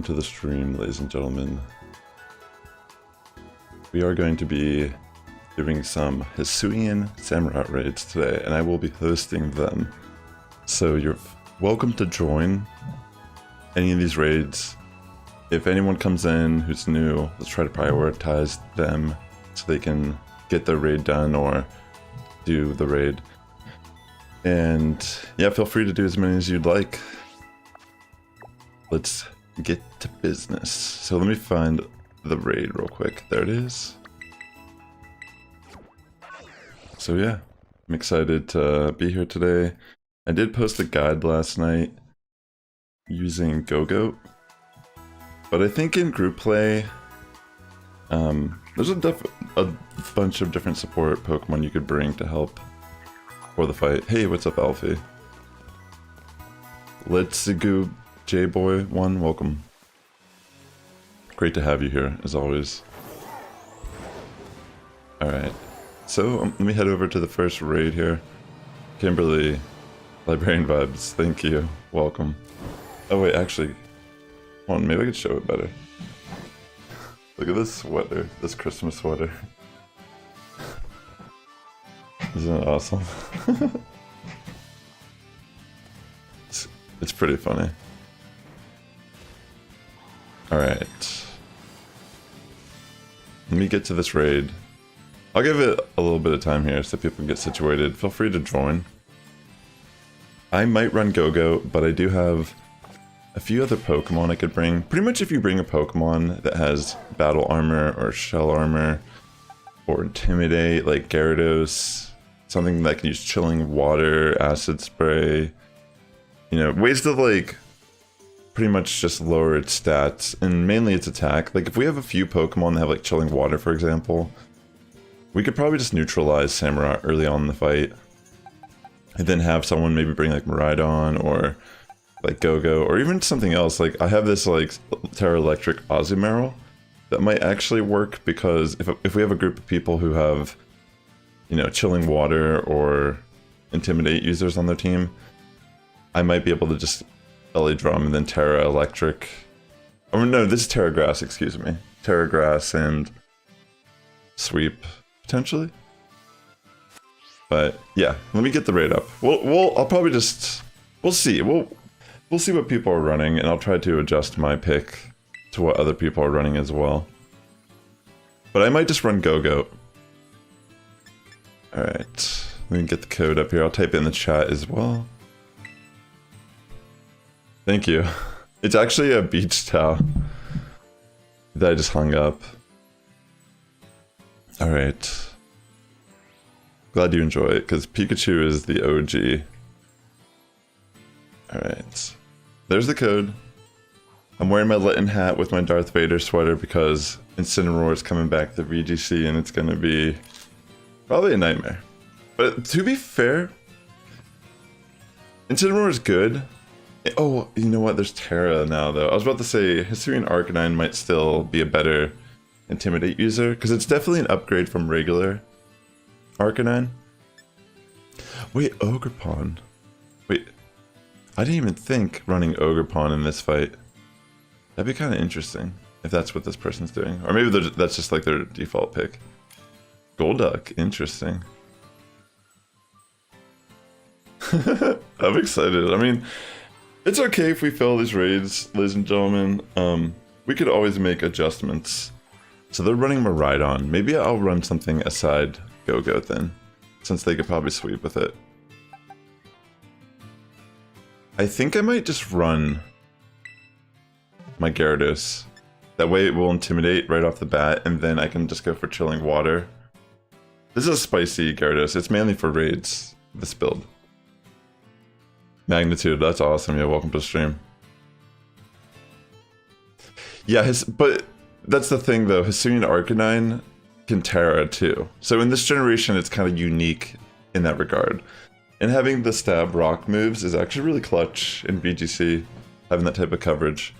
welcome to the stream, ladies and gentlemen. We are going to be doing some Hisuian Samurott raids today, and I will be hosting them. So you're welcome to join any of these raids. If anyone comes in who's new, let's try to prioritize them so they can get their raid done or do the raid. And yeah, feel free to do as many as you'd like. Let's get to business. So let me find the raid real quick. There it is. So yeah, I'm excited to be here today. I did post a guide last night using Go-Goat, but I think in group play, there's a bunch of different support Pokemon you could bring to help for the fight. Hey, what's up, Alfie? Let's go, J-Boy1, welcome. Great to have you here, as always. Alright, so let me head over to the first raid here. Kimberly, Librarian Vibes, thank you, welcome. Oh wait, actually, hold on, maybe I could show it better. Look at this sweater, this Christmas sweater. Isn't it awesome? it's pretty funny. Alright. Let me get to this raid. I'll give it a little bit of time here so people can get situated. Feel free to join. I might run Go-Goat, but I do have a few other Pokemon I could bring. Pretty much if you bring a Pokemon that has battle armor or shell armor or intimidate, like Gyarados, something that can use chilling water, acid spray, you know, ways to like pretty much just lower its stats and mainly its attack. Like if we have a few Pokemon that have like chilling water, for example, we could probably just neutralize Samurott early on in the fight and then have someone maybe bring like Miraidon or like Go-Go or even something else. Like I have this like Terra Electric Azumarill that might actually work because if we have a group of people who have, you know, chilling water or intimidate users on their team, I might be able to just LA Drum and then Terra Electric. Oh no, this is Terra Grass, excuse me. Terra Grass and Sweep, potentially. But yeah, let me get the raid up. I'll probably just, we'll see. We'll see what people are running and I'll try to adjust my pick to what other people are running as well. But I might just run Go-Goat. Alright, let me get the code up here. I'll type it in the chat as well. Thank you. It's actually a beach towel that I just hung up. Alright. Glad you enjoy it, because Pikachu is the OG. Alright. There's the code. I'm wearing my Litten hat with my Darth Vader sweater because Incineroar is coming back to VGC and it's going to be probably a nightmare. But to be fair, Incineroar is good. Oh, you know what? There's Terra now, though. I was about to say Hisuian Arcanine might still be a better Intimidate user, because it's definitely an upgrade from regular Arcanine. Wait, Ogerpon. Wait, I didn't even think running Ogerpon in this fight. That'd be kind of interesting if that's what this person's doing. Or maybe that's just like their default pick. Golduck, interesting. I'm excited. I mean, it's okay if we fail these raids, ladies and gentlemen. We could always make adjustments. So they're running Miraidon. Maybe I'll run something aside Go-Goat then, since they could probably sweep with it. I think I might just run my Gyarados. That way it will intimidate right off the bat, and then I can just go for chilling water. This is a spicy Gyarados. It's mainly for raids, this build. Magnitude, that's awesome. Yeah, welcome to the stream. Yeah, but that's the thing though, Hisuian Arcanine can Terra too. So in this generation, it's kind of unique in that regard. And having the stab rock moves is actually really clutch in VGC, having that type of coverage.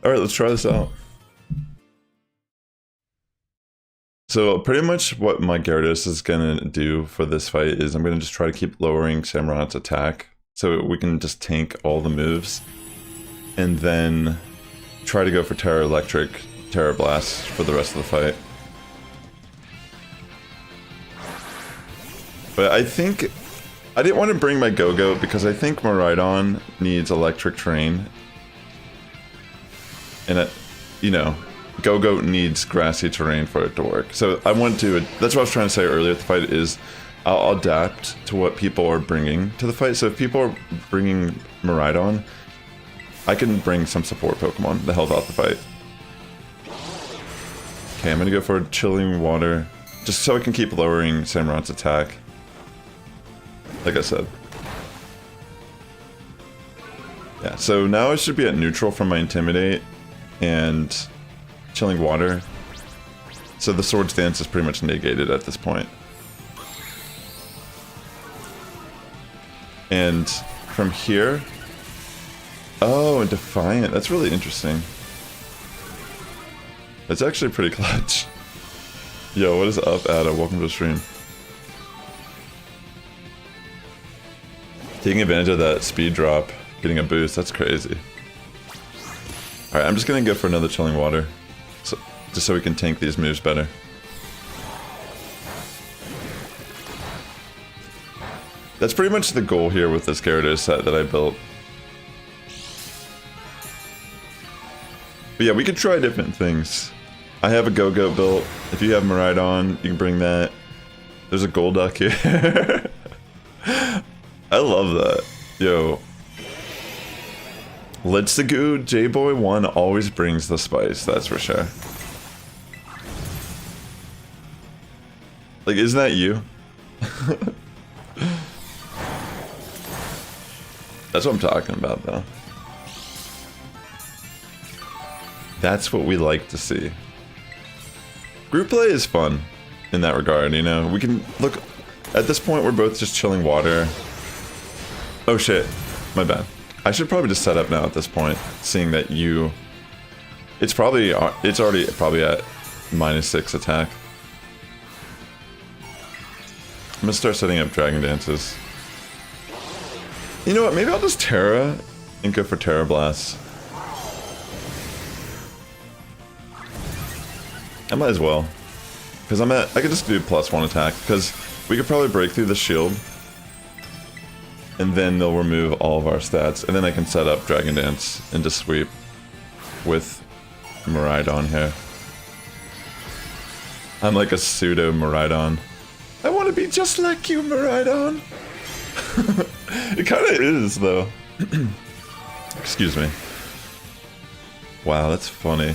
Alright, let's try this out. So pretty much what my Gyarados is going to do for this fight is I'm going to just try to keep lowering Samurott's attack so we can just tank all the moves. And then try to go for Terra Electric, Terra Blast for the rest of the fight. But I think I didn't want to bring my Go-Go because I think Miraidon needs electric terrain. And you know, Go-Go needs grassy terrain for it to work. So I want to, that's what I was trying to say earlier at the fight is I'll adapt to what people are bringing to the fight. So if people are bringing Miraidon, I can bring some support Pokemon to help out the fight. Okay, I'm gonna go for Chilling Water, just so I can keep lowering Samurott's attack. Like I said. Yeah, so now I should be at neutral from my Intimidate and Chilling Water. So the Swords Dance is pretty much negated at this point. And from here... Oh, and Defiant. That's really interesting. That's actually pretty clutch. Yo, what is up, Ada? Welcome to the stream. Taking advantage of that speed drop, getting a boost, that's crazy. Alright, I'm just gonna go for another Chilling Water. Just so we can tank these moves better. That's pretty much the goal here with this Gyarados set that I built. But yeah, we could try different things. I have a Go-Go built. If you have Miraidon, you can bring that. There's a Golduck here. I love that. Yo. Litsigoo J-Boy 1 always brings the spice, that's for sure. Like, isn't that you? That's what I'm talking about, though. That's what we like to see. Group play is fun in that regard, you know? We can look... At this point, we're both just chilling water. Oh shit, my bad. I should probably just set up now at this point, seeing that you... It's already probably at -6 attack. I'm gonna start setting up Dragon Dances. You know what, maybe I'll just Terra and go for Terra Blast. I might as well. Because I could just do +1 attack, because we could probably break through the shield. And then they'll remove all of our stats, and then I can set up Dragon Dance and just sweep with Miraidon here. I'm like a pseudo Miraidon. I want to be just like you, Miraidon! It kind of is, though. Excuse me. Wow, that's funny.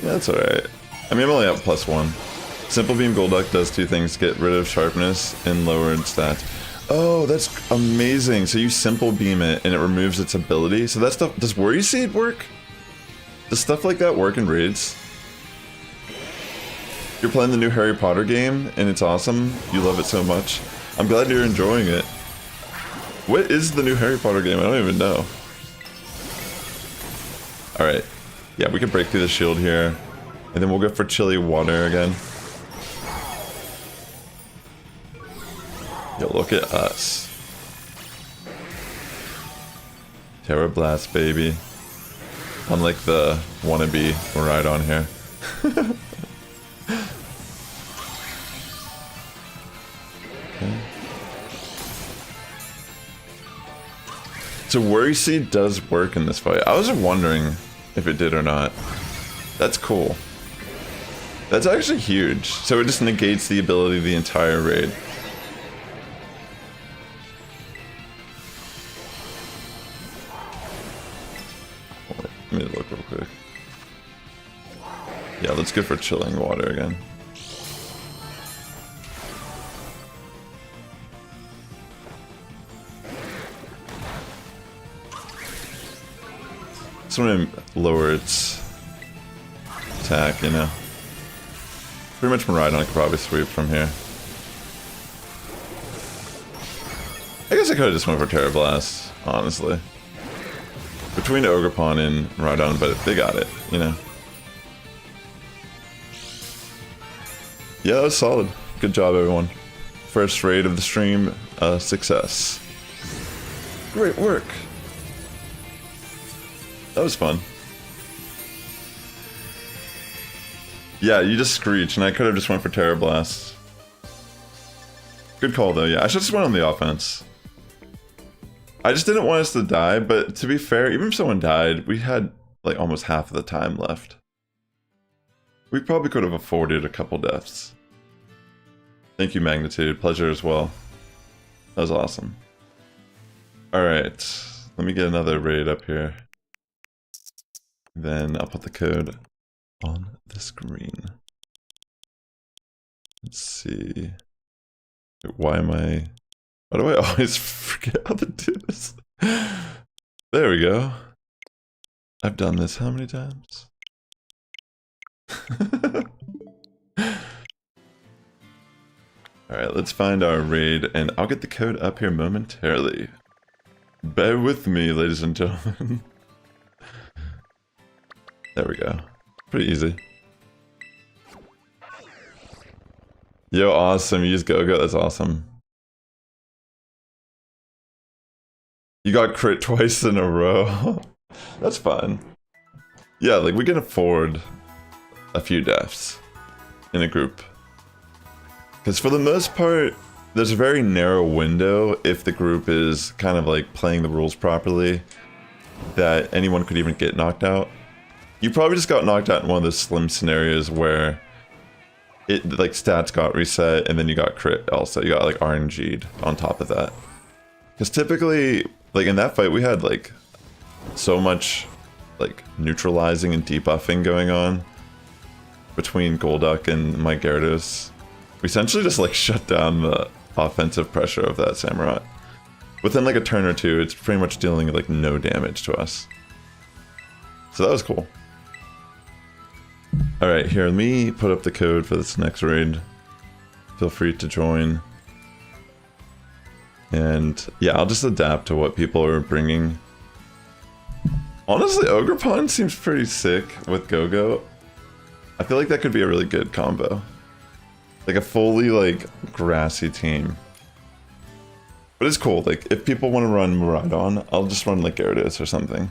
Yeah, that's alright. I mean, I'm only at +1. Simple Beam Golduck does two things, get rid of sharpness and lowered stats. Oh, that's amazing. So you Simple Beam it and it removes its ability. So that stuff, does Worry Seed work? Does stuff like that work in raids? You're playing the new Harry Potter game and it's awesome. You love it so much. I'm glad you're enjoying it. What is the new Harry Potter game? I don't even know. Alright. Yeah, we can break through the shield here. And then we'll go for Chilly Water again. Yo, look at us. Terra Blast, baby. Unlike the wannabe Miraidon here. Okay. So Worry Seed does work in this fight. I was wondering if it did or not. That's cool. That's actually huge. So it just negates the ability of the entire raid. Let me look real quick. Yeah, let's go for Chilling Water again. Just want to lower its attack, you know. Pretty much Miraidon could probably sweep from here. I guess I could have just went for Terra Blast, honestly. Between Ogerpon and Miraidon, but they got it, you know. Yeah, that was solid. Good job, everyone. First raid of the stream, success. Great work. That was fun. Yeah, you just screech, and I could have just went for Terra Blast. Good call, though, yeah. I should just went on the offense. I just didn't want us to die, but to be fair, even if someone died, we had, like, almost half of the time left. We probably could have afforded a couple deaths. Thank you, Magnitude. Pleasure as well. That was awesome. Alright, let me get another raid up here. Then I'll put the code on the screen. Let's see. Why do I always forget how to do this? There we go. I've done this how many times? Alright, let's find our raid, and I'll get the code up here momentarily. Bear with me, ladies and gentlemen. There we go. Pretty easy. Yo, awesome. You use Go-Go. That's awesome. You got crit twice in a row. That's fine. Yeah, like we can afford a few deaths in a group. Because for the most part, there's a very narrow window if the group is kind of like playing the rules properly that anyone could even get knocked out. You probably just got knocked out in one of those slim scenarios where it like stats got reset and then you got crit also. You got like RNG'd on top of that. Because typically, like in that fight, we had like so much like neutralizing and debuffing going on between Golduck and my Gyarados. We essentially just like shut down the offensive pressure of that Samurott. Within like a turn or two, it's pretty much dealing like no damage to us. So that was cool. Alright, here, let me put up the code for this next raid. Feel free to join. And yeah, I'll just adapt to what people are bringing. Honestly, Ogerpon seems pretty sick with Go-Go. I feel like that could be a really good combo. Like a fully like grassy team. But it's cool, like if people want to run Miraidon, I'll just run like Gyarados or something.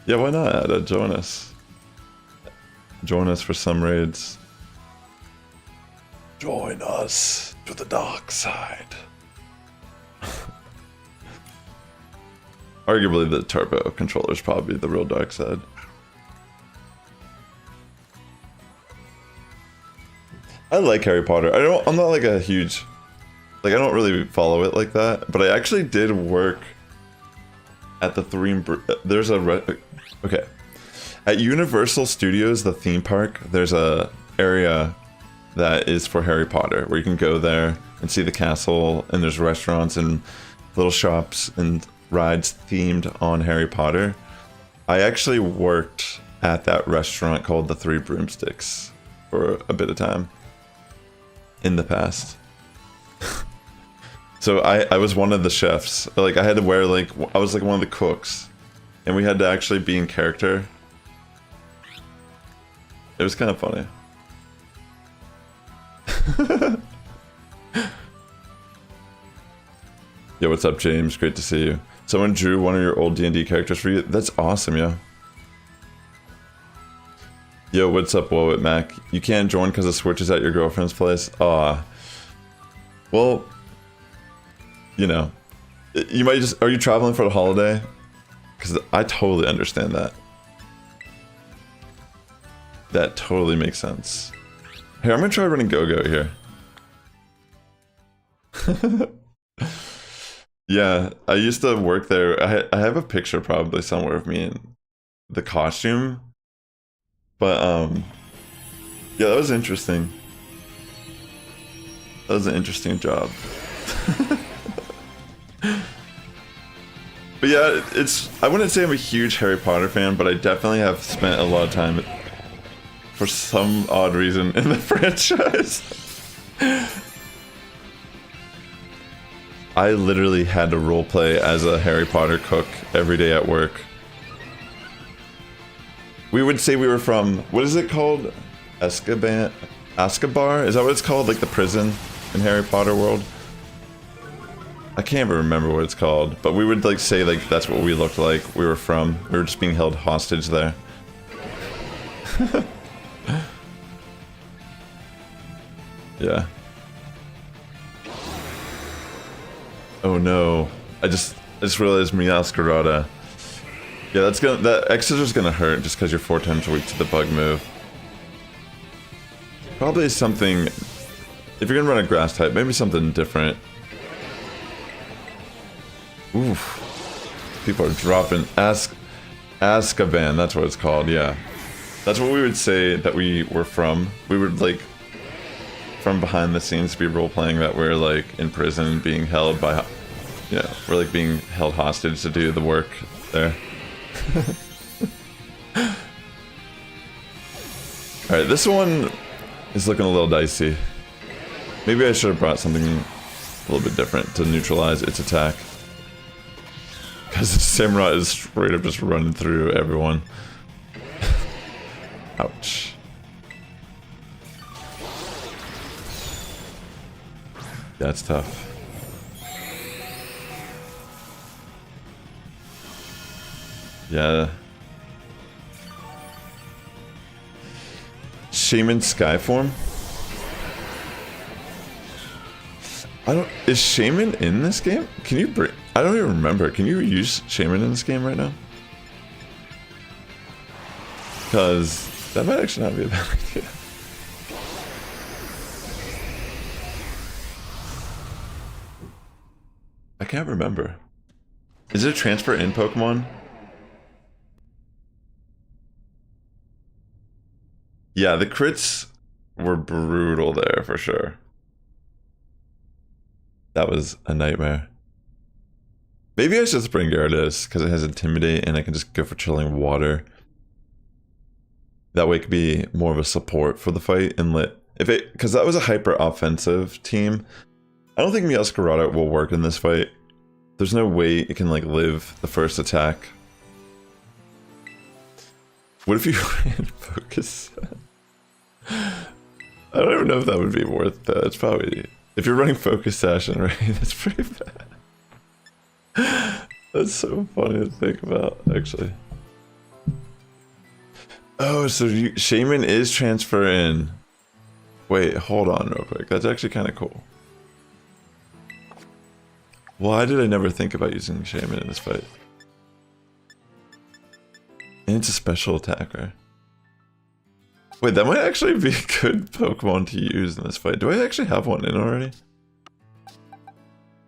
Yeah, why not? Join us. Join us for some raids. Join us to the dark side. Arguably the turbo controller is probably the real dark side. I like Harry Potter. I'm not like a huge, like I don't really follow it like that, but I actually did work at the there's a, okay. At Universal Studios, the theme park, there's a area that is for Harry Potter, where you can go there and see the castle, and there's restaurants and little shops and rides themed on Harry Potter. I actually worked at that restaurant called the Three Broomsticks for a bit of time in the past. So I was one of the chefs. Like I had to wear like, I was like one of the cooks, and we had to actually be in character. It was kind of funny. Yo, what's up, James? Great to see you. Someone drew one of your old D&D characters for you. That's awesome, yo. Yo, what's up, Wowit Mac? You can't join because the Switch is at your girlfriend's place? Aw. Well, you know, you might just... Are you traveling for the holiday? Because I totally understand that. That totally makes sense. Here, I'm gonna try running Go-Go here. Yeah, I used to work there. I have a picture probably somewhere of me in the costume. But, yeah, that was interesting. That was an interesting job. But yeah, I wouldn't say I'm a huge Harry Potter fan, but I definitely have spent a lot of time for some odd reason in the franchise. I literally had to roleplay as a Harry Potter cook every day at work. We would say we were from, what is it called? Azkaban? Azkaban? Is that what it's called? Like the prison in Harry Potter world? I can't even remember what it's called, but we would like say like that's what we looked like. We were from. We were just being held hostage there. Yeah. Oh no! I just realized Meowscarada. Yeah, that X-Scissors gonna hurt just because you're 4 times weak to the bug move. Probably something. If you're gonna run a grass type, maybe something different. Oof. People are dropping Azkaban, that's what it's called, yeah. That's what we would say that we were from. We would like from behind the scenes be role-playing that we're like in prison being held by, you know, we're like being held hostage to do the work there. Alright, this one is looking a little dicey. Maybe I should have brought something a little bit different to neutralize its attack. Because the Samurott is straight up just running through everyone. Ouch. That's tough. Yeah. Shaman Skyform? Is Shaman in this game? Can you bring... I don't even remember. Can you use Shaman in this game right now? Because that might actually not be a bad idea. I can't remember. Is it a transfer in Pokemon? Yeah, the crits were brutal there for sure. That was a nightmare. Maybe I should just bring Gyarados because it has Intimidate and I can just go for Chilling Water. That way it could be more of a support for the fight and because that was a hyper offensive team. I don't think Meowscarada will work in this fight. There's no way it can like live the first attack. What if you ran Focus? I don't even know if that would be worth that. It's probably, if you're running Focus Sash and Rain, that's pretty bad. That's so funny to think about, actually. Oh, so Shaman is transfer in. Wait, hold on real quick. That's actually kind of cool. Why did I never think about using Shaman in this fight? And it's a special attacker. Wait, that might actually be a good Pokemon to use in this fight. Do I actually have one in already?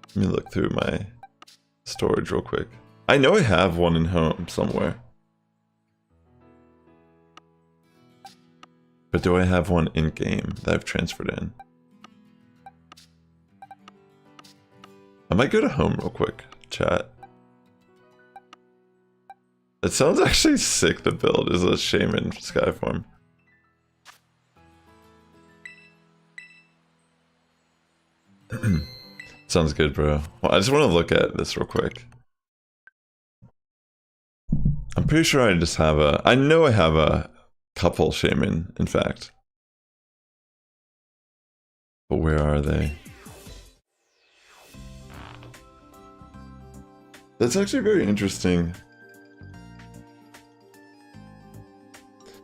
Let me look through my storage real quick. I know I have one in home somewhere. But do I have one in game that I've transferred in? I might go to home real quick, chat. It sounds actually sick, the build is a Shaman Skyform. Sounds good, bro. Well, I just want to look at this real quick. I'm pretty sure I just have I know I have a couple Shaman, in fact. But where are they? That's actually very interesting.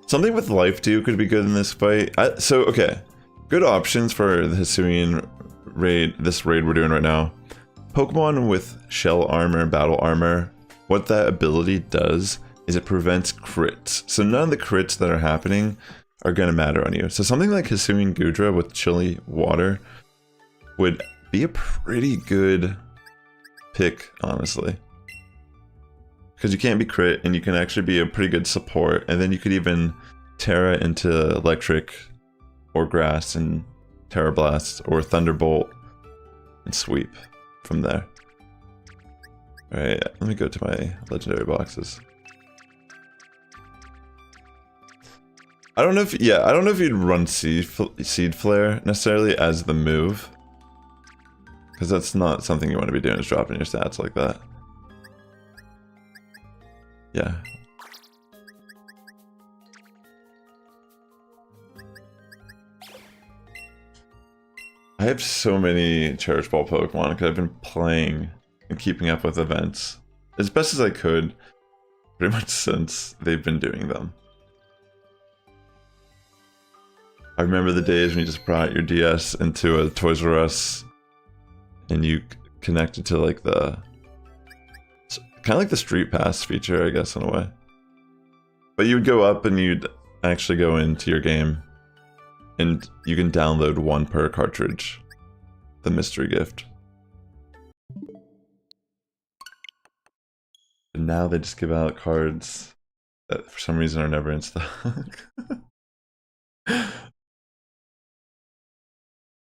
Something with Life Dew could be good in this fight. So, okay. Good options for the Hisuian raid, this raid we're doing right now. Pokemon with Shell Armor, Battle Armor. What that ability does is it prevents crits. So none of the crits that are happening are going to matter on you. So something like Hisuian Gudra with Chilly Water would be a pretty good pick, honestly. Because you can't be crit, and you can actually be a pretty good support, and then you could even Terra into Electric, or Grass, and Terra Blast, or Thunderbolt, and sweep from there. Alright, let me go to my legendary boxes. I don't know if, I don't know if you'd run Seed Flare necessarily as the move. Because that's not something you want to be doing, is dropping your stats like that. Yeah. I have so many Cherish Ball Pokemon because I've been playing and keeping up with events as best as I could pretty much since they've been doing them. I remember the days when you just brought your DS into a Toys R Us and you connected to like the kind of like the Street Pass feature, I guess, in a way. But you would go up and you'd actually go into your game and you can download one per cartridge. The mystery gift. And now they just give out cards that for some reason are never in stock.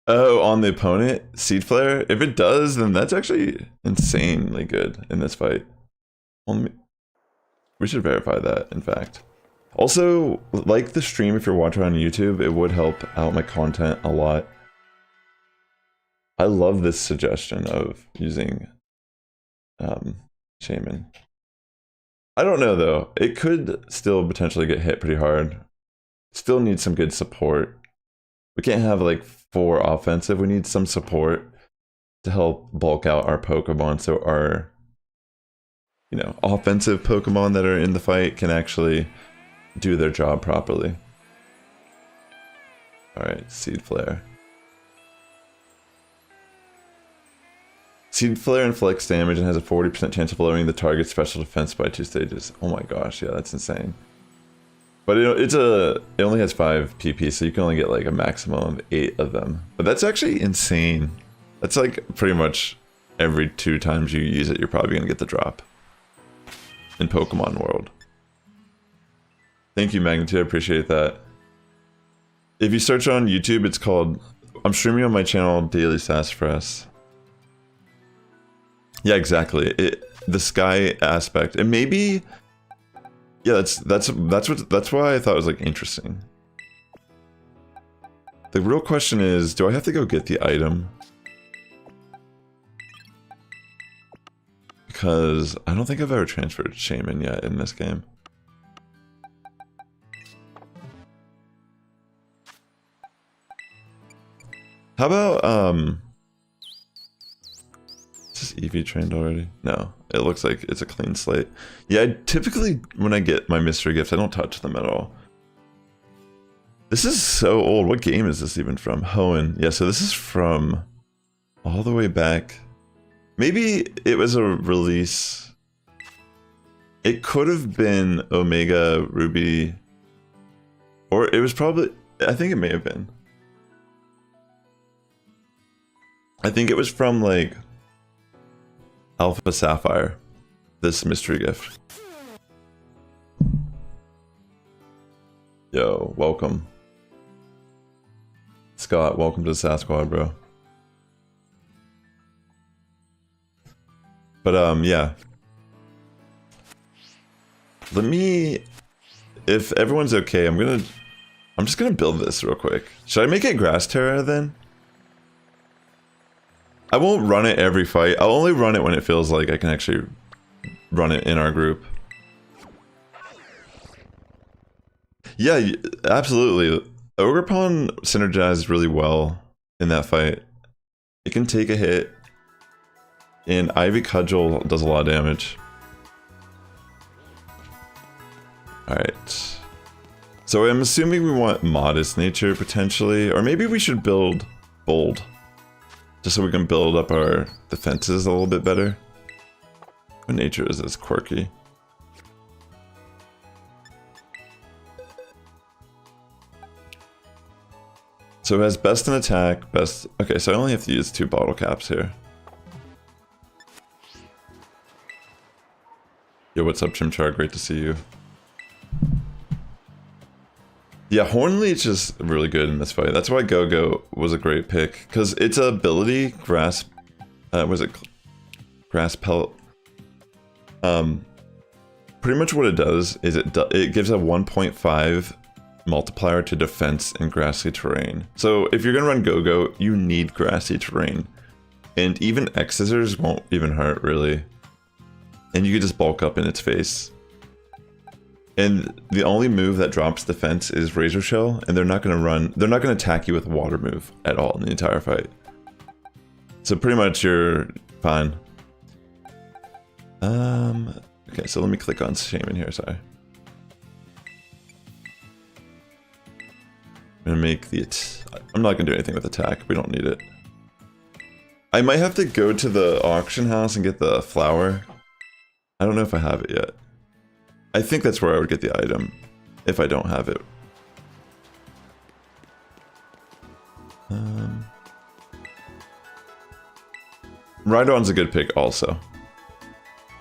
Oh, on the opponent? Seed Flare? If it does, then that's actually insanely good in this fight. We should verify that, in fact. Also, like the stream if you're watching on YouTube, it would help out my content a lot. I love this suggestion of using Shaman. I don't know though, it could still potentially get hit pretty hard. Still need some good support. We can't have like 4 offensive, we need some support to help bulk out our Pokemon so our, you know, offensive Pokemon that are in the fight can actually do their job properly. Alright, Seed Flare. Seed Flare inflicts damage and has a 40% chance of lowering the target's special defense by 2 stages. Oh my gosh, yeah, that's insane. But it only has 5 PP, so you can only get like a maximum of 8 of them. But that's actually insane. That's like pretty much every 2 times you use it, you're probably gonna get the drop. In Pokemon World. Thank you, Magnitude, I appreciate that. If you search on YouTube, it's called... I'm streaming on my channel, Daily Sassifrass. Yeah, exactly. The sky aspect. And maybe... Yeah, that's why I thought it was like interesting. The real question is, do I have to go get the item? Because I don't think I've ever transferred Shaman yet in this game. How about is this EV trained already? No, it looks like it's a clean slate. Yeah, typically when I get my mystery gifts, I don't touch them at all. This is so old. What game is this even from? Hoenn. Yeah, so this is from all the way back. Maybe it was a release. It could have been Omega Ruby. Or it was probably... I think it may have been. I think it was from like Alpha Sapphire, this mystery gift. Yo, welcome. Scott, welcome to the Sass Squad, bro. But yeah. Let me, if everyone's okay, I'm just gonna build this real quick. Should I make it Grass Terra then? I won't run it every fight. I'll only run it when it feels like I can actually run it in our group. Yeah, absolutely. Ogerpon synergized really well in that fight. It can take a hit, and Ivy Cudgel does a lot of damage. Alright. So I'm assuming we want Modest Nature potentially, or maybe we should build Bold. Just so we can build up our defenses a little bit better. But Nature is as quirky. So it has best in attack, best... Okay, so I only have to use 2 bottle caps here. Yo, what's up, Chimchar? Great to see you. Yeah, Hornleech is really good in this fight. That's why Go-Go was a great pick. Because its ability, Grass... was it? Grass Pellet? Pretty much what it does is it gives a 1.5 multiplier to defense in grassy terrain. So if you're gonna run Go-Go, you need grassy terrain. And even X-Scissors won't even hurt, really. And you can just bulk up in its face. And the only move that drops defense is Razor Shell, and they're not gonna attack you with a water move at all in the entire fight. So pretty much you're fine. Okay, so let me click on Shaman here, sorry. I'm gonna make the... I'm not gonna do anything with attack, we don't need it. I might have to go to the auction house and get the flower. I don't know if I have it yet. I think that's where I would get the item, if I don't have it. Miraidon's a good pick also.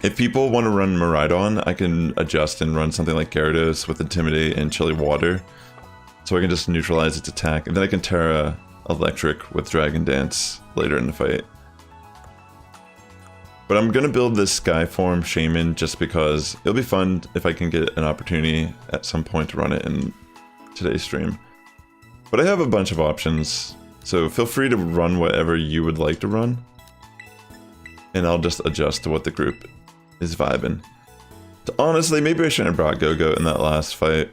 If people want to run Miraidon, I can adjust and run something like Gyarados with Intimidate and Chilly Water. So I can just neutralize its attack, and then I can Tera Electric with Dragon Dance later in the fight. But I'm gonna build this Skyform Shaman just because it'll be fun if I can get an opportunity at some point to run it in today's stream. But I have a bunch of options, so feel free to run whatever you would like to run. And I'll just adjust to what the group is vibing. So honestly, maybe I shouldn't have brought Go-Go in that last fight.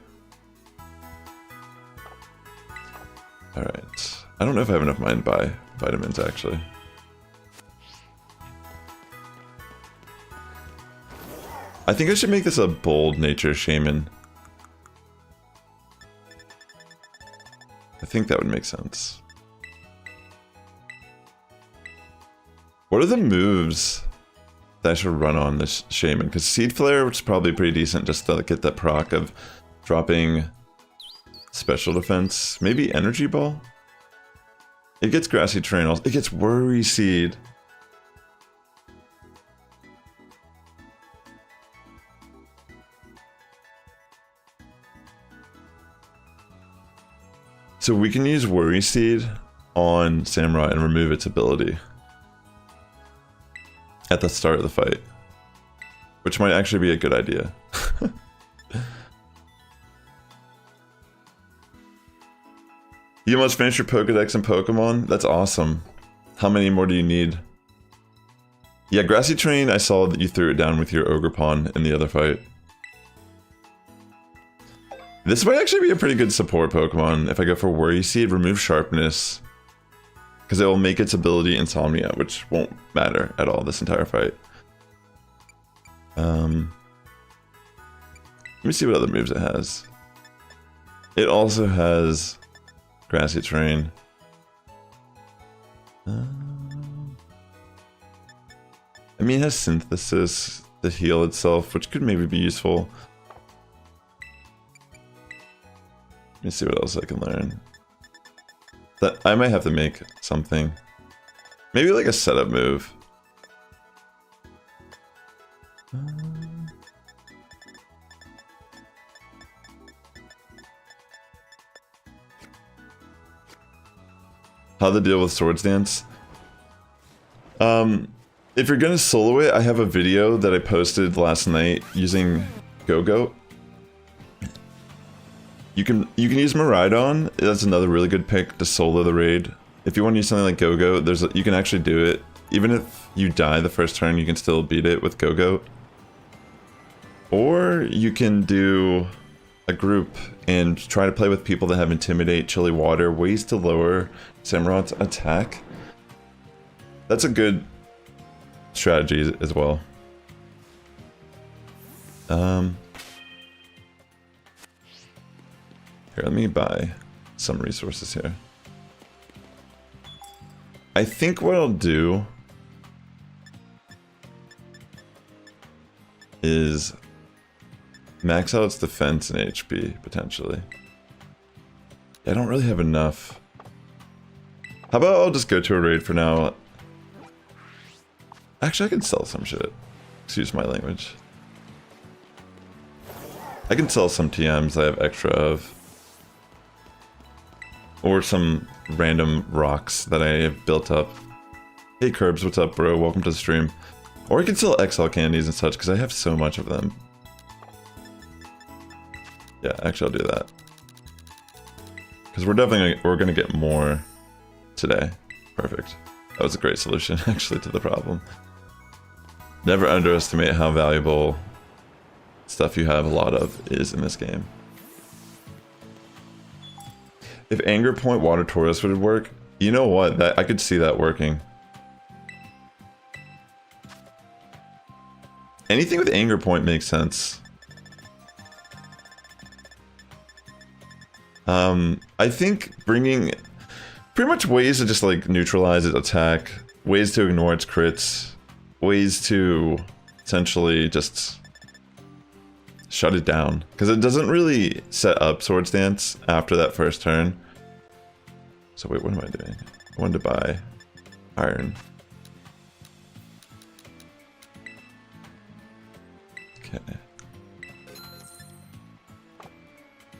Alright. I don't know if I have enough Mind Buy vitamins, actually. I think I should make this a bold nature shaman. I think that would make sense. What are the moves that I should run on this shaman? Because Seed Flare, which is probably pretty decent just to get that proc of dropping special defense. Maybe Energy Ball? It gets Grassy Terrain also. It gets Worry Seed. So we can use Worry Seed on Samurott and remove its ability at the start of the fight, which might actually be a good idea. You almost finished your Pokedex and Pokemon? That's awesome. How many more do you need? Yeah, Grassy Terrain, I saw that you threw it down with your Ogerpon in the other fight. This might actually be a pretty good support Pokemon if I go for Worry Seed, remove Sharpness, because it will make its ability Insomnia, which won't matter at all this entire fight. Let me see what other moves it has. It also has Grassy Terrain. I mean, it has Synthesis to heal itself, which could maybe be useful. Let me see what else I can learn. That I might have to make something. Maybe like a setup move. How to deal with Swords Dance? If you're gonna solo it, I have a video that I posted last night using Go-Go. You can use Miraidon. That's another really good pick to solo the raid. If you want to use something like Go-Go, you can actually do it. Even if you die the first turn, you can still beat it with Go-Go. Or you can do a group and try to play with people that have Intimidate, Chilly Water, ways to lower Samurott's attack. That's a good strategy as well. Here, let me buy some resources here. I think what I'll do is max out its defense and HP, potentially. I don't really have enough. How about I'll just go to a raid for now? Actually, I can sell some shit. Excuse my language. I can sell some TMs I have extra of. Or some random rocks that I have built up. Hey Curbs, what's up bro? Welcome to the stream. Or I can sell XL candies and such because I have so much of them. Yeah, actually I'll do that. Because we're gonna get more today. Perfect. That was a great solution actually to the problem. Never underestimate how valuable stuff you have a lot of is in this game. If Anger Point Water Taurus would work, you know what? I could see that working. Anything with Anger Point makes sense. I think bringing pretty much ways to just like neutralize its attack, ways to ignore its crits, ways to essentially just shut it down. Because it doesn't really set up Swords Dance after that first turn. So wait, what am I doing? I wanted to buy Iron. Okay.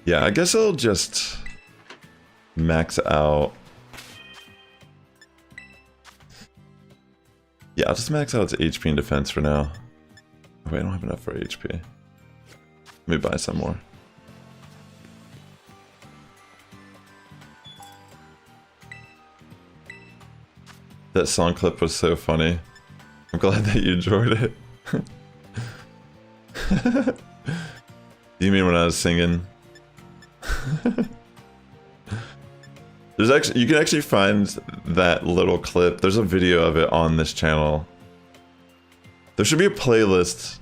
Yeah, I guess I'll just max out. Yeah, I'll just max out its HP and defense for now. Oh, wait, I don't have enough for HP. Let me buy some more. That song clip was so funny. I'm glad that you enjoyed it. You mean when I was singing? There's actually, you can actually find that little clip. There's a video of it on this channel. There should be a playlist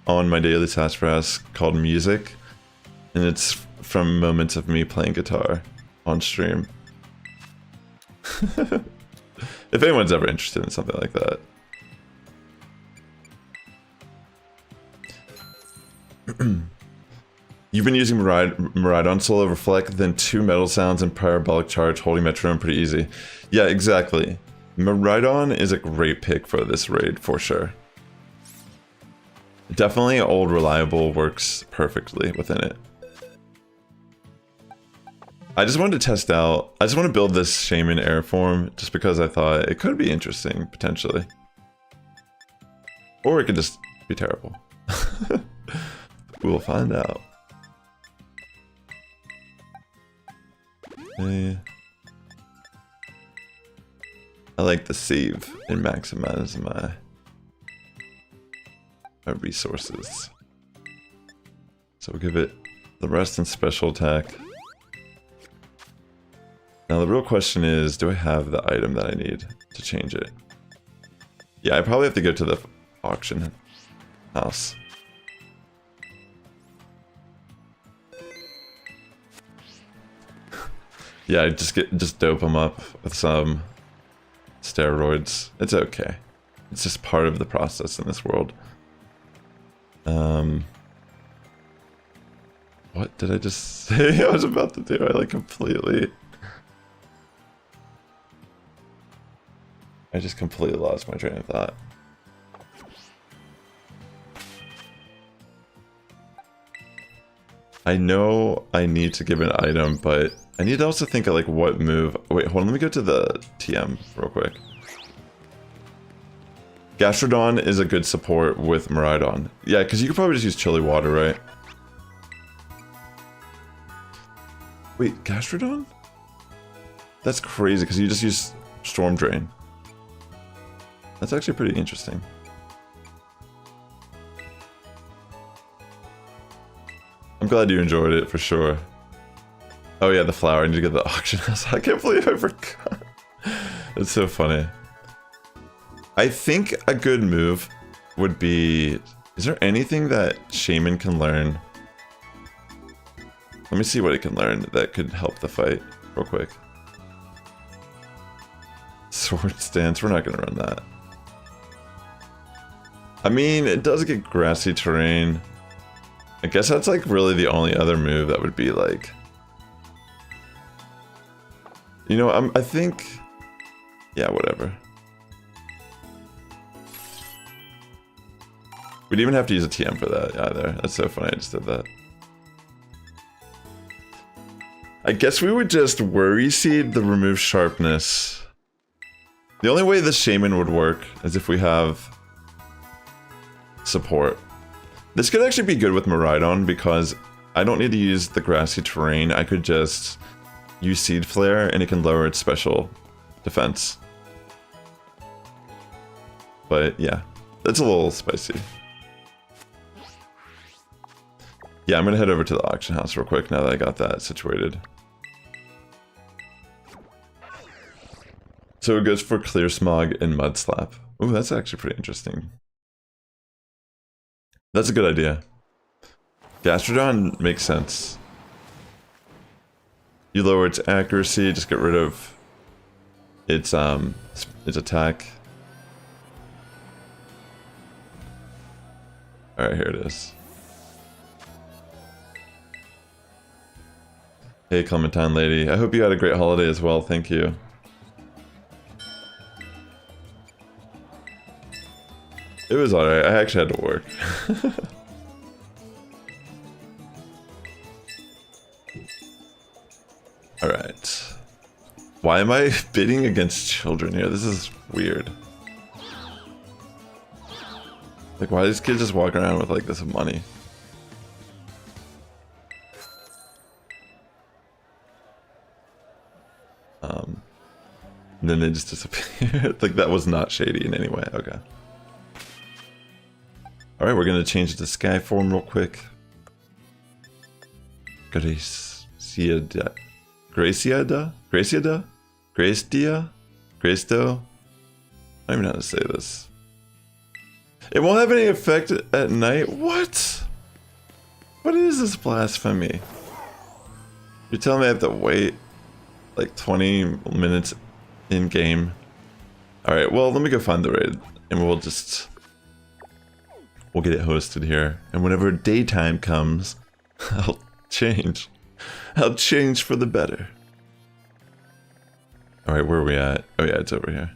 on my daily Sassifrass called Music, and it's from moments of me playing guitar on stream. If anyone's ever interested in something like that. You've been using Miraidon Soul over Fleck, then 2 Metal Sounds and Parabolic Charge, holding Metronome pretty easy. Yeah, exactly. Miraidon is a great pick for this raid, for sure. Definitely Old Reliable works perfectly within it. I just wanted to test out, I just want to build this Shaman Air form, just because I thought it could be interesting, potentially. Or it could just be terrible. We'll find out. I like the save and maximize my resources. So we'll give it the rest and special attack. Now the real question is, do I have the item that I need to change it? Yeah, I probably have to go to the auction house. Yeah, just dope them up with some steroids. It's okay. It's just part of the process in this world. What did I just say I was about to do? I like completely... I just completely lost my train of thought. I know I need to give an item, but I need to also think of like what move. Wait, hold on, let me go to the TM real quick. Gastrodon is a good support with Miraidon. Yeah, because you could probably just use Chilly Water, right? Wait, Gastrodon? That's crazy, because you just use Storm Drain. That's actually pretty interesting. I'm glad you enjoyed it, for sure. Oh yeah, the flower, I need to get the auction house. I can't believe I forgot. It's so funny. I think a good move would be... Is there anything that Shaman can learn? Let me see what it can learn that could help the fight real quick. Sword Stance, we're not gonna run that. I mean, it does get grassy terrain. I guess that's like really the only other move that would be like... You know, I think... Yeah, whatever. We didn't even have to use a TM for that either. That's so funny, I just did that. I guess we would just Worry Seed the remove sharpness. The only way the Shaman would work is if we have support. This could actually be good with Miraidon because I don't need to use the grassy terrain. I could just use Seed Flare and it can lower its special defense. But yeah, that's a little spicy. Yeah, I'm gonna head over to the auction house real quick now that I got that situated. So it goes for Clear Smog and Mud Slap. Ooh, that's actually pretty interesting. That's a good idea. Gastrodon makes sense. You lower its accuracy, just get rid of its attack. Alright, here it is. Hey Clementine lady, I hope you had a great holiday as well, thank you. It was alright, I actually had to work. Alright. Why am I bidding against children here? This is weird. Like, why are these kids just walking around with like this money? And then they just disappeared. Like, that was not shady in any way. Okay. Alright, we're gonna change it to sky form real quick. Graciada? Graciada? Graciada? Gracedia? Gracedo? I don't even know how to say this. It won't have any effect at night? What? What is this blasphemy? You're telling me I have to wait like 20 minutes in game? Alright, well, let me go find the raid and we'll get it hosted here. And whenever daytime comes, I'll change. I'll change for the better. Alright, where are we at? Oh yeah, it's over here.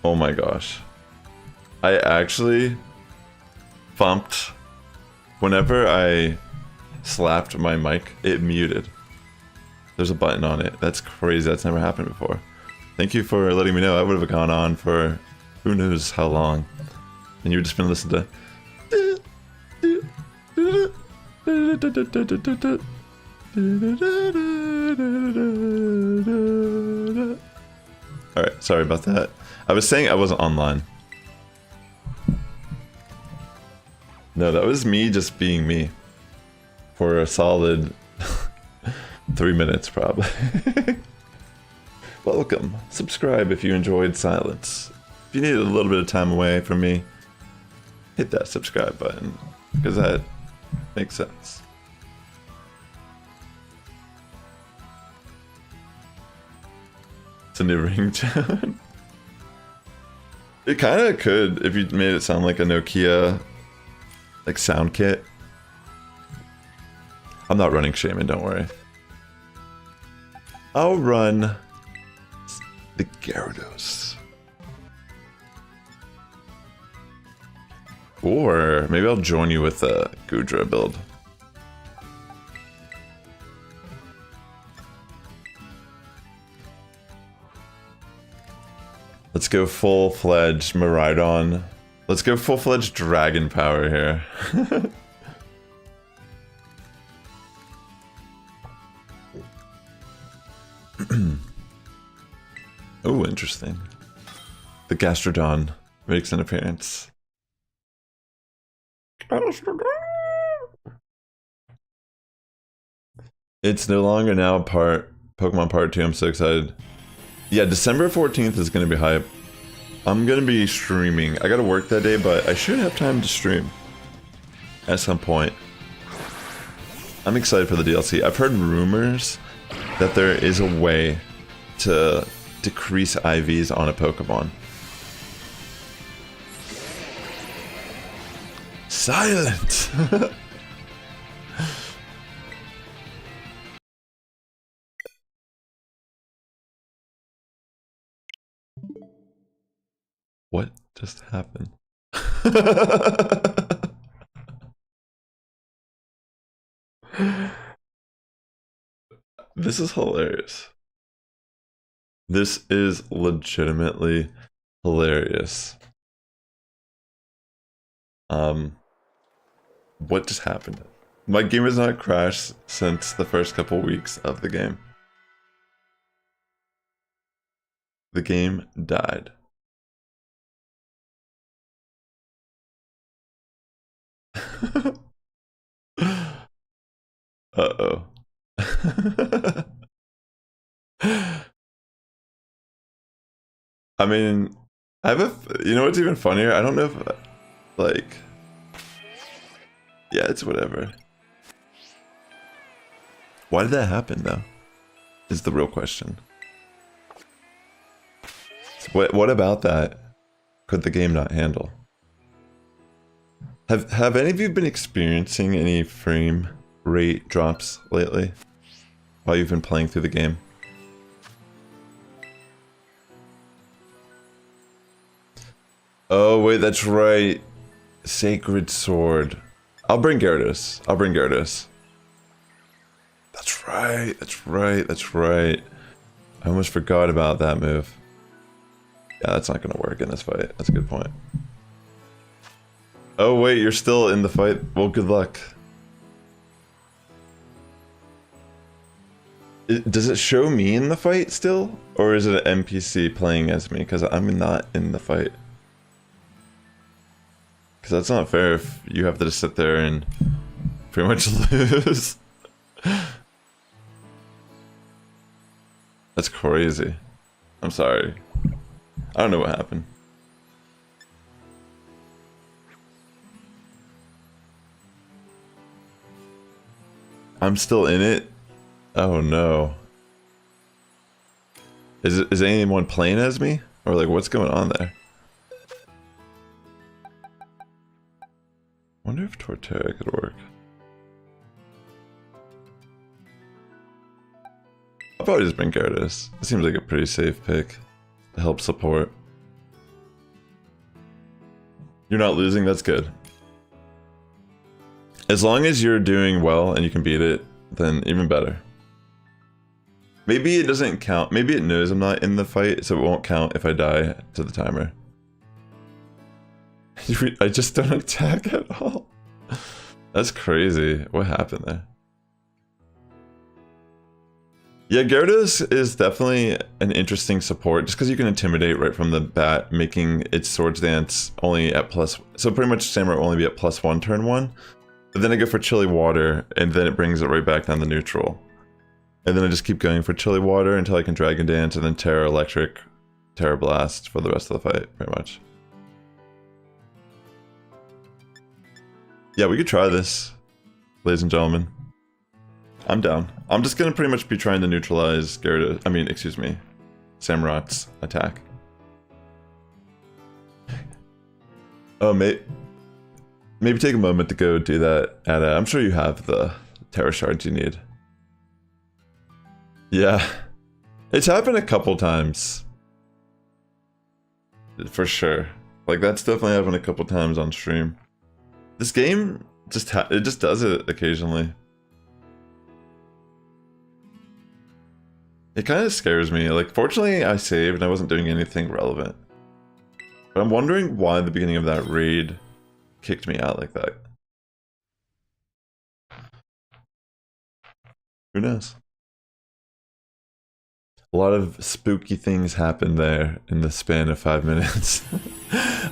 Oh my gosh. I actually bumped. Whenever I slapped my mic, it muted. There's a button on it. That's crazy. That's never happened before. Thank you for letting me know. I would have gone on for who knows how long. And you've just been listening to... Alright, sorry about that. I was saying I wasn't online. No, that was me just being me. For a solid 3 minutes, probably. Welcome. Subscribe if you enjoyed silence. If you needed a little bit of time away from me, hit that subscribe button, because that makes sense. It's a new ringtone. It kind of could if you made it sound like a Nokia, like sound kit. I'm not running Shaman, don't worry. I'll run the Gyarados. Or maybe I'll join you with a Gudra build. Let's go full-fledged Miraidon. Let's go full-fledged Dragon Power here. Oh, interesting. The Gastrodon makes an appearance. It's no longer now part Pokemon Part 2. I'm so excited. Yeah, December 14th is going to be hype. I'm going to be streaming. I got to work that day, but I should have time to stream at some point. I'm excited for the DLC. I've heard rumors that there is a way to decrease IVs on a Pokemon. Silent! What just happened? This is hilarious. This is legitimately hilarious. What just happened? My game has not crashed since the first couple weeks of the game. The game died. Uh-oh. I mean, I have a... You know what's even funnier? I don't know if... Like... Yeah, it's whatever. Why did that happen, though? Is the real question. What about that could the game not handle? Have any of you been experiencing any frame rate drops lately while you've been playing through the game? Oh wait, that's right. Sacred Sword. I'll bring Gyarados. I'll bring Gyarados. That's right. That's right. That's right. I almost forgot about that move. Yeah, that's not gonna work in this fight. That's a good point. Oh wait, you're still in the fight? Well, good luck. Does it show me in the fight still? Or is it an NPC playing as me? Because I'm not in the fight. Because that's not fair if you have to just sit there and pretty much lose. That's crazy. I'm sorry. I don't know what happened. I'm still in it? Oh no. Is anyone playing as me? Or like what's going on there? Wonder if Torterra could work. I'll probably just bring Gyarados. It seems like a pretty safe pick to help support. You're not losing, that's good. As long as you're doing well and you can beat it, then even better. Maybe it doesn't count. Maybe it knows I'm not in the fight, so it won't count if I die to the timer. I just don't attack at all. That's crazy. What happened there? Yeah, Gyarados is definitely an interesting support just because you can intimidate right from the bat, making its Swords Dance only at plus... So pretty much Samurott will only be at +1 turn 1. But then I go for Chilly Water, and then it brings it right back down to neutral. And then I just keep going for Chilly Water until I can Dragon Dance, and then Terra Electric, Terra Blast for the rest of the fight, pretty much. Yeah, we could try this, ladies and gentlemen. I'm down. I'm just gonna pretty much be trying to neutralize Gyarados, I mean, excuse me, Samurott's attack. Oh, maybe take a moment to go do that at I'm sure you have the Terra Shards you need. Yeah. It's happened a couple times. For sure. Like, that's definitely happened a couple times on stream. This game it just does it occasionally. It kind of scares me. Like, fortunately, I saved and I wasn't doing anything relevant. But I'm wondering why the beginning of that raid kicked me out like that. Who knows? A lot of spooky things happened there in the span of 5 minutes.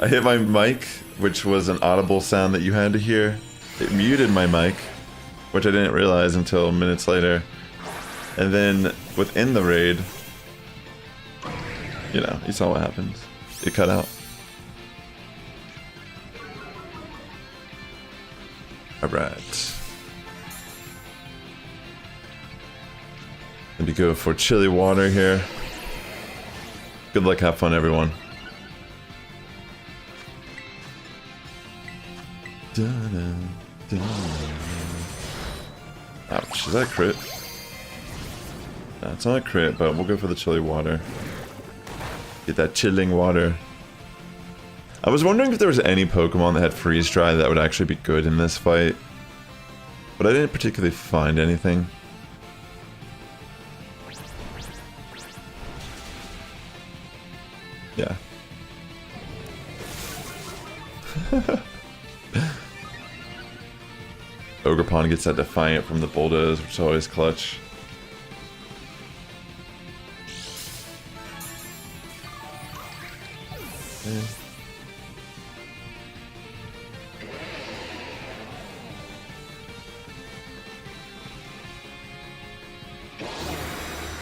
I hit my mic, which was an audible sound that you had to hear. It muted my mic, which I didn't realize until minutes later. And then within the raid, you know, you saw what happened. It cut out. Alright. And we go for chilly water here. Good luck, have fun, everyone. Ouch, is that a crit? That's not a crit, but we'll go for the chilly water. Get that chilling water. I was wondering if there was any Pokemon that had freeze dry that would actually be good in this fight, but I didn't particularly find anything. Yeah. Ogerpon gets that Defiant from the Bulldoze, which is always clutch. Okay.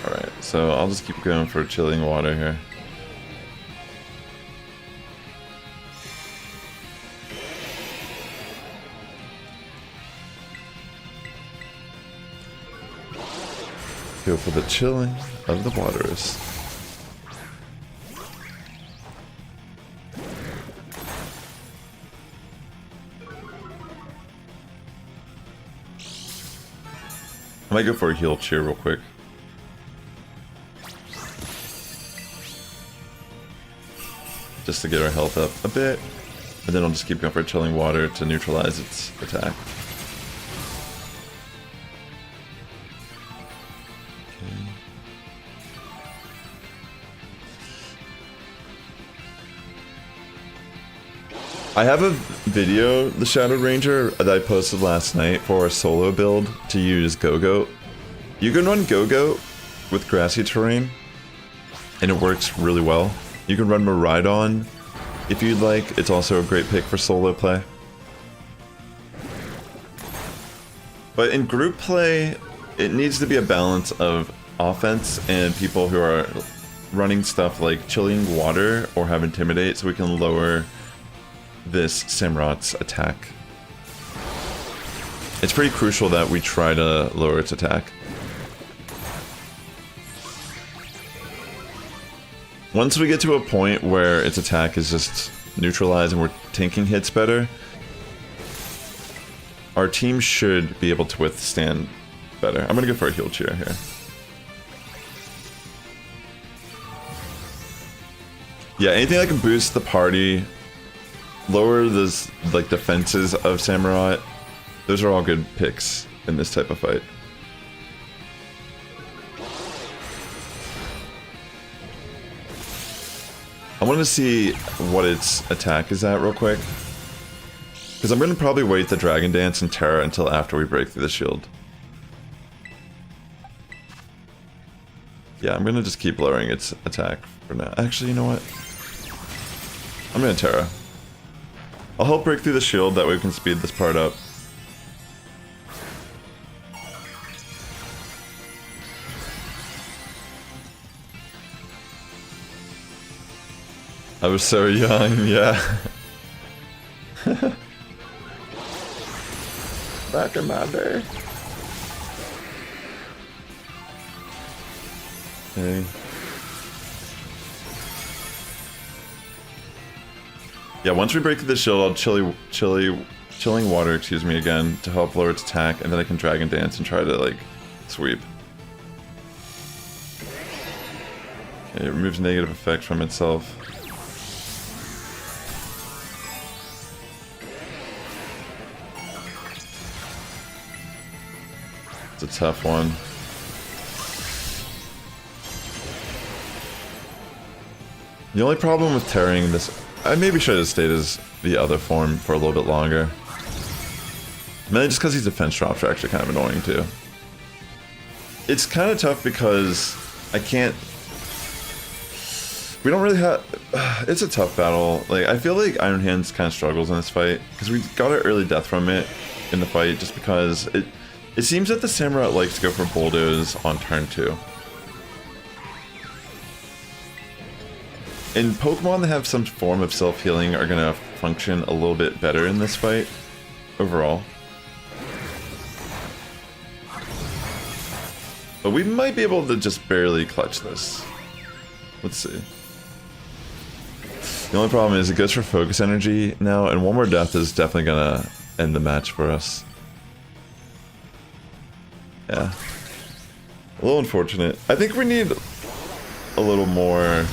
Alright, so I'll just keep going for chilling water here. Go for the chilling of the waters. I might go for a heal cheer real quick. Just to get our health up a bit. And then I'll just keep going for chilling water to neutralize its attack. I have a video, the Shadowed Ranger, that I posted last night for a solo build to use Go-Goat. You can run Go-Goat with grassy terrain, and it works really well. You can run Miraidon if you'd like. It's also a great pick for solo play. But in group play, it needs to be a balance of offense and people who are running stuff like Chilling Water or have Intimidate, so we can lower this Samurott's attack. It's pretty crucial that we try to lower its attack. Once we get to a point where its attack is just neutralized and we're tanking hits better, our team should be able to withstand better. I'm gonna go for a heal cheer here. Yeah, anything that can boost the party, lower the like defenses of Samurott, those are all good picks in this type of fight. I want to see what its attack is at real quick, because I'm going to probably wait the Dragon Dance and Tera until after we break through the shield. Yeah, I'm going to just keep lowering its attack for now. Actually, you know what? I'm going to Tera. I'll help break through the shield, that way we can speed this part up. I was so young, yeah. Back in my day. Okay. Yeah, once we break through the shield, I'll chilling water, excuse me, again, to help lower its attack, and then I can Dragon Dance and try to, like, sweep. Okay, it removes negative effects from itself. It's a tough one. The only problem with tearing this, I maybe should have stayed as the other form for a little bit longer. Mainly just because these defense drops are actually kind of annoying too. It's kind of tough because I can't We don't really have... It's a tough battle. Like, I feel like Iron Hands kind of struggles in this fight, because we got an early death from it in the fight, just because it seems that the Samurott likes to go for Bulldoze on turn 2. And Pokemon that have some form of self-healing are going to function a little bit better in this fight, overall. But we might be able to just barely clutch this. Let's see. The only problem is it goes for focus energy now, and one more death is definitely gonna end the match for us. Yeah. A little unfortunate. I think we need a little more...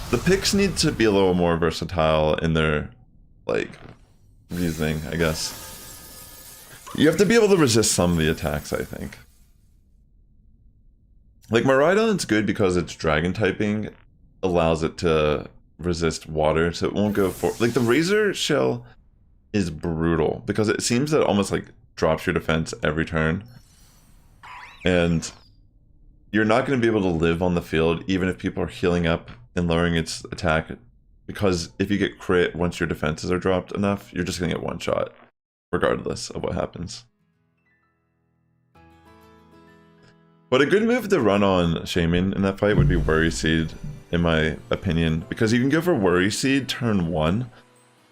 The picks need to be a little more versatile in their, like, reasoning, I guess. You have to be able to resist some of the attacks, I think. Like, Miraidon's good because its dragon typing allows it to resist water, so it won't go for... Like, the Razor Shell is brutal, because it seems that it almost, like, drops your defense every turn. And you're not going to be able to live on the field, even if people are healing up and lowering its attack, because if you get crit once your defenses are dropped enough, you're just going to get one shot, regardless of what happens. But a good move to run on Shaman in that fight would be Worry Seed, in my opinion, because you can go for Worry Seed turn 1,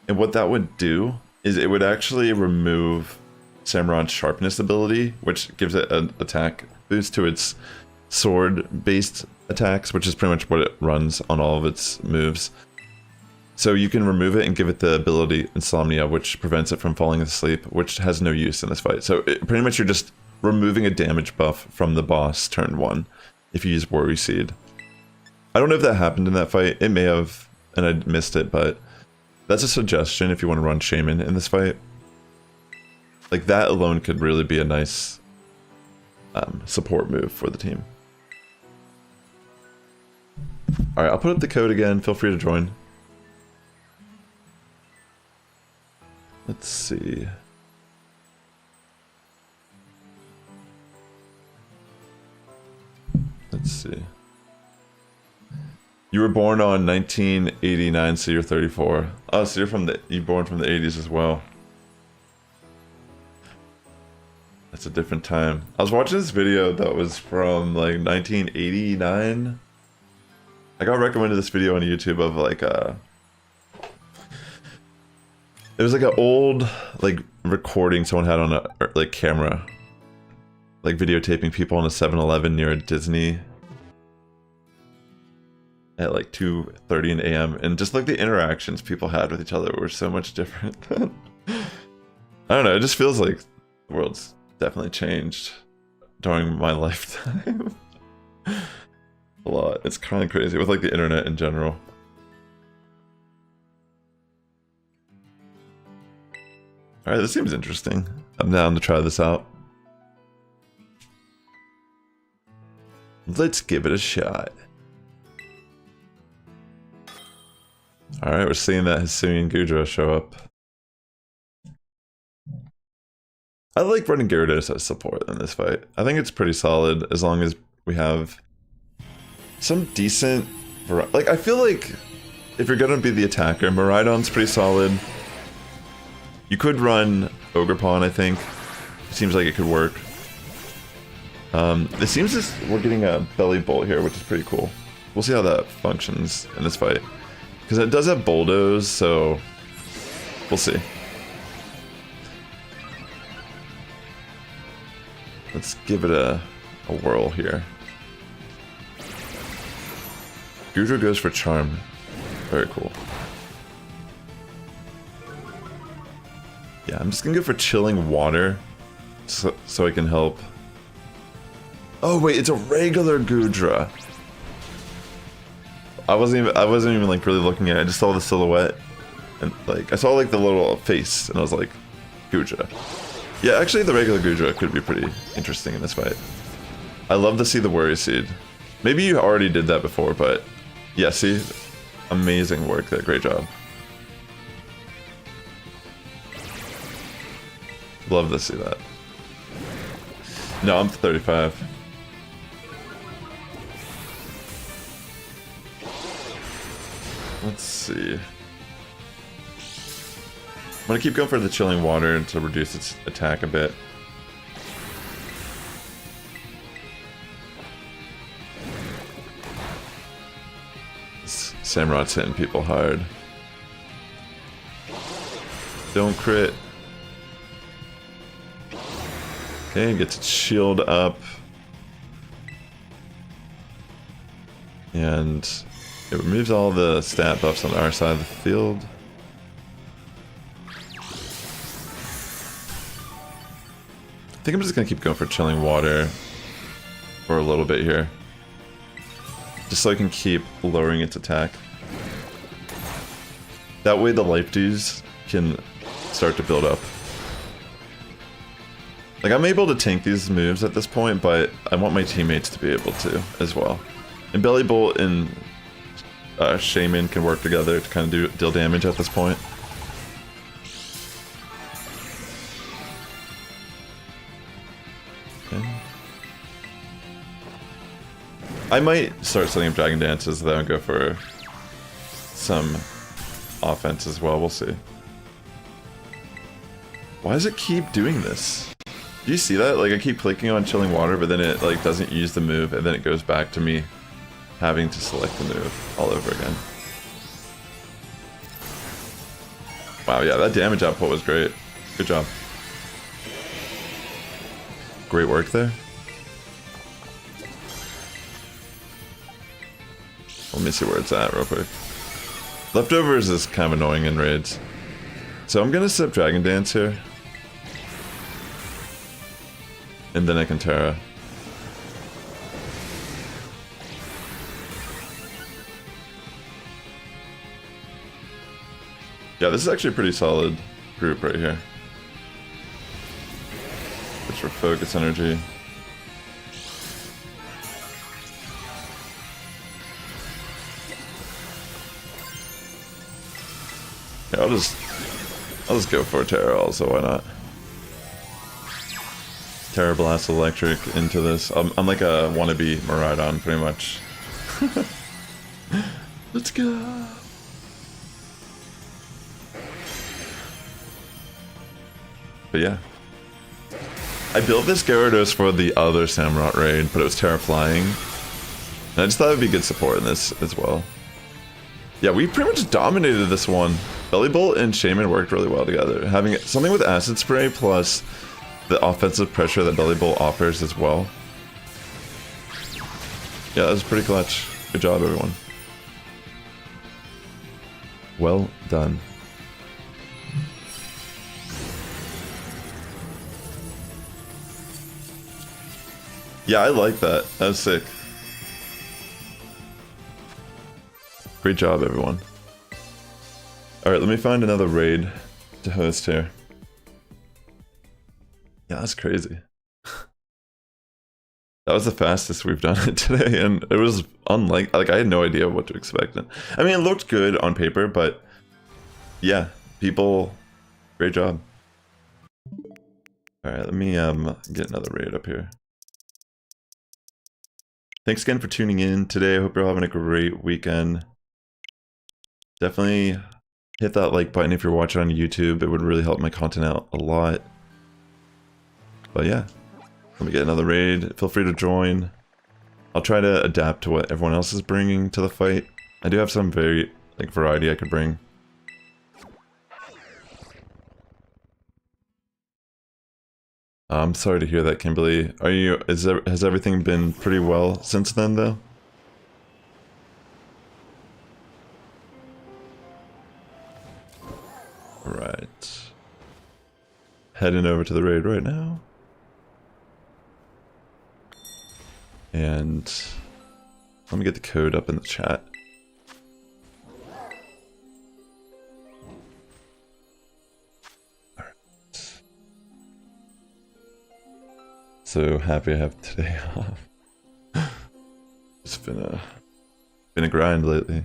and what that would do is it would actually remove Samurott's Sharpness ability, which gives it an attack boost to its sword-based attacks, which is pretty much what it runs on all of its moves. So you can remove it and give it the ability Insomnia, which prevents it from falling asleep, which has no use in this fight. So pretty much you're just removing a damage buff from the boss turn 1 if you use Worry Seed. I don't know if that happened in that fight. It may have, and I missed it, but that's a suggestion if you want to run Shaman in this fight. Like, that alone could really be a nice support move for the team. Alright, I'll put up the code again. Feel free to join. Let's see. Let's see. You were born on 1989, so you're 34. Oh, so you're born from the 80s as well. That's a different time. I was watching this video that was from like 1989. I got recommended this video on YouTube of like it was like an old like recording someone had on a like camera, like videotaping people on a 7-Eleven near a Disney at like 2:30 in AM, and just like the interactions people had with each other were so much different. I don't know, it just feels like the world's definitely changed during my lifetime. A lot. It's kind of crazy with like the internet in general. Alright, this seems interesting. I'm down to try this out. Let's give it a shot. Alright, we're seeing that Hisuian Gudra show up. I like running Gyarados as support in this fight. I think it's pretty solid as long as we have some decent variety. Like, I feel like if you're gonna be the attacker, Miraidon's pretty solid. You could run Ogerpon, I think. It seems like it could work. It seems as we're getting a Belly Bolt here, which is pretty cool. We'll see how that functions in this fight. Because it does have Bulldoze, so we'll see. Let's give it a whirl here. Gudra goes for Charm. Very cool. Yeah, I'm just gonna go for Chilling Water, so I can help. Oh wait, it's a regular Gudra. I wasn't even like really looking at it. I just saw the silhouette, and like I saw like the little face, and I was like, Gudra. Yeah, actually the regular Gudra could be pretty interesting in this fight. I love to see the Worry Seed. Maybe you already did that before, but yeah, see? Amazing work there, great job. Love to see that. No, I'm 35. Let's see. I'm gonna keep going for the chilling water to reduce its attack a bit. This Samurott's hitting people hard. Don't crit. Okay, gets its shield up. And it removes all the stat buffs on our side of the field. I think I'm just gonna keep going for chilling water for a little bit here. Just so I can keep lowering its attack. That way the life dues can start to build up. Like, I'm able to tank these moves at this point, but I want my teammates to be able to as well. And Belly Bolt and Shaman can work together to kind of deal damage at this point. Okay. I might start setting up Dragon Dances though and go for some offense as well, we'll see. Why does it keep doing this? Do you see that? Like, I keep clicking on Chilling Water, but then it like doesn't use the move, and then it goes back to me having to select the move all over again. Wow, yeah, that damage output was great. Good job. Great work there. Let me see where it's at real quick. Leftovers is kind of annoying in raids. So I'm gonna set up Dragon Dance here. And then I can Tera. Yeah, this is actually a pretty solid group right here. Just for focus energy. Yeah, I'll just go for a Tera also, why not? Tera Blast Electric into this. I'm like a wannabe Miraidon, pretty much. Let's go! But yeah. I built this Gyarados for the other Samurott raid, but it was Tera Flying. And I just thought it would be good support in this as well. Yeah, we pretty much dominated this one. Belly Bolt and Shaman worked really well together. Having something with Acid Spray plus the offensive pressure that Belly Bolt offers as well. Yeah, that was pretty clutch. Good job, everyone. Well done. Yeah, I like that. That was sick. Great job, everyone. Alright, let me find another raid to host here. Yeah, that's crazy. That was the fastest we've done it today, and it was unlike, like, I had no idea what to expect. I mean, it looked good on paper, but yeah, people, great job. Alright, let me get another raid up here. Thanks again for tuning in today. I hope you're all having a great weekend. Definitely hit that like button if you're watching on YouTube. It would really help my content out a lot. But yeah, let me get another raid. Feel free to join. I'll try to adapt to what everyone else is bringing to the fight. I do have some variety I could bring. I'm sorry to hear that, Kimberly. Has everything been pretty well since then, though? Alright. Heading over to the raid right now. And let me get the code up in the chat. So happy I have today off. It's been a grind lately.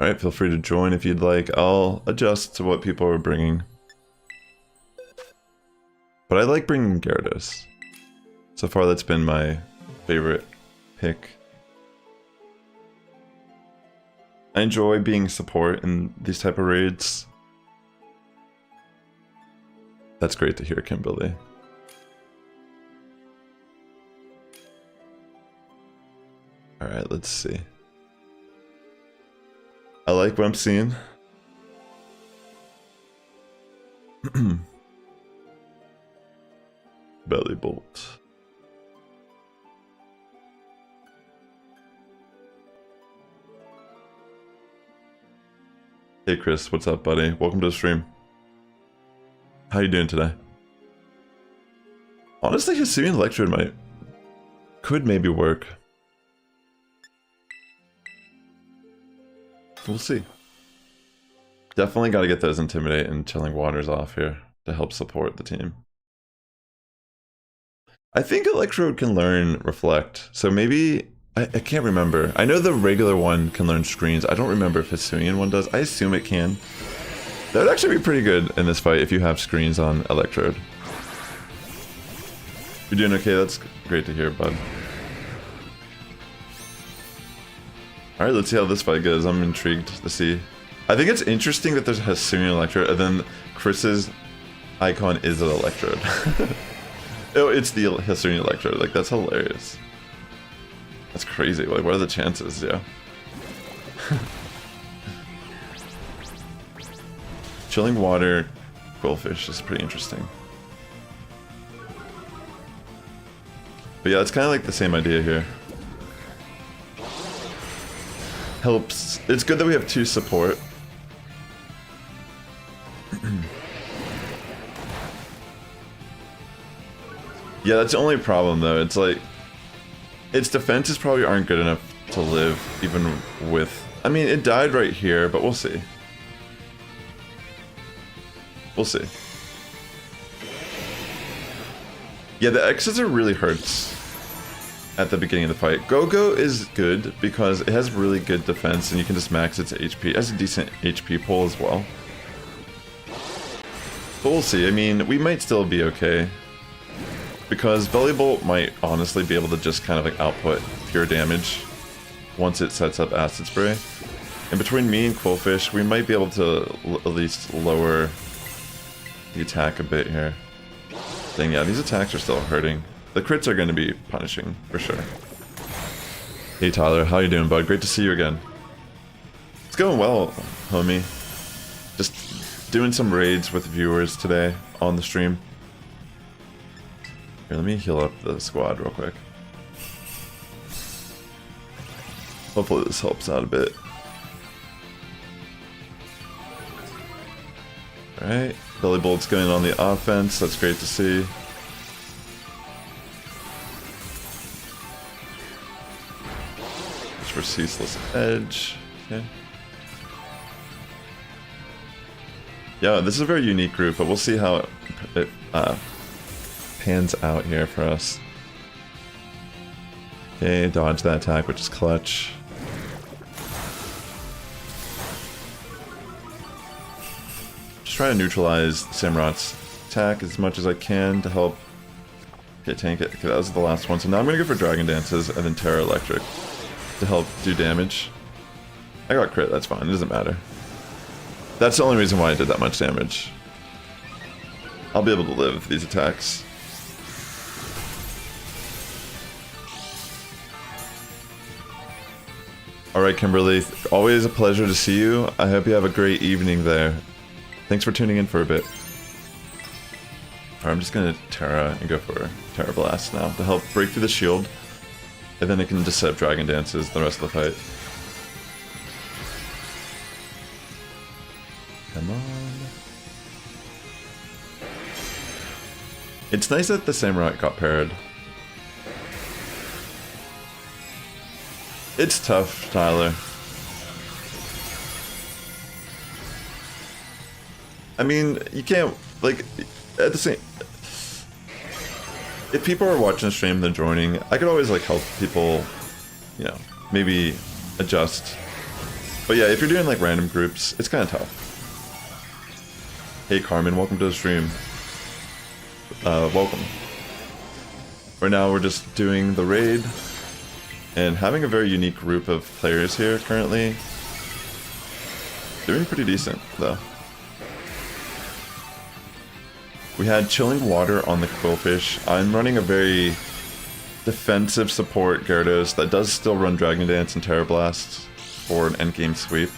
Alright, feel free to join if you'd like. I'll adjust to what people are bringing. But I like bringing Gyarados. So far that's been my favorite pick. I enjoy being support in these type of raids. That's great to hear, Kimberly. Alright, let's see. I like what I'm seeing. Belly bolt. Hey Chris, what's up, buddy? Welcome to the stream. How you doing today? Honestly, Hisuian Electrode could maybe work. We'll see. Definitely got to get those Intimidate and Chilling Waters off here to help support the team. I think Electrode can learn Reflect, so maybe... I can't remember. I know the regular one can learn Screens. I don't remember if Hisuian one does. I assume it can. That would actually be pretty good in this fight if you have Screens on Electrode. You're doing okay? That's great to hear, bud. Alright, let's see how this fight goes. I'm intrigued to see. I think it's interesting that there's a Hisuian Electrode, and then Chris's icon is an Electrode. Oh, it's the Hisuian Electrode. Like, that's hilarious. That's crazy. Like, what are the chances? Yeah. Chilling Water, Quillfish is pretty interesting. But yeah, it's kind of like the same idea here. Helps. It's good that we have 2 support. Yeah, that's the only problem though. It's like its defenses probably aren't good enough to live even with... I mean, it died right here, but we'll see. We'll see. Yeah, the Exeter really hurts at the beginning of the fight. Go-Go is good because it has really good defense and you can just max its HP. It has a decent HP pull as well. But we'll see. I mean, we might still be okay. Because Belly Bolt might honestly be able to just kind of like output pure damage once it sets up Acid Spray. And between me and Quillfish, we might be able to at least lower the attack a bit here. Dang, yeah, these attacks are still hurting. The crits are going to be punishing, for sure. Hey Tyler, how you doing, bud? Great to see you again. It's going well, homie. Just doing some raids with viewers today on the stream. Here, let me heal up the squad real quick. Hopefully this helps out a bit. Alright, Belly Bolt's going on the offense, that's great to see. For Ceaseless Edge. Okay. Yeah, this is a very unique group, but we'll see how it pans out here for us. Okay, dodge that attack, which is clutch. Just try to neutralize Samurott's attack as much as I can to help get tank it. Okay, that was the last one. So now I'm gonna go for Dragon Dances and then Terra Electric to help do damage. I got crit, that's fine, it doesn't matter. That's the only reason why I did that much damage. I'll be able to live with these attacks. Alright Kimberly, always a pleasure to see you. I hope you have a great evening there. Thanks for tuning in for a bit. Alright, I'm just gonna Terra and go for Terra Blast now to help break through the shield. And then it can just set up Dragon Dances the rest of the fight. Come on. It's nice that the Samurott got paired. It's tough, Tyler. I mean, you can't, like, at the same... If people are watching the stream and they're joining, I could always like help people, you know, maybe adjust. But yeah, if you're doing like random groups, it's kind of tough. Hey Carmen, welcome to the stream. Welcome. Right now we're just doing the raid and having a very unique group of players here currently. Doing pretty decent, though. We had Chilling Water on the Quillfish. I'm running a very defensive support Gyarados that does still run Dragon Dance and Terra Blast for an endgame sweep.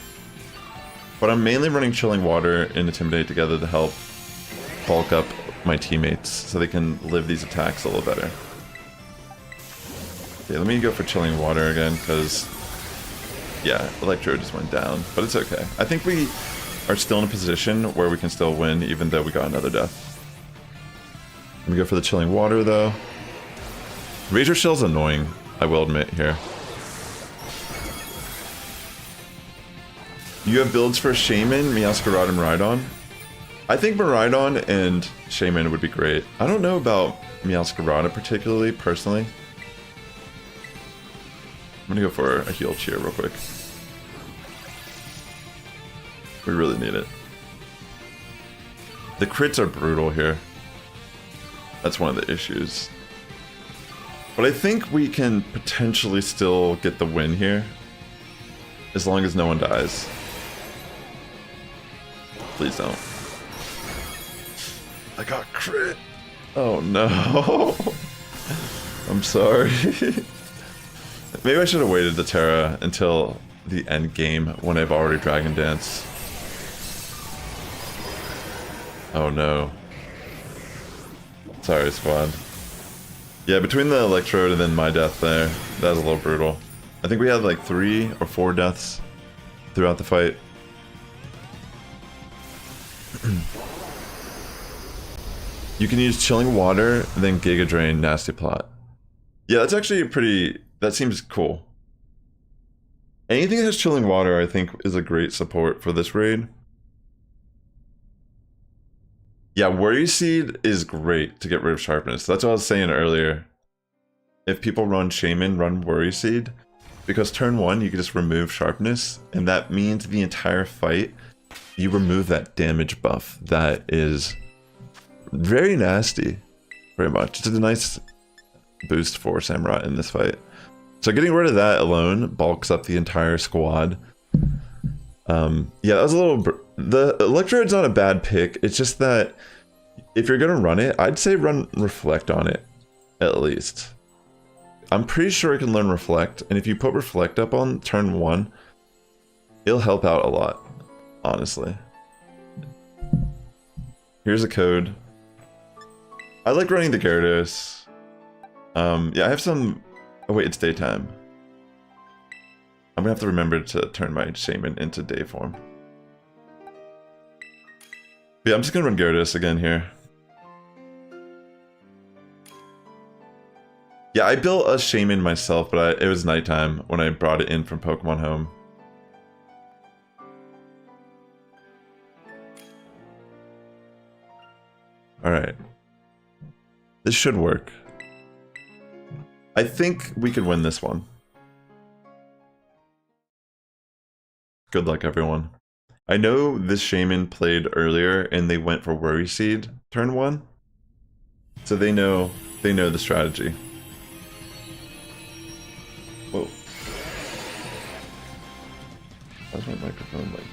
But I'm mainly running Chilling Water and Intimidate together to help bulk up my teammates so they can live these attacks a little better. Okay, let me go for Chilling Water again, because, yeah, Electro just went down, but it's okay. I think we are still in a position where we can still win, even though we got another death. Let me go for the Chilling Water, though. Razor Shell's annoying, I will admit here. You have builds for Shaman, Meowscarada, and Miraidon? I think Miraidon and Shaman would be great. I don't know about Meowscarada particularly, personally. I'm gonna go for a heal cheer real quick. We really need it. The crits are brutal here. That's one of the issues. But I think we can potentially still get the win here, as long as no one dies. Please don't. I got crit. Oh no. I'm sorry. Maybe I should have waited the Terra until the end game when I've already Dragon Dance. Oh no. Sorry, squad. Yeah, between the Electrode and then my death there, that was a little brutal. I think we had like 3 or 4 deaths throughout the fight. You can use Chilling Water, then Giga Drain, Nasty Plot. Yeah, that's actually pretty... That seems cool. Anything that has Chilling Water, I think, is a great support for this raid. Yeah, Worry Seed is great to get rid of Sharpness. That's what I was saying earlier. If people run Shaman, run Worry Seed. Because turn 1, you can just remove Sharpness, and that means the entire fight, you remove that damage buff that is very nasty, very much. It's a nice boost for Samurott in this fight. So getting rid of that alone bulks up the entire squad. Yeah, that was a little... The Electrode's not a bad pick, it's just that if you're gonna run it, I'd say run Reflect on it, at least. I'm pretty sure it can learn Reflect, and if you put Reflect up on turn 1, it'll help out a lot, honestly. Here's a code. I like running the Gyarados. Yeah, I have some... Oh wait, it's daytime. I'm gonna have to remember to turn my Shaman into day form. But yeah, I'm just gonna run Gyarados again here. Yeah, I built a Shaman myself, but it was nighttime when I brought it in from Pokemon Home. Alright. This should work. I think we could win this one. Good luck, everyone. I know this Shaman played earlier and they went for Worry Seed turn 1. So they know the strategy. Whoa. How's my microphone like?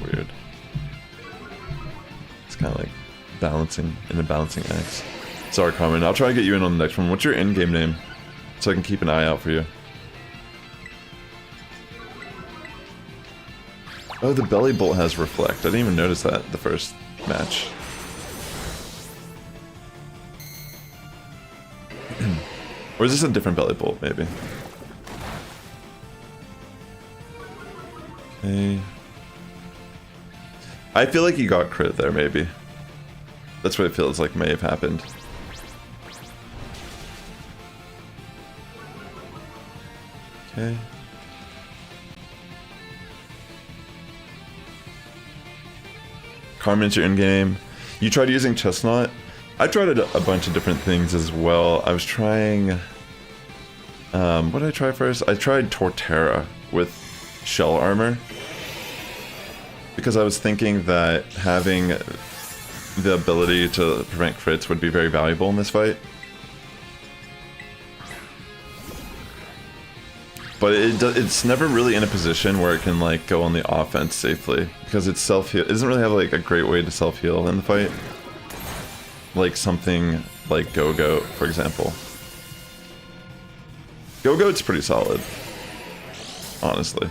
Weird. It's kind of like balancing in a balancing act. Sorry, Carmen. I'll try to get you in on the next one. What's your in-game name? So I can keep an eye out for you. Oh, the Belly Bolt has Reflect. I didn't even notice that the first match. Or is this a different Belly Bolt, maybe? Okay. I feel like you got crit there, maybe. That's what it feels like may have happened. Okay. Carmen's your in-game. You tried using Chestnut? I tried a bunch of different things as well. I was trying... what did I try first? I tried Torterra with Shell Armor. Because I was thinking that having the ability to prevent crits would be very valuable in this fight. But it's never really in a position where it can like go on the offense safely because it's self-heal. It doesn't really have like a great way to self-heal in the fight. Like something like Go-Go, for example. Go-Go's pretty solid, honestly,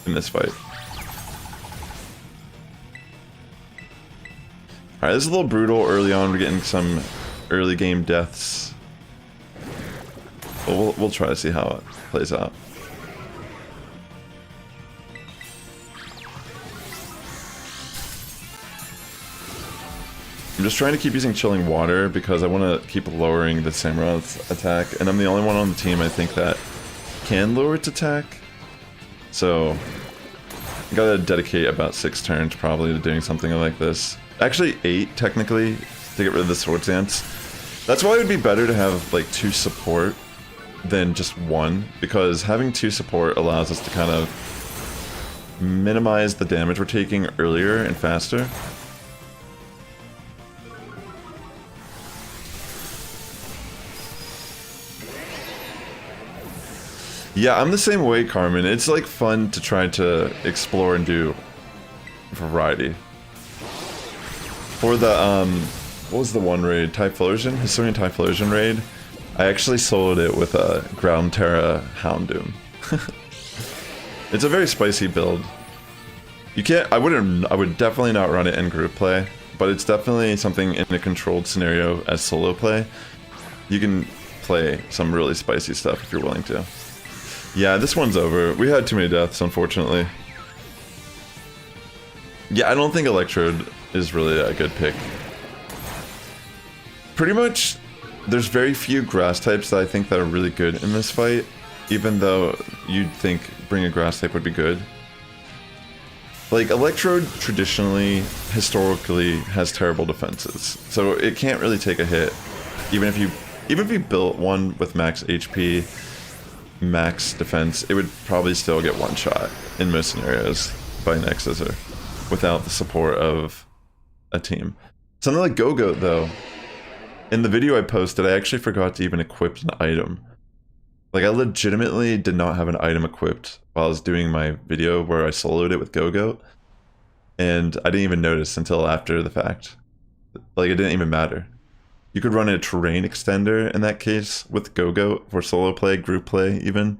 in this fight. Alright, this is a little brutal early on. We're getting some early game deaths. But we'll try to see how it plays out. I'm just trying to keep using Chilling Water because I want to keep lowering the Samurott's attack, and I'm the only one on the team I think that can lower its attack. So I gotta dedicate about 6 turns probably to doing something like this. Actually 8 technically to get rid of the Swords Dance. That's why it would be better to have like 2 support than just 1, because having 2 support allows us to kind of minimize the damage we're taking earlier and faster. Yeah, I'm the same way, Carmen. It's like fun to try to explore and do variety. For the, what was the one raid? Typhlosion? Hisuian Typhlosion raid? I actually soloed it with a Ground Tera Houndoom. It's a very spicy build. You can't, I would definitely not run it in group play, but it's definitely something in a controlled scenario as solo play. You can play some really spicy stuff if you're willing to. Yeah, this one's over. We had too many deaths, unfortunately. Yeah, I don't think Electrode is really a good pick. Pretty much, there's very few grass types that I think that are really good in this fight, even though you'd think bring a grass type would be good. Like, Electrode traditionally, historically, has terrible defenses, so it can't really take a hit, even if you built one with max HP, max defense, it would probably still get one shot in most scenarios by an X-Scissor without the support of a team. Something like Go-Goat, though, in the video I posted, I actually forgot to even equip an item. Like, I legitimately did not have an item equipped while I was doing my video where I soloed it with Go-Goat, and I didn't even notice until after the fact. Like, it didn't even matter. You could run a terrain extender in that case with Go-Goat for solo play, group play even.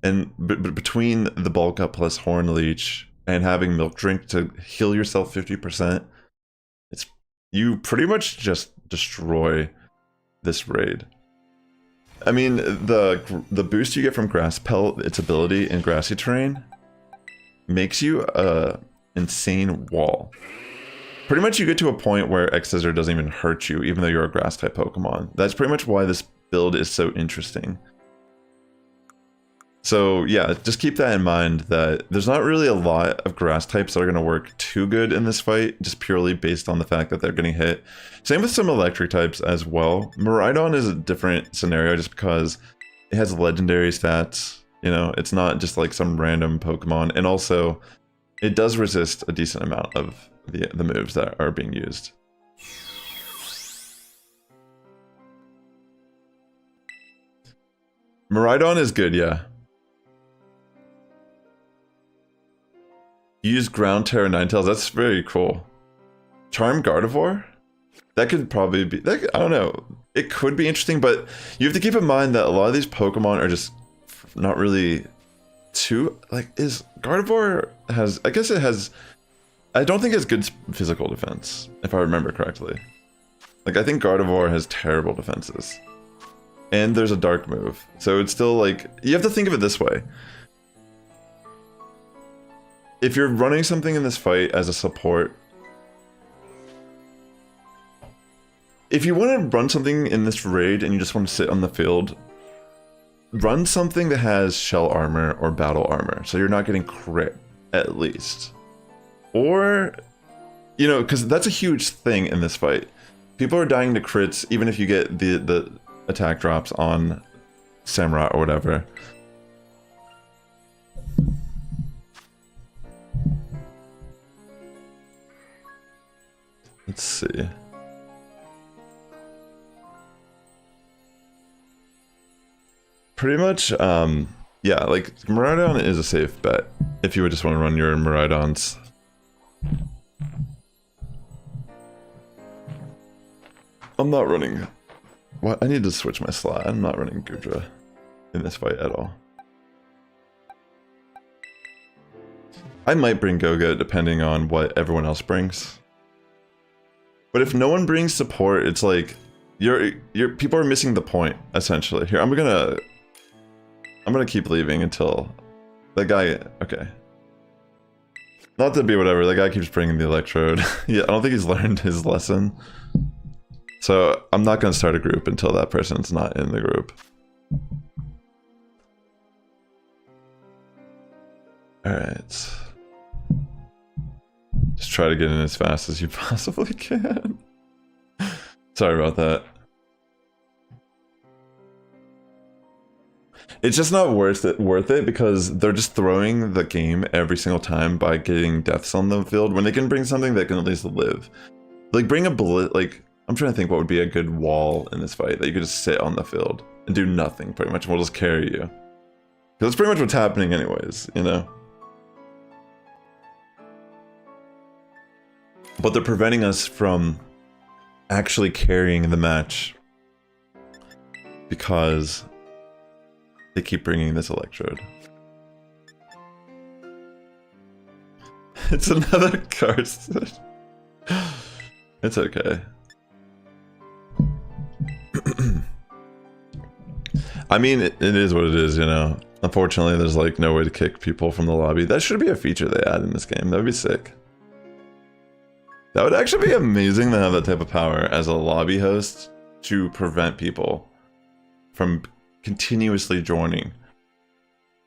And between the bulk up plus Horn Leech and having Milk Drink to heal yourself 50%, you pretty much just destroy this raid. I mean, the boost you get from Grass Pelt, its ability in grassy terrain, makes you a insane wall. Pretty much you get to a point where X-Scissor doesn't even hurt you, even though you're a grass type Pokemon. That's pretty much why this build is so interesting. So yeah, just keep that in mind, that there's not really a lot of grass types that are going to work too good in this fight, just purely based on the fact that they're getting hit. Same with some electric types as well. Miraidon is a different scenario just because it has legendary stats, you know, it's not just like some random Pokemon, and also it does resist a decent amount of the moves that are being used. Miraidon is good, yeah. Use Ground Terra Ninetales, that's very cool. Charm Gardevoir? That could probably be, I don't know. It could be interesting, but you have to keep in mind that a lot of these Pokemon are just not really too, like, Gardevoir has, I guess it has, I don't think it has good physical defense, if I remember correctly. Like, I think Gardevoir has terrible defenses. And there's a dark move. So it's still like, you have to think of it this way. If you're running something in this fight as a support, if you want to run something in this raid and you just want to sit on the field, run something that has shell armor or battle armor, so you're not getting crit, at least. Or, you know, because that's a huge thing in this fight. People are dying to crits, even if you get the attack drops on Samurott or whatever. Let's see. Pretty much, Yeah, like, Miraidon is a safe bet if you would just want to run your Miraidons. I'm not running... What? I need to switch my slot. I'm not running Gudra in this fight at all. I might bring Go-Go depending on what everyone else brings. But if no one brings support, it's like... people are missing the point, essentially. Here, I'm gonna keep leaving until that guy. Okay, not to be whatever. That guy keeps bringing the electrode. Yeah, I don't think he's learned his lesson. So I'm not gonna start a group until that person's not in the group. All right, just try to get in as fast as you possibly can. Sorry about that. It's just not worth it because they're just throwing the game every single time by getting deaths on the field when they can bring something that can at least live. Like bring a bullet, like I'm trying to think what would be a good wall in this fight that you could just sit on the field and do nothing pretty much and we'll just carry you. Because that's pretty much what's happening anyways, you know? But they're preventing us from actually carrying the match because they keep bringing this electrode. It's another Carson. It's okay. I mean, it is what it is, you know. Unfortunately, there's like no way to kick people from the lobby. That should be a feature they add in this game. That would be sick. That would actually be amazing to have that type of power as a lobby host to prevent people from continuously joining.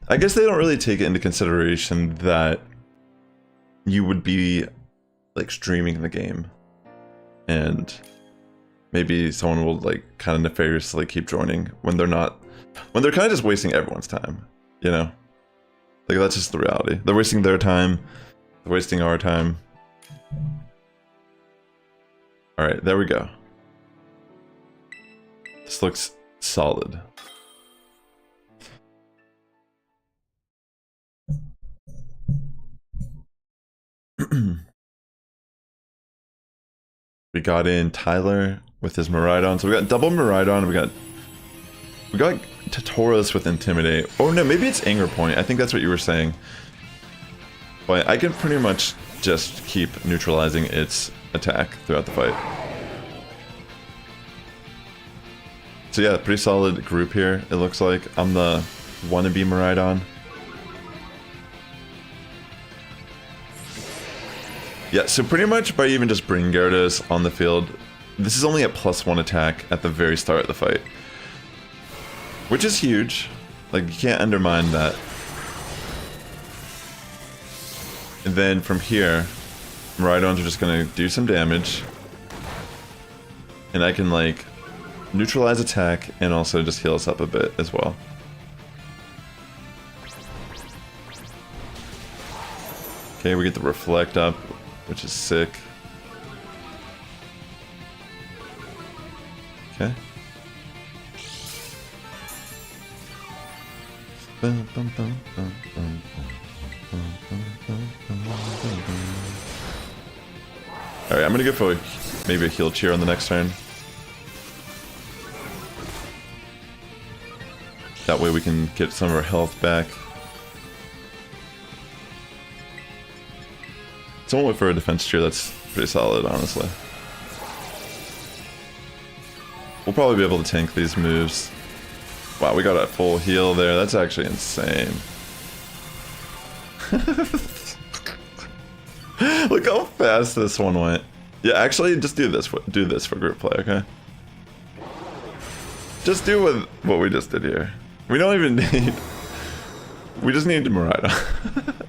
I guess they don't really take it into consideration that you would be like streaming the game and maybe someone will like kind of nefariously keep joining when they're not, when they're kind of just wasting everyone's time, you know? Like that's just the reality. They're wasting their time, they're wasting our time. All right, there we go. This looks solid. We got in Tyler with his Miraidon. So we got double Miraidon. We got Tauros with Intimidate. Oh no, maybe it's Anger Point. I think that's what you were saying. But I can pretty much just keep neutralizing its attack throughout the fight. So yeah, pretty solid group here, it looks like. I'm the wannabe Miraidon. Yeah, so pretty much by even just bringing Gyarados on the field, this is only at +1 attack at the very start of the fight. Which is huge. Like, you can't undermine that. And then from here, Miraidons are just gonna do some damage. And I can, like, neutralize attack and also just heal us up a bit as well. Okay, we get the Reflect up, which is sick. Okay. Alright, I'm gonna go for maybe a heal cheer on the next turn. That way we can get some of our health back. Someone went for a defense cheer, that's pretty solid, honestly. We'll probably be able to tank these moves. Wow, we got a full heal there. That's actually insane. Look how fast this one went. Yeah, actually, just do this for group play, okay? Just do what we just did here. We don't even need... We just need Miraidon.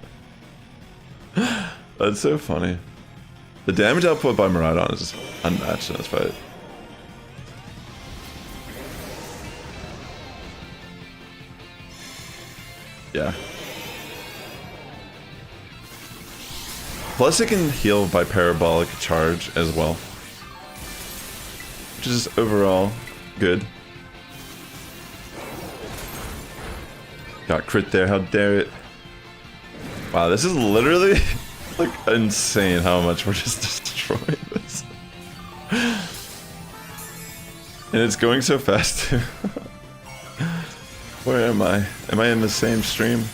That's so funny. The damage output by Miraidon is just unmatched in this fight. Yeah. Plus it can heal by parabolic charge as well. Which is overall good. Got crit there, how dare it. Wow, this is literally like insane how much we're just destroying this. And it's going so fast too. Where am I? Am I in the same stream?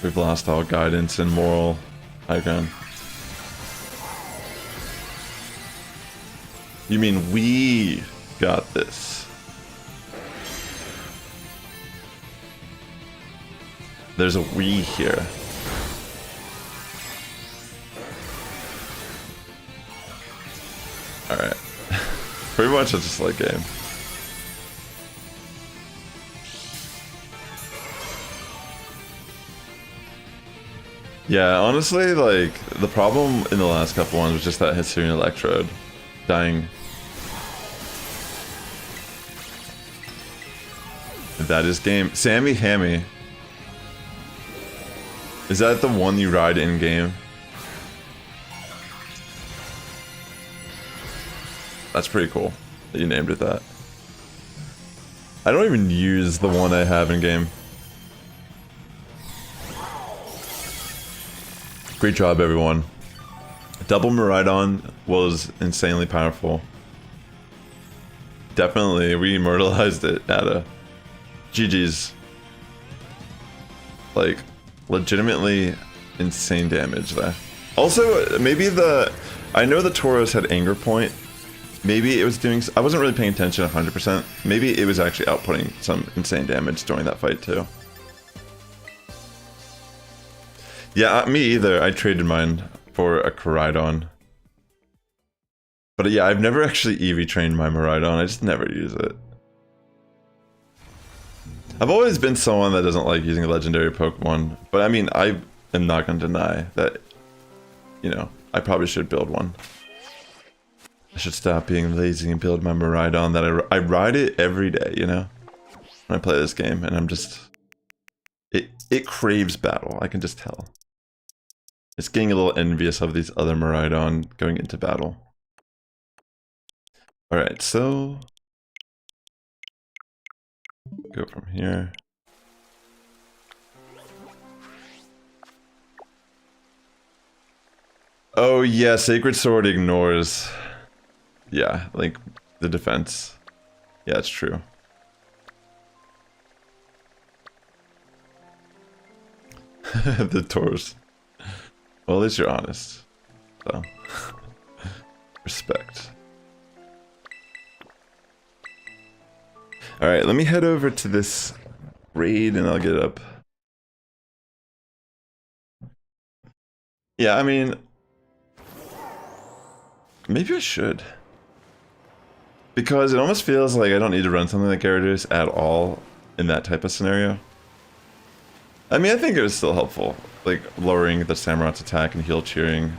We've lost all guidance and moral high ground. You mean we got this? There's a we here. Alright. Pretty much it's just like game. Yeah, honestly, like, the problem in the last couple ones was just that Hisuian Electrode dying. That is game. Sammy Hammy. Is that the one you ride in game? That's pretty cool that you named it that. I don't even use the one I have in game. Great job, everyone. Double Miraidon was insanely powerful. Definitely, we immortalized it at a GG's. Like, legitimately insane damage there. Also, maybe I know the Tauros had Anger Point. Maybe it was doing... I wasn't really paying attention 100%. Maybe it was actually outputting some insane damage during that fight, too. Yeah, me either. I traded mine for a Miraidon. But yeah, I've never actually EV trained my Miraidon. I just never use it. I've always been someone that doesn't like using a legendary Pokemon. But I mean, I am not going to deny that, you know, I probably should build one. I should stop being lazy and build my Miraidon that I ride it every day, you know? When I play this game, and I'm just... It craves battle, I can just tell. It's getting a little envious of these other Miraidon going into battle. Alright, so... Go from here. Oh yeah, Sacred Sword ignores... Yeah, like, the defense. Yeah, it's true. The Tauros. Well, at least you're honest. So. Respect. Alright, let me head over to this raid and I'll get up. Yeah, I mean... Maybe I should. Because it almost feels like I don't need to run something like Gyarados at all in that type of scenario. I mean, I think it was still helpful. Like, lowering the Samurott's attack and heal cheering.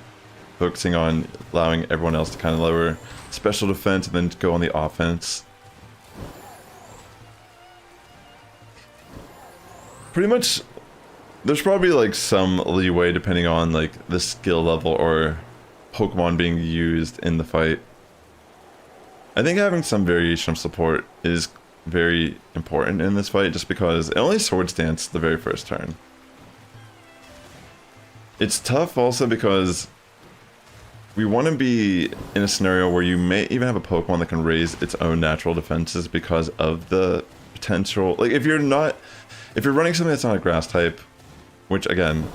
Focusing on allowing everyone else to kind of lower special defense and then go on the offense. Pretty much, there's probably like some leeway depending on like the skill level or Pokemon being used in the fight. I think having some variation of support is very important in this fight just because it only Swords Dance the very first turn. It's tough also because we want to be in a scenario where you may even have a Pokemon that can raise its own natural defenses because of the potential. Like if you're running something that's not a grass type, which again,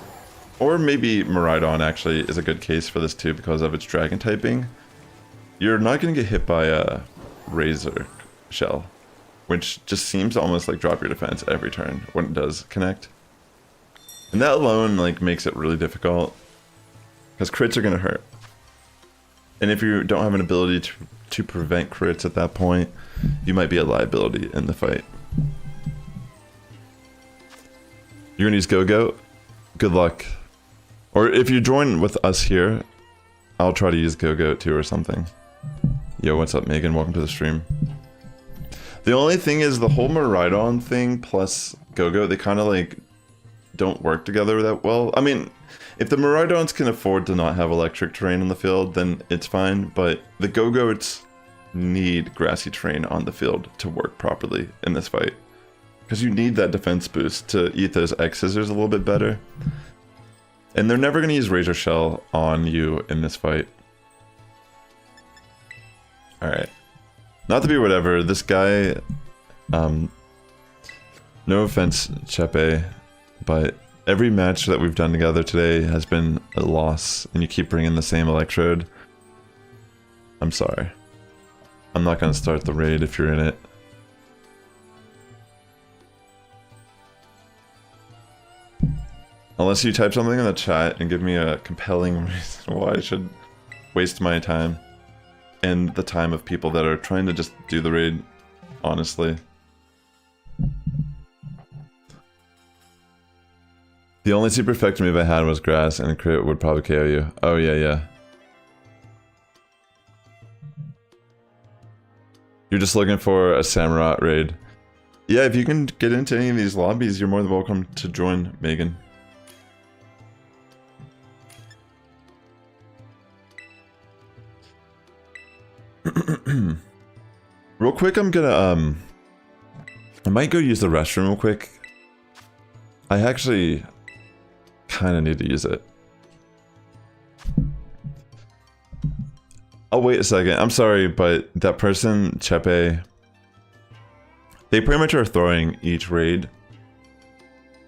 or maybe Miraidon actually is a good case for this too because of its dragon typing, you're not going to get hit by a Razor Shell, which just seems to almost like drop your defense every turn when it does connect. And that alone like makes it really difficult because crits are going to hurt. And if you don't have an ability to prevent crits at that point, you might be a liability in the fight. You're going to use Go-Go? Good luck. Or if you join with us here, I'll try to use Go-Go too or something. Yo, what's up, Megan? Welcome to the stream. The only thing is the whole Miraidon thing plus Go-Go, they kind of like don't work together that well. I mean, if the Miraidons can afford to not have electric terrain in the field, then it's fine. But the Go-Go, it's need grassy terrain on the field to work properly in this fight. Because you need that defense boost to eat those X-scissors a little bit better. And they're never going to use Razor Shell on you in this fight. Alright. Not to be whatever, this guy... no offense, Chepe, but every match that we've done together today has been a loss, and you keep bringing the same Electrode. I'm sorry. I'm not going to start the raid if you're in it. Unless you type something in the chat and give me a compelling reason why I should waste my time. And the time of people that are trying to just do the raid, honestly. The only super effective move I had was grass, and a crit would probably KO you. Oh yeah, yeah. You're just looking for a Samurott raid. Yeah, if you can get into any of these lobbies, you're more than welcome to join, Megan. Real quick, I'm gonna, I might go use the restroom real quick. I actually kind of need to use it. Oh, wait a second. I'm sorry, but that person, Chepe, they pretty much are throwing each raid.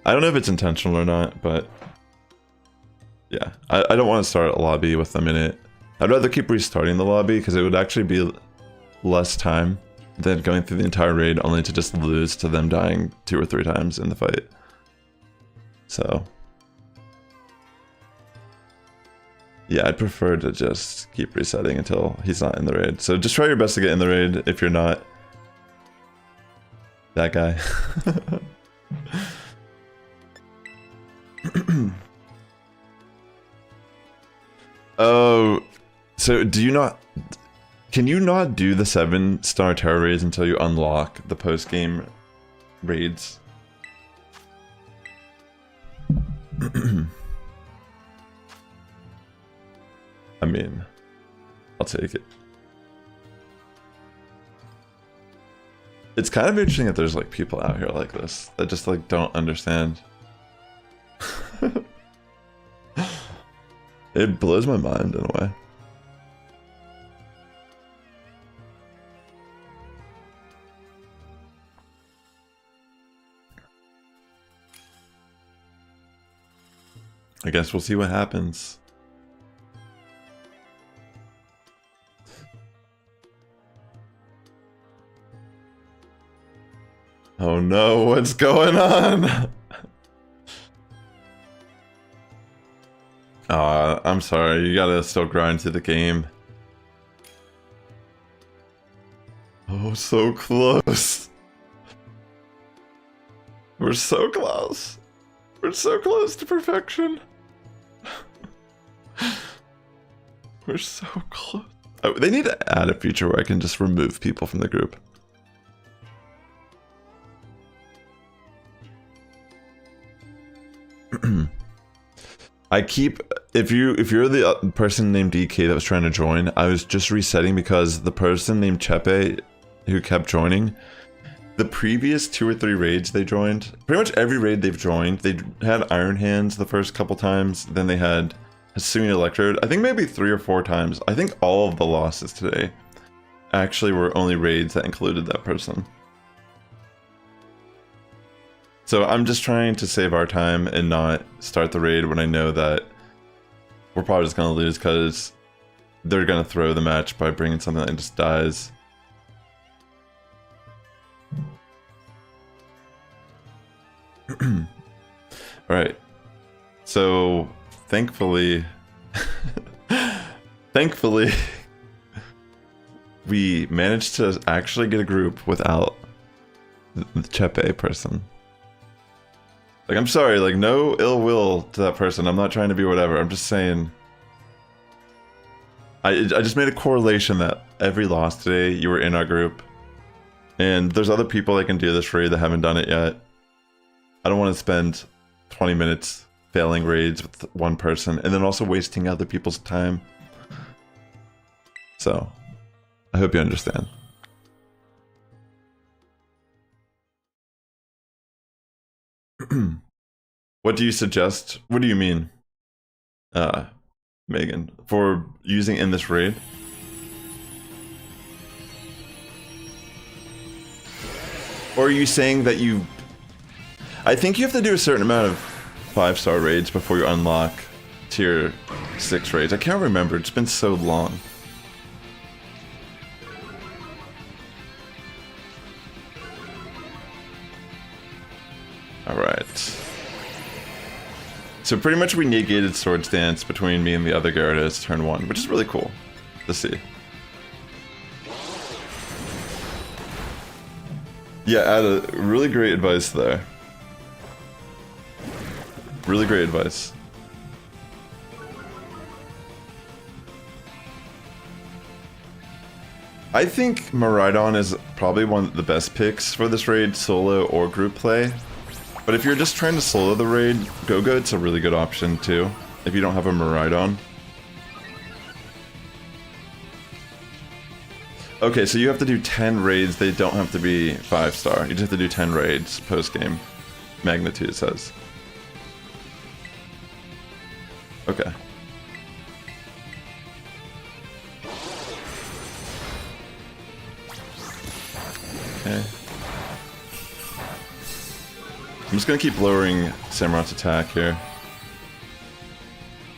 I don't know if it's intentional or not, but yeah. I don't want to start a lobby with them in it. I'd rather keep restarting the lobby because it would actually be less time than going through the entire raid only to just lose to them dying 2 or 3 times in the fight. So yeah, I'd prefer to just keep resetting until he's not in the raid. So just try your best to get in the raid if you're not that guy. Oh, so do you not... Can you not do the 7-star Tera raids until you unlock the post-game raids? I mean, I'll take it. It's kind of interesting that there's like people out here like this that just like don't understand. It blows my mind in a way. I guess we'll see what happens. Oh no, what's going on? I'm sorry, you gotta still grind through the game. Oh, so close. We're so close. We're so close to perfection. We're so close. Oh, they need to add a feature where I can just remove people from the group. I keep, if you're the person named DK that was trying to join, I was just resetting because the person named Chepe who kept joining, the previous 2 or 3 raids they joined, pretty much every raid they've joined, they had Iron Hands the first couple times, then they had Hisuian Electrode, I think maybe 3 or 4 times. I think all of the losses today actually were only raids that included that person. So I'm just trying to save our time and not start the raid when I know that we're probably just going to lose because they're going to throw the match by bringing something that just dies. Alright. So, thankfully... thankfully... we managed to actually get a group without the Chepe person. Like, I'm sorry, like, no ill will to that person. I'm not trying to be whatever. I'm just saying... I just made a correlation that every loss today, you were in our group. And there's other people that can do this raid that haven't done it yet. I don't want to spend 20 minutes failing raids with one person and then also wasting other people's time. So, I hope you understand. What do you suggest? What do you mean, Megan, for using in this raid? Or are you saying that you... I think you have to do a certain amount of 5-star raids before you unlock tier 6 raids. I can't remember, it's been so long. Alright. So pretty much we negated Swords Dance between me and the other Gyarados turn 1, which is really cool to see. Yeah, Ada, really great advice there. Really great advice. I think Miraidon is probably one of the best picks for this raid, solo or group play. But if you're just trying to solo the raid, Go-Goat's a really good option too, if you don't have a Miraidon. Okay, so you have to do 10 raids, they don't have to be 5-star. You just have to do 10 raids post-game. Magnitude, it says. Okay. Okay. I'm just gonna keep lowering Samurott's attack here.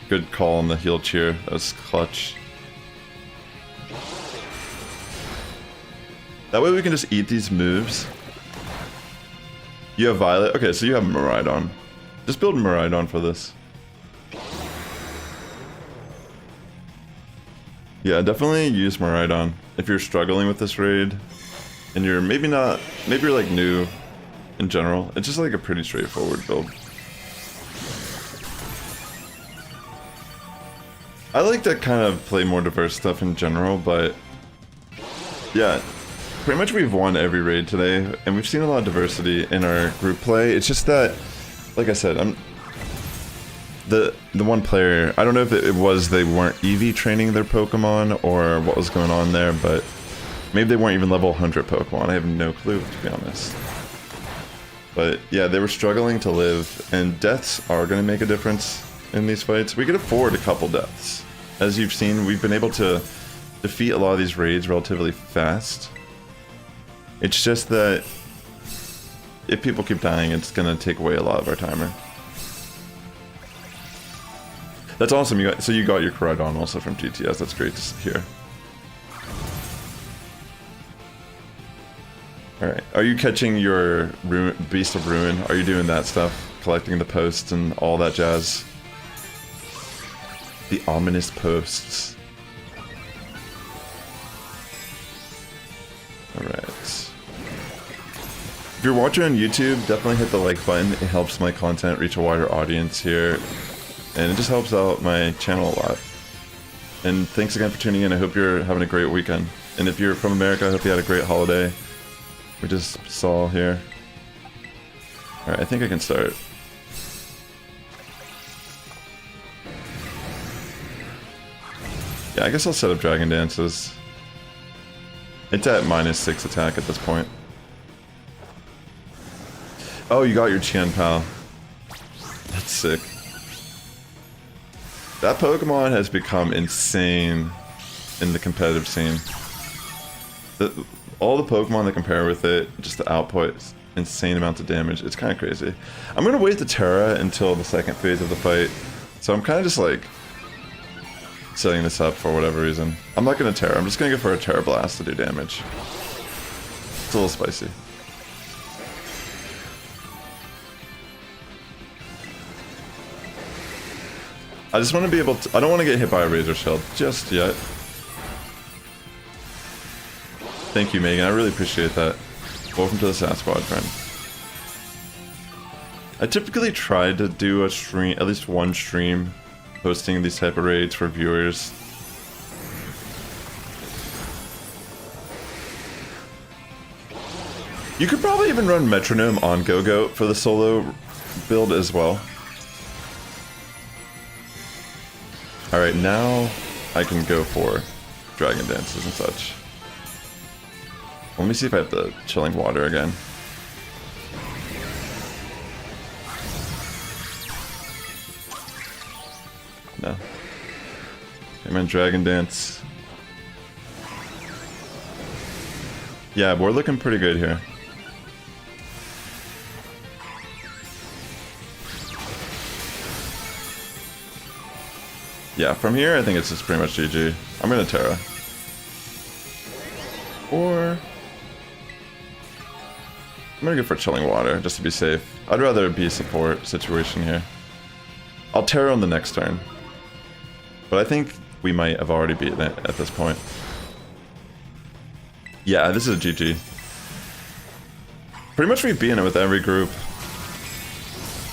Good call on the heal cheer, that was clutch. That way we can just eat these moves. You have Violet? Okay, so you have Miraidon. Just build Miraidon for this. Yeah, definitely use Miraidon if you're struggling with this raid. And you're maybe you're like new in general. It's just like a pretty straightforward build. I like to kind of play more diverse stuff in general, but yeah. Pretty much we've won every raid today, and we've seen a lot of diversity in our group play. It's just that, like I said, the one player, I don't know if it was they weren't EV training their Pokemon or what was going on there, but maybe they weren't even level 100 Pokemon. I have no clue, to be honest. But yeah, they were struggling to live, and deaths are going to make a difference in these fights. We could afford a couple deaths. As you've seen, we've been able to defeat a lot of these raids relatively fast. It's just that if people keep dying, it's gonna take away a lot of our timer. That's awesome. So you got your Koraidon also from GTS. That's great to hear. All right. Are you catching your Beast of Ruin? Are you doing that stuff? Collecting the posts and all that jazz? The ominous posts. All right. If you're watching on YouTube, definitely hit the like button. It helps my content reach a wider audience here, and it just helps out my channel a lot. And thanks again for tuning in. I hope you're having a great weekend. And if you're from America, I hope you had a great holiday. We just saw here. Alright, I think I can start. Yeah, I guess I'll set up Dragon Dances. It's at -6 attack at this point. Oh, you got your Qian Pao. That's sick. That Pokemon has become insane in the competitive scene. All the Pokemon that compare with it, just the output, insane amounts of damage. It's kind of crazy. I'm going to wait the Tera until the second phase of the fight. So I'm kind of just like setting this up for whatever reason. I'm not going to Tera. I'm just going to go for a Tera Blast to do damage. It's a little spicy. I just want to be able to... I don't want to get hit by a Razor Shell just yet. Thank you, Megan. I really appreciate that. Welcome to the Sass Squad, friend. I typically try to do a stream, at least one stream, hosting these type of raids for viewers. You could probably even run Metronome on Go-Goat for the solo build as well. Alright, now I can go for Dragon Dances and such. Let me see if I have the chilling water again. No. I'm in Dragon Dance. Yeah, we're looking pretty good here. Yeah, from here I think it's just pretty much GG. I'm gonna Tera. Or I'm gonna go for Chilling Water, just to be safe. I'd rather be a support situation here. I'll Tera on the next turn. But I think we might have already beaten it at this point. Yeah, this is a GG. Pretty much we've beaten it with every group.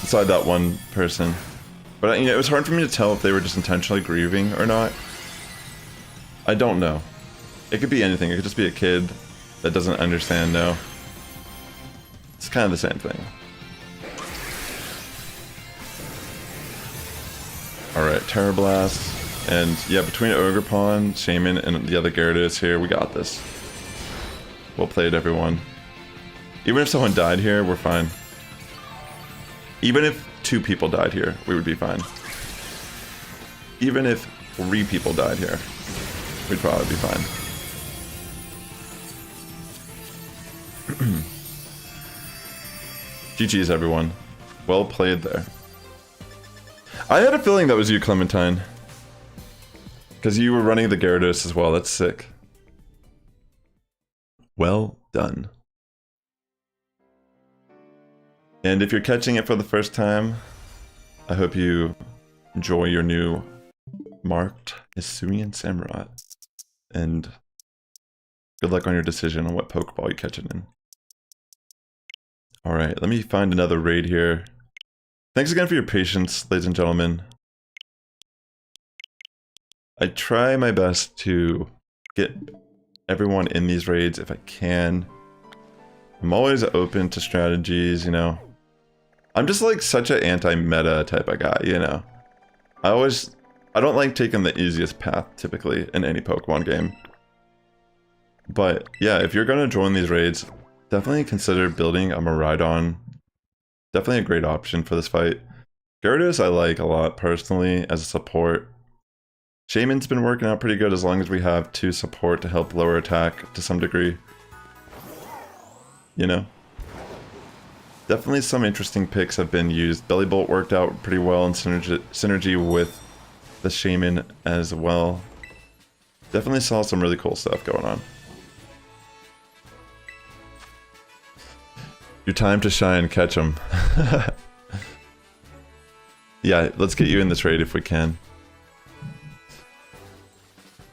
Beside that one person. But you know, it was hard for me to tell if they were just intentionally grieving or not. I don't know. It could be anything. It could just be a kid that doesn't understand, no. It's kind of the same thing. Alright, Terra Blast. And yeah, between Ogerpon, Shaman, and the other Gyarados here, we got this. Well played, everyone. Even if someone died here, we're fine. Even if 2 people died here, we would be fine. Even if 3 people died here, we'd probably be fine. GG's, everyone. Well played there. I had a feeling that was you, Clementine. Because you were running the Gyarados as well. That's sick. Well done. And if you're catching it for the first time, I hope you enjoy your new marked Hisuian Samurott. And good luck on your decision on what Pokeball you catch it in. Alright, let me find another raid here. Thanks again for your patience, ladies and gentlemen. I try my best to get everyone in these raids if I can. I'm always open to strategies, you know. I'm just like such an anti-meta type of guy, you know. I don't like taking the easiest path typically in any Pokemon game. But yeah, if you're gonna join these raids, definitely consider building a Miraidon. Definitely a great option for this fight. Gyarados I like a lot personally as a support. Shaman's been working out pretty good as long as we have 2 support to help lower attack to some degree. You know? Definitely some interesting picks have been used. Bellybolt worked out pretty well in synergy with the Shaman as well. Definitely saw some really cool stuff going on. Your time to shine, catch them. Yeah, let's get you in this raid if we can.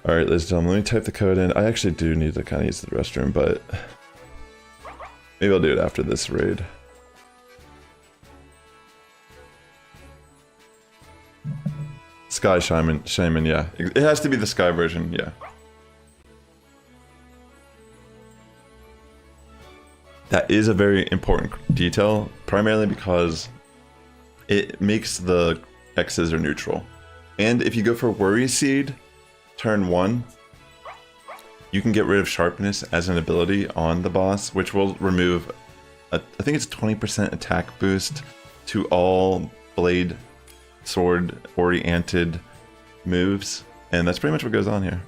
Alright, ladies and gentlemen, let me type the code in. I actually do need to kind of use the restroom, but maybe I'll do it after this raid. Sky Shaman, yeah. It has to be the Sky version, yeah. That is a very important detail, primarily because it makes the X-Scissor neutral. And if you go for Worry Seed, turn 1, you can get rid of Sharpness as an ability on the boss, which will remove, I think it's 20% attack boost to all Blade Sword oriented moves, and that's pretty much what goes on here.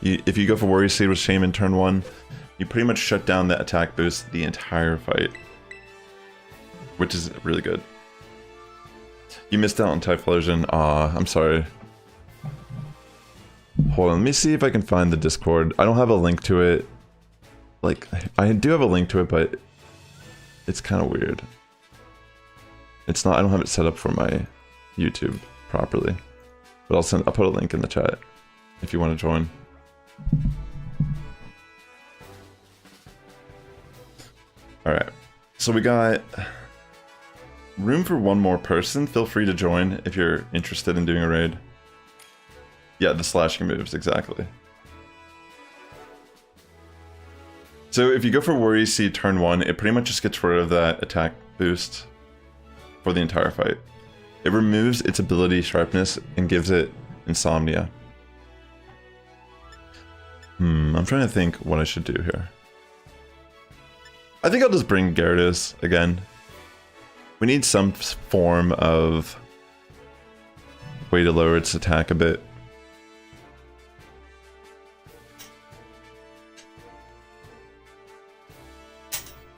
If you go for Worry Seed with Shaman turn 1, you pretty much shut down that attack boost the entire fight, which is really good. You missed out on Typhlosion. Aw, I'm sorry. Hold on, let me see if I can find the Discord. I don't have a link to it. Like, I do have a link to it, but it's kind of weird. It's not, I don't have it set up for my YouTube properly. But I'll put a link in the chat if you want to join. Alright, so we got room for 1 more person. Feel free to join if you're interested in doing a raid. Yeah, the slashing moves, exactly. So if you go for Worry Seed turn 1, it pretty much just gets rid of that attack boost for the entire fight. It removes its ability Sharpness and gives it Insomnia. I'm trying to think what I should do here. I think I'll just bring Gyarados again. We need some form of way to lower its attack a bit.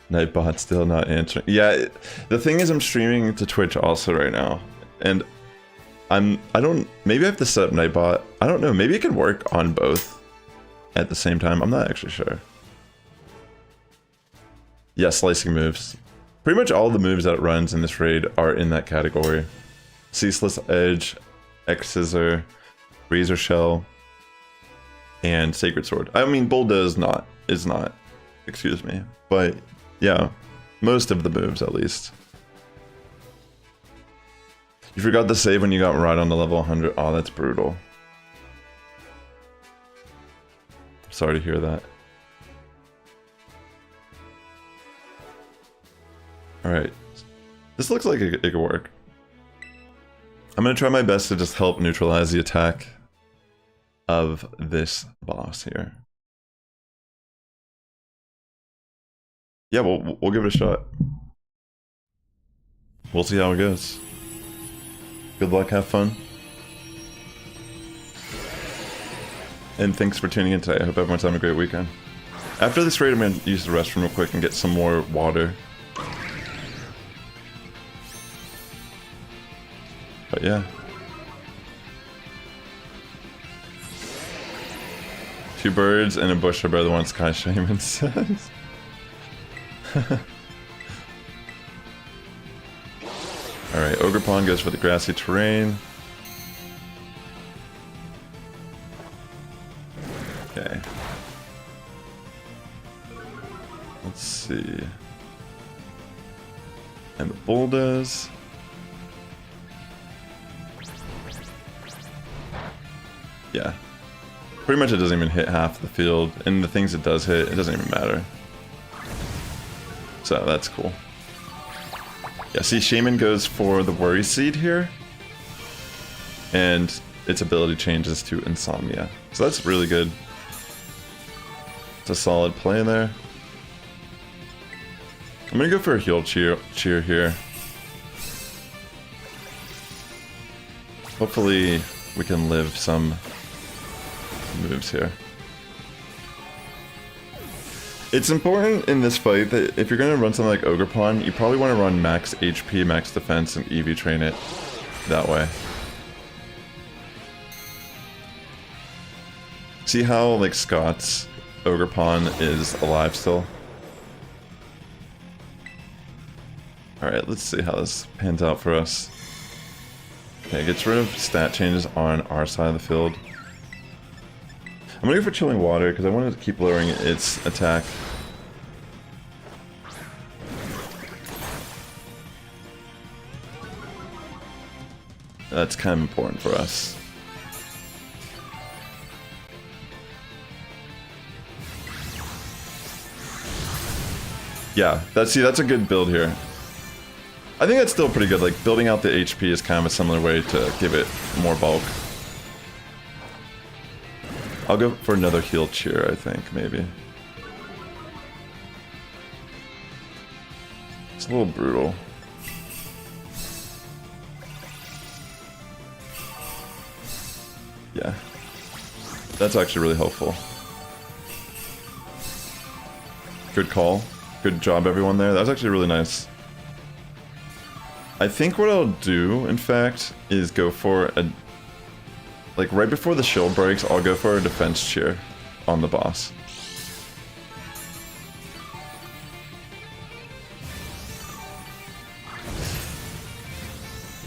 Nightbot still not answering. Yeah, the thing is I'm streaming to Twitch also right now. And maybe I have to set up Nightbot. I don't know, maybe it can work on both at the same time. I'm not actually sure. Yeah, slicing moves. Pretty much all the moves that it runs in this raid are in that category. Ceaseless Edge, X-Scissor, Razor Shell, and Sacred Sword. I mean, Bulldoze is not, excuse me. But yeah, most of the moves at least. You forgot to save when you got right on the level 100. Oh, that's brutal. Sorry to hear that. Alright. This looks like it could work. I'm going to try my best to just help neutralize the attack of this boss here. Yeah, we'll give it a shot. We'll see how it goes. Good luck, have fun. And thanks for tuning in today. I hope everyone's having a great weekend. After this raid, I'm going to use the restroom real quick and get some more water. But yeah. Two birds and a bush are better than one Sky Shaman says. Alright, Ogerpon goes for the grassy terrain. Okay. Let's see. And the Bulldoze. Yeah. Pretty much it doesn't even hit half the field, and the things it does hit, it doesn't even matter. So that's cool. Yeah, see, Shaman goes for the Worry Seed here, and its ability changes to Insomnia. So that's really good. It's a solid play there. I'm gonna go for a heal cheer here. Hopefully we can live some moves here. It's important in this fight that if you're going to run something like Ogerpon, you probably want to run max HP, max defense, and EV train it that way. See how, like, Scott's Ogerpon is alive still? Alright, let's see how this pans out for us. Okay, gets rid of stat changes on our side of the field. I'm gonna go for Chilling Water because I want to keep lowering its attack. That's kind of important for us. Yeah, that's a good build here. I think that's still pretty good. Like, building out the HP is kind of a similar way to give it more bulk. I'll go for another heal cheer, I think, maybe. It's a little brutal. Yeah. That's actually really helpful. Good call. Good job, everyone there. That was actually really nice. I think what I'll do, in fact, is go for a... Like, right before the shield breaks, I'll go for a defense cheer on the boss.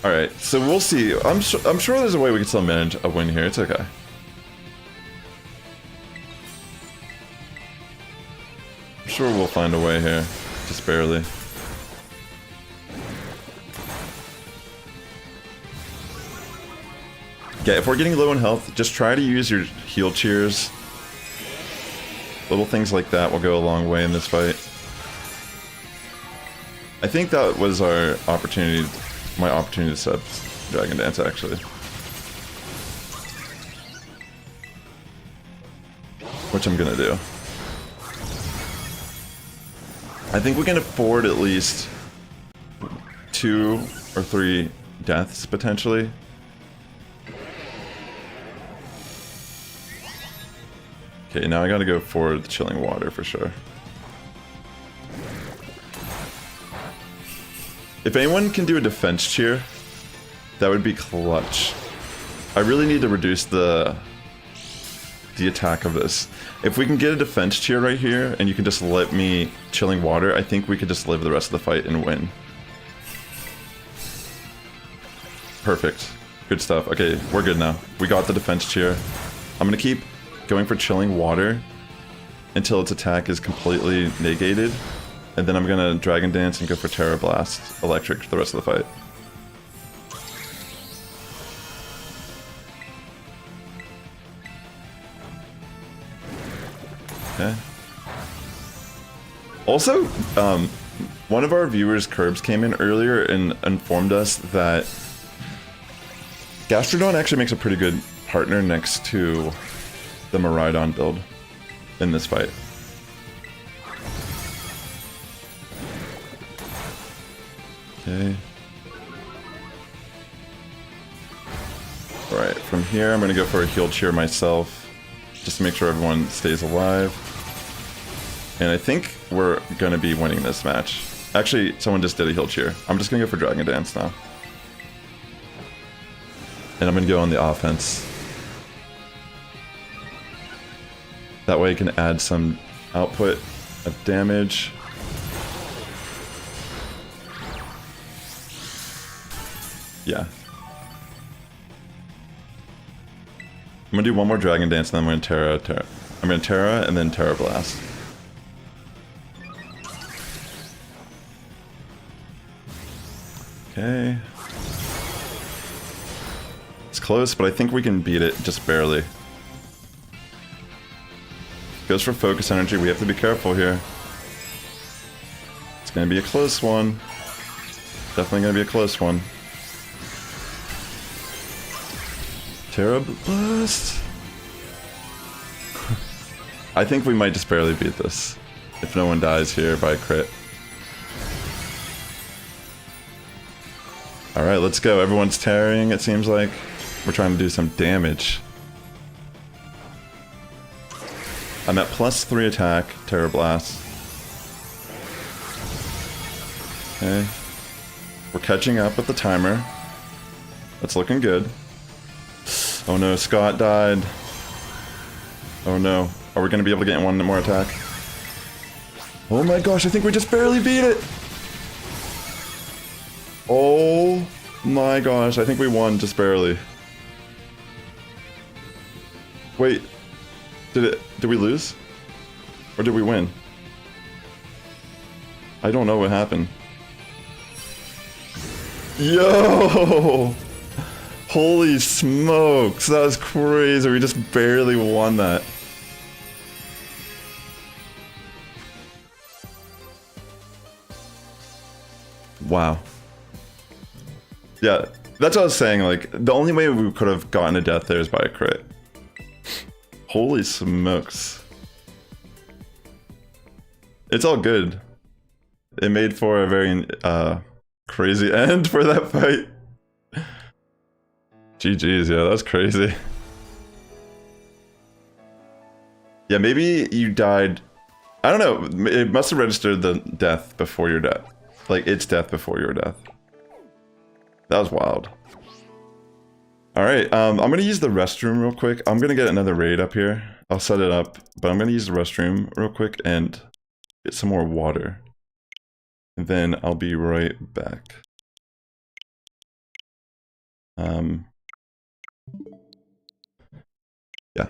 Alright, so we'll see. I'm sure there's a way we can still manage a win here. It's okay. I'm sure we'll find a way here. Just barely. Yeah, if we're getting low in health, just try to use your heal cheers. Little things like that will go a long way in this fight. I think that was our opportunity, my opportunity to sub Dragon Dance, actually. Which I'm gonna do. I think we can afford at least 2 or 3 deaths, potentially. Okay, now I gotta go for the chilling water for sure. If anyone can do a defense cheer, that would be clutch. I really need to reduce the attack of this. If we can get a defense cheer right here, and you can just let me chilling water, I think we could just live the rest of the fight and win. Perfect. Good stuff. Okay, we're good now. We got the defense cheer. I'm gonna keep going for chilling water until its attack is completely negated, and then I'm gonna Dragon Dance and go for Terra Blast Electric the rest of the fight. Okay. Also, one of our viewers, Curbs, came in earlier and informed us that Gastrodon actually makes a pretty good partner next to the Miraidon build in this fight. Okay. Alright, from here I'm gonna go for a heal cheer myself, just to make sure everyone stays alive. And I think we're gonna be winning this match. Actually, someone just did a heal cheer. I'm just gonna go for Dragon Dance now. And I'm gonna go on the offense. That way I can add some output of damage. Yeah. I'm gonna do one more Dragon Dance and then I'm gonna Terra. I'm gonna Terra and then Terra Blast. Okay. It's close, but I think we can beat it just barely. Goes for focus energy. We have to be careful here. It's gonna be a close one. Definitely gonna be a close one. Terra Blast. I think we might just barely beat this if no one dies here by crit. Alright, let's go. Everyone's tearing, it seems like. We're trying to do some damage. I'm at +3 attack, Terra Blast. Okay. We're catching up with the timer. That's looking good. Oh no, Scott died. Oh no. Are we going to be able to get one more attack? Oh my gosh, I think we just barely beat it! Oh my gosh, I think we won just barely. Wait, did we lose? Or did we win? I don't know what happened. Yo! Holy smokes, that was crazy. We just barely won that. Wow. Yeah, that's what I was saying, like, the only way we could have gotten a death there is by a crit. Holy smokes. It's all good. It made for a very, crazy end for that fight. GG's, yeah, that was crazy. Yeah, maybe you died... I don't know, it must have registered the death before your death. Like, its death before your death. That was wild. Alright, I'm gonna use the restroom real quick. I'm gonna get another raid up here. I'll set it up, but I'm gonna use the restroom real quick and get some more water. And then I'll be right back. Yeah.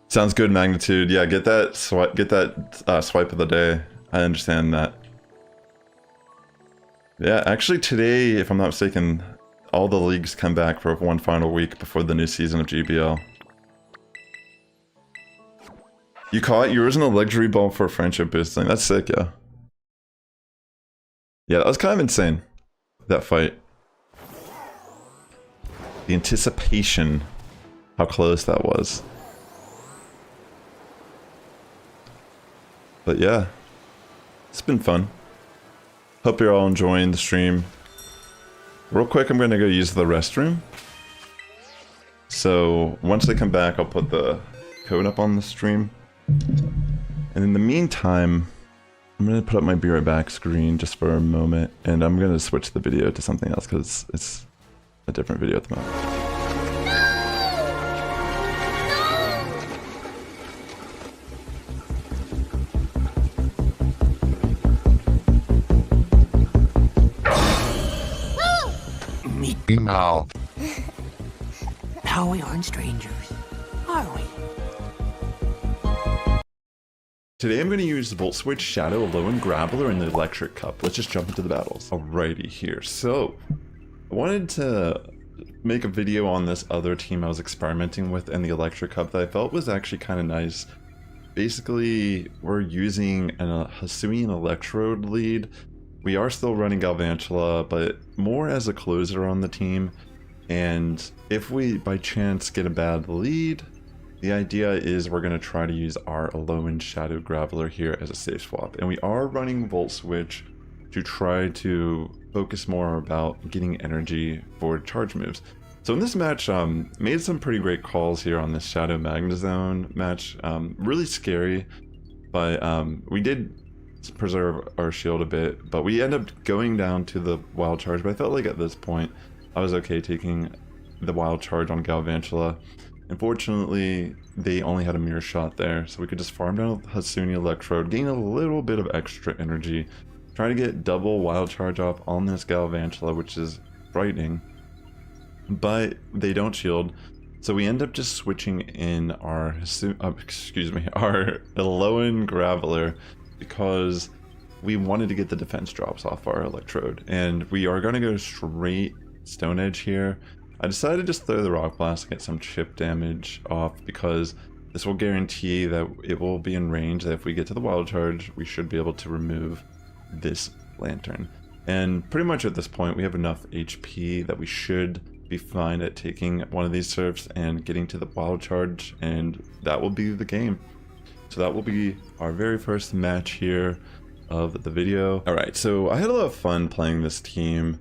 Sounds good, Magnitude. Yeah, get that swipe of the day. I understand that. Yeah, actually today, if I'm not mistaken, all the leagues come back for one final week before the new season of GBL. You caught yours in a luxury ball for friendship boosting. That's sick, yeah. Yeah, that was kind of insane, that fight. The anticipation, how close that was. But yeah, it's been fun. Hope you're all enjoying the stream. Real quick, I'm gonna go use the restroom. So once I come back, I'll put the code up on the stream. And in the meantime, I'm gonna put up my be right back screen just for a moment, and I'm gonna switch the video to something else because it's a different video at the moment. Now. Now we aren't strangers, are we? Today I'm going to use the Volt Switch, Shadow, Alolan Graveler, and the Electric Cup. Let's just jump into the battles. Alrighty here. So, I wanted to make a video on this other team I was experimenting with and the Electric Cup that I felt was actually kind of nice. Basically, we're using a Hisuian Electrode lead. We are still running Galvantula, but more as a closer on the team. And if we, by chance, get a bad lead, the idea is we're going to try to use our Alolan Shadow Graveler here as a safe swap. And we are running Volt Switch to try to focus more about getting energy for charge moves. So in this match, made some pretty great calls here on this Shadow Magnezone match. Really scary, but we did preserve our shield a bit, but we end up going down to the Wild Charge. But I felt like at this point, I was okay taking the Wild Charge on Galvantula. Unfortunately, they only had a mirror shot there, so we could just farm down with Hisuian Electrode, gain a little bit of extra energy, try to get double Wild Charge off on this Galvantula, which is frightening. But they don't shield, so we end up just switching in our our Alolan Graveler because we wanted to get the defense drops off our Electrode, and we are going to go straight Stone Edge here. I decided to just throw the Rock Blast and get some chip damage off because this will guarantee that it will be in range, that if we get to the Wild Charge, we should be able to remove this Lantern. And pretty much at this point, we have enough HP that we should be fine at taking one of these surfs and getting to the Wild Charge, and that will be the game. So that will be our very first match here of the video. Alright, so I had a lot of fun playing this team.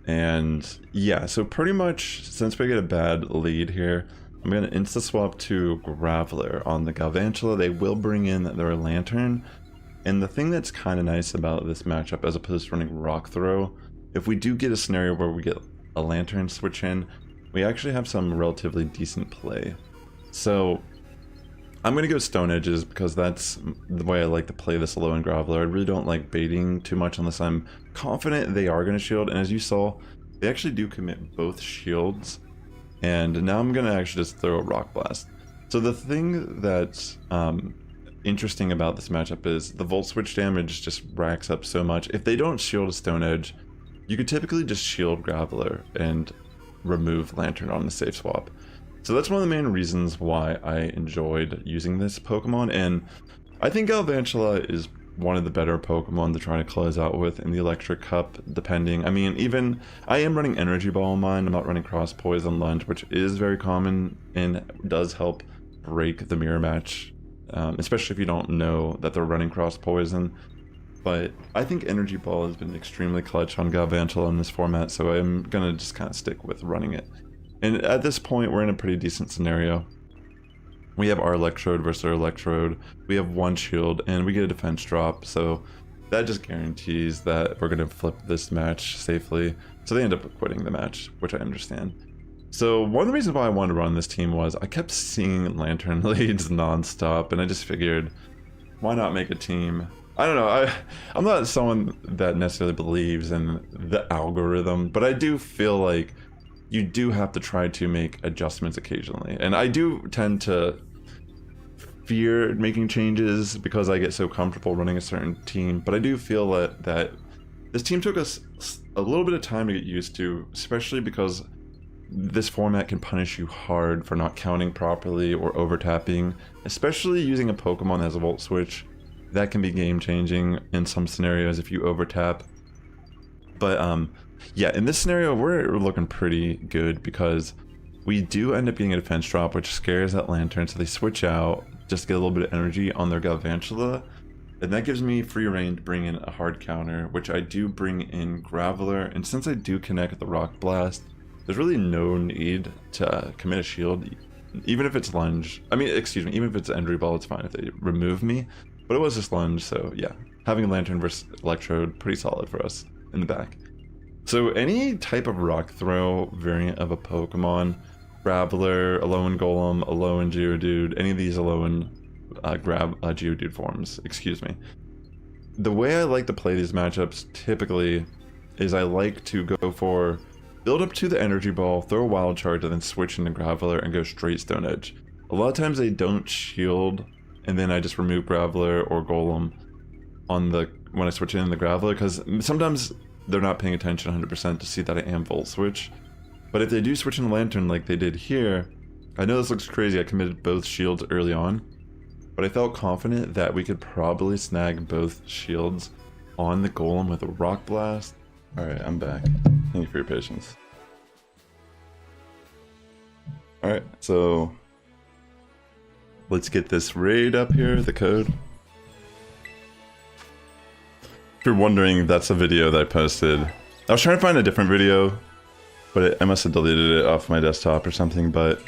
And yeah, so pretty much since we get a bad lead here, I'm going to insta-swap to Graveler on the Galvantula. They will bring in their Lantern. And the thing that's kind of nice about this matchup as opposed to running Rock Throw, if we do get a scenario where we get a Lantern switch in, we actually have some relatively decent play. So I'm going to go Stone Edges because that's the way I like to play this Alolan Graveler. I really don't like baiting too much unless I'm confident they are going to shield. And as you saw, they actually do commit both shields. And now I'm going to actually just throw a Rock Blast. So the thing that's interesting about this matchup is the Volt Switch damage just racks up so much. If they don't shield a Stone Edge, you could typically just shield Graveler and remove Lantern on the safe swap. So that's one of the main reasons why I enjoyed using this Pokemon, and I think Galvantula is one of the better Pokemon to try to close out with in the Electric Cup, depending. I mean, even, I am running Energy Ball in mine, I'm not running Cross Poison Lunge, which is very common and does help break the mirror match, especially if you don't know that they're running Cross Poison. But I think Energy Ball has been extremely clutch on Galvantula in this format, so I'm gonna just kind of stick with running it. And at this point, we're in a pretty decent scenario. We have our Electrode versus their Electrode. We have one shield, and we get a defense drop. So that just guarantees that we're going to flip this match safely. So they end up quitting the match, which I understand. So one of the reasons why I wanted to run this team was I kept seeing Lantern leads nonstop, and I just figured, why not make a team? I don't know, I'm not someone that necessarily believes in the algorithm, but I do feel like you do have to try to make adjustments occasionally. And I do tend to fear making changes because I get so comfortable running a certain team. But I do feel that this team took us a little bit of time to get used to, especially because this format can punish you hard for not counting properly or over-tapping, especially using a Pokemon as a Volt Switch. That can be game-changing in some scenarios if you over-tap. But Yeah, in this scenario, we're looking pretty good because we do end up getting a defense drop, which scares that Lantern, so they switch out, just get a little bit of energy on their Galvantula, and that gives me free reign to bring in a hard counter, which I do bring in Graveler, and since I do connect the Rock Blast, there's really no need to commit a shield, even if it's lunge. I mean, excuse me, even if it's Entry Ball, it's fine if they remove me, but it was just lunge, so yeah. Having Lantern versus Electrode, pretty solid for us in the back. So any type of Rock Throw variant of a Pokemon, Graveler, Alolan Golem, Alolan Geodude, any of these Alolan Geodude forms, excuse me. The way I like to play these matchups typically is I like to go for build up to the Energy Ball, throw a Wild Charge, and then switch into Graveler and go straight Stone Edge. A lot of times they don't shield, and then I just remove Graveler or Golem on the when I switch in the Graveler, because sometimes they're not paying attention 100% to see that I am Volt Switch. But if they do switch in the Lantern like they did here, I know this looks crazy, I committed both shields early on, but I felt confident that we could probably snag both shields on the Golem with a Rock Blast. Alright, I'm back. Thank you for your patience. Alright, so let's get this raid up here, the code. If you're wondering, that's a video that I posted. I was trying to find a different video, but I must have deleted it off my desktop or something, but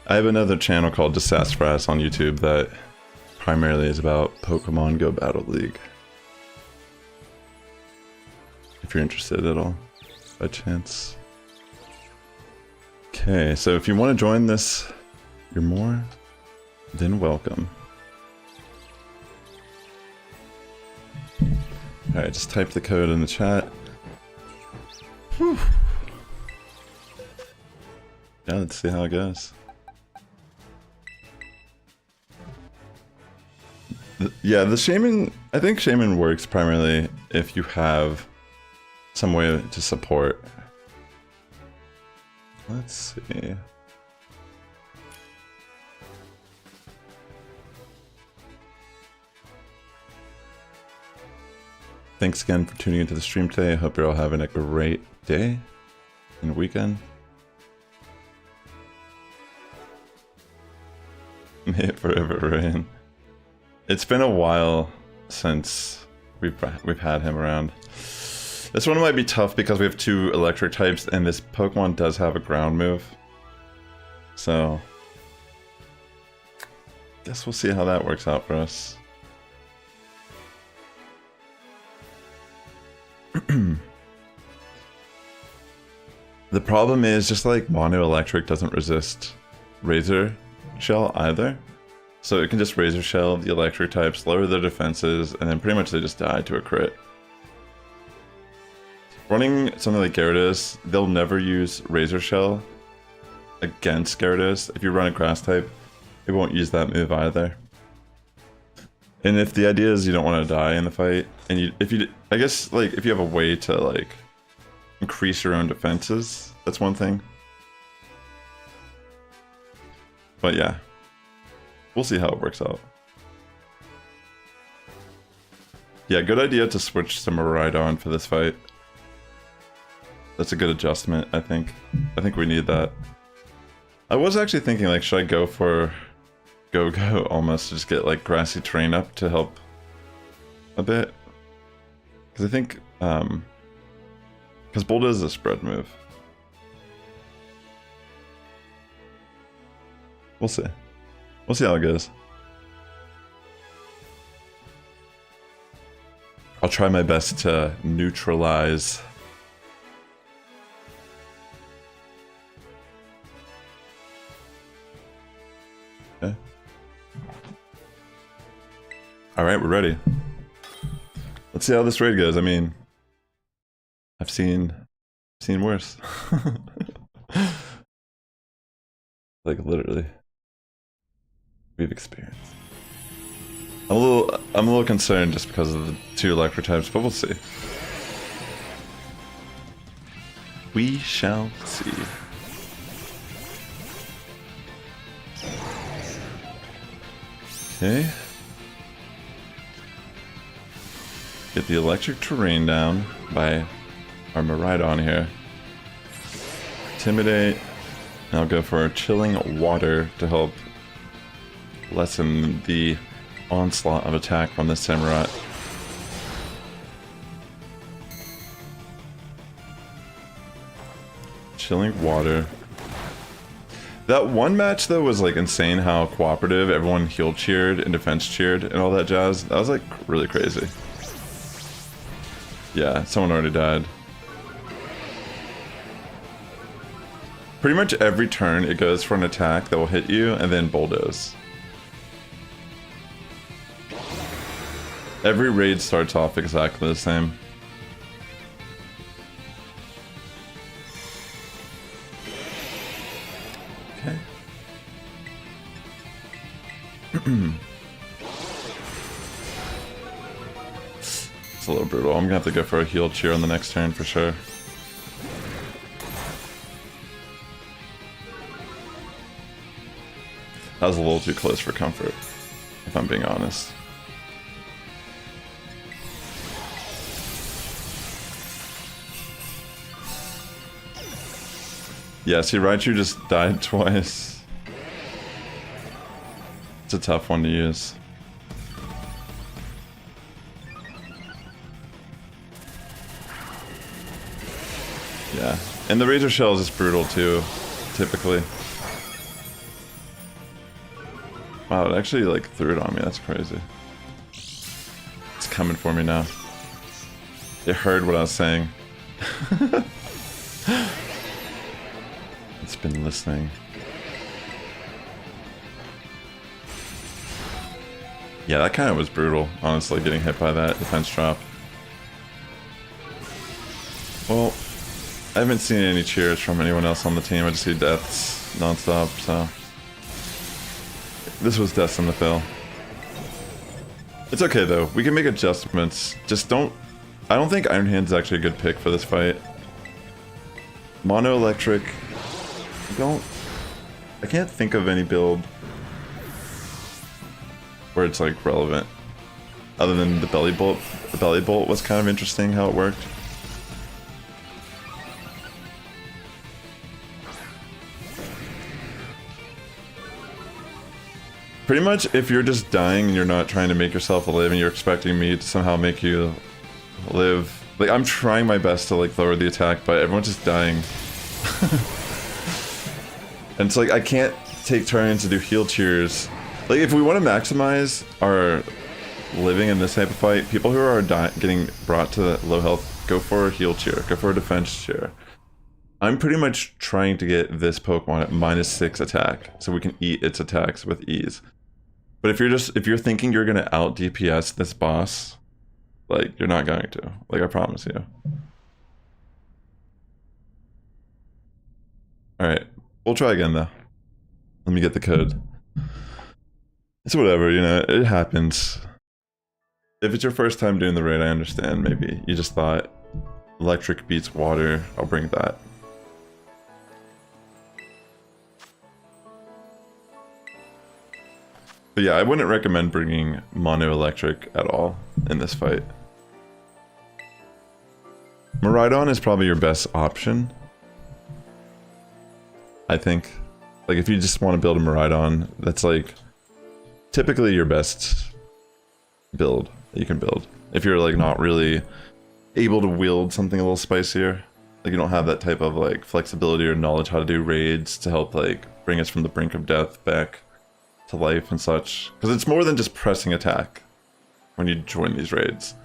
I have another channel called just Sassifrass on YouTube that primarily is about Pokemon Go Battle League. If you're interested at all, by chance. Okay, so if you want to join this, you're more than welcome. Alright, just type the code in the chat. Whew. Yeah, let's see how it goes. Yeah, the Shaman, I think Shaman works primarily if you have some way to support. Let's see. Thanks again for tuning into the stream today. I hope you're all having a great day and weekend. May it forever rain. It's been a while since we've had him around. This one might be tough because we have two electric types and this Pokemon does have a ground move. So guess we'll see how that works out for us. The problem is, just like Mono Electric doesn't resist Razor Shell either, so it can just Razor Shell the electric types, lower their defenses, and then pretty much they just die to a crit. Running something like Gyarados, they'll never use Razor Shell against Gyarados. If you run a grass type, it won't use that move either. And if the idea is you don't want to die in the fight, and I guess like if you have a way to like increase your own defenses, that's one thing. But yeah, we'll see how it works out. Yeah, good idea to switch to Miraidon for this fight. That's a good adjustment, I think. I think we need that. I was actually thinking, like, should I go for Go-Go almost to just get, like, Grassy Terrain up to help a bit? Because I think, because Bolt is a spread move. We'll see. We'll see how it goes. I'll try my best to neutralize. Okay. Alright, we're ready. Let's see how this raid goes. I mean, I've seen worse. Like literally. We've experienced. I'm a little concerned just because of the two electric types, but we'll see. We shall see. Okay. Get the electric terrain down by our Miraidon here. Intimidate. And I'll go for Chilling Water to help lessen the onslaught of attack from the Samurott. Chilling Water. That one match though was like insane how cooperative everyone heal cheered and defense cheered and all that jazz. That was like really crazy. Yeah, someone already died. Pretty much every turn it goes for an attack that will hit you and then bulldoze. Every raid starts off exactly the same. Okay. It's a little brutal. I'm gonna have to go for a heal cheer on the next turn for sure. That was a little too close for comfort, if I'm being honest. Yeah, see, Raichu just died twice. It's a tough one to use. Yeah, and the Razor Shell is just brutal too, typically. Wow, it actually like threw it on me, that's crazy. It's coming for me now. It heard what I was saying. It's been listening. Yeah, that kind of was brutal, honestly, getting hit by that defense drop. Well, I haven't seen any cheers from anyone else on the team. I just see deaths non-stop, so... This was destined to fail. It's okay though, we can make adjustments. Just don't... I don't think Iron Hand's actually a good pick for this fight. Mono Electric... I can't think of any build where it's like relevant. Other than the Belly Bolt. The Belly Bolt was kind of interesting how it worked. Pretty much, if you're just dying and you're not trying to make yourself a live and you're expecting me to somehow make you live... Like, I'm trying my best to, like, lower the attack, but everyone's just dying. And it's like, I can't take turns to do heal cheers. Like, if we want to maximize our living in this type of fight, people who are getting brought to low health, go for a heal cheer, go for a defense cheer. I'm pretty much trying to get this Pokemon at -6 attack, so we can eat its attacks with ease. But if you're thinking you're gonna out DPS this boss, like, you're not going to. Like, I promise you. Alright, we'll try again though. Let me get the code. It's whatever, you know, it happens. If it's your first time doing the raid, I understand, maybe. You just thought, electric beats water, I'll bring that. But yeah, I wouldn't recommend bringing Mono Electric at all in this fight. Miraidon is probably your best option, I think. Like, if you just want to build a Miraidon, that's like typically your best build that you can build. If you're like not really able to wield something a little spicier, like you don't have that type of like flexibility or knowledge how to do raids to help like bring us from the brink of death back to life and such. Because it's more than just pressing attack when you join these raids.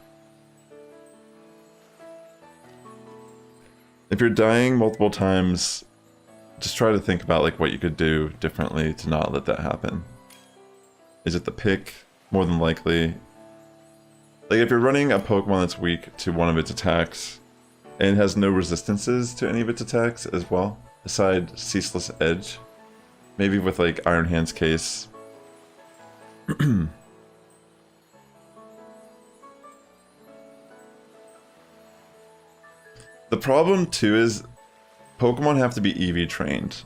If you're dying multiple times, just try to think about like what you could do differently to not let that happen. Is it the pick? More than likely. Like if you're running a Pokemon that's weak to one of its attacks and has no resistances to any of its attacks as well, aside Ceaseless Edge, maybe with like Iron Hand's case. The problem too is Pokemon have to be EV trained.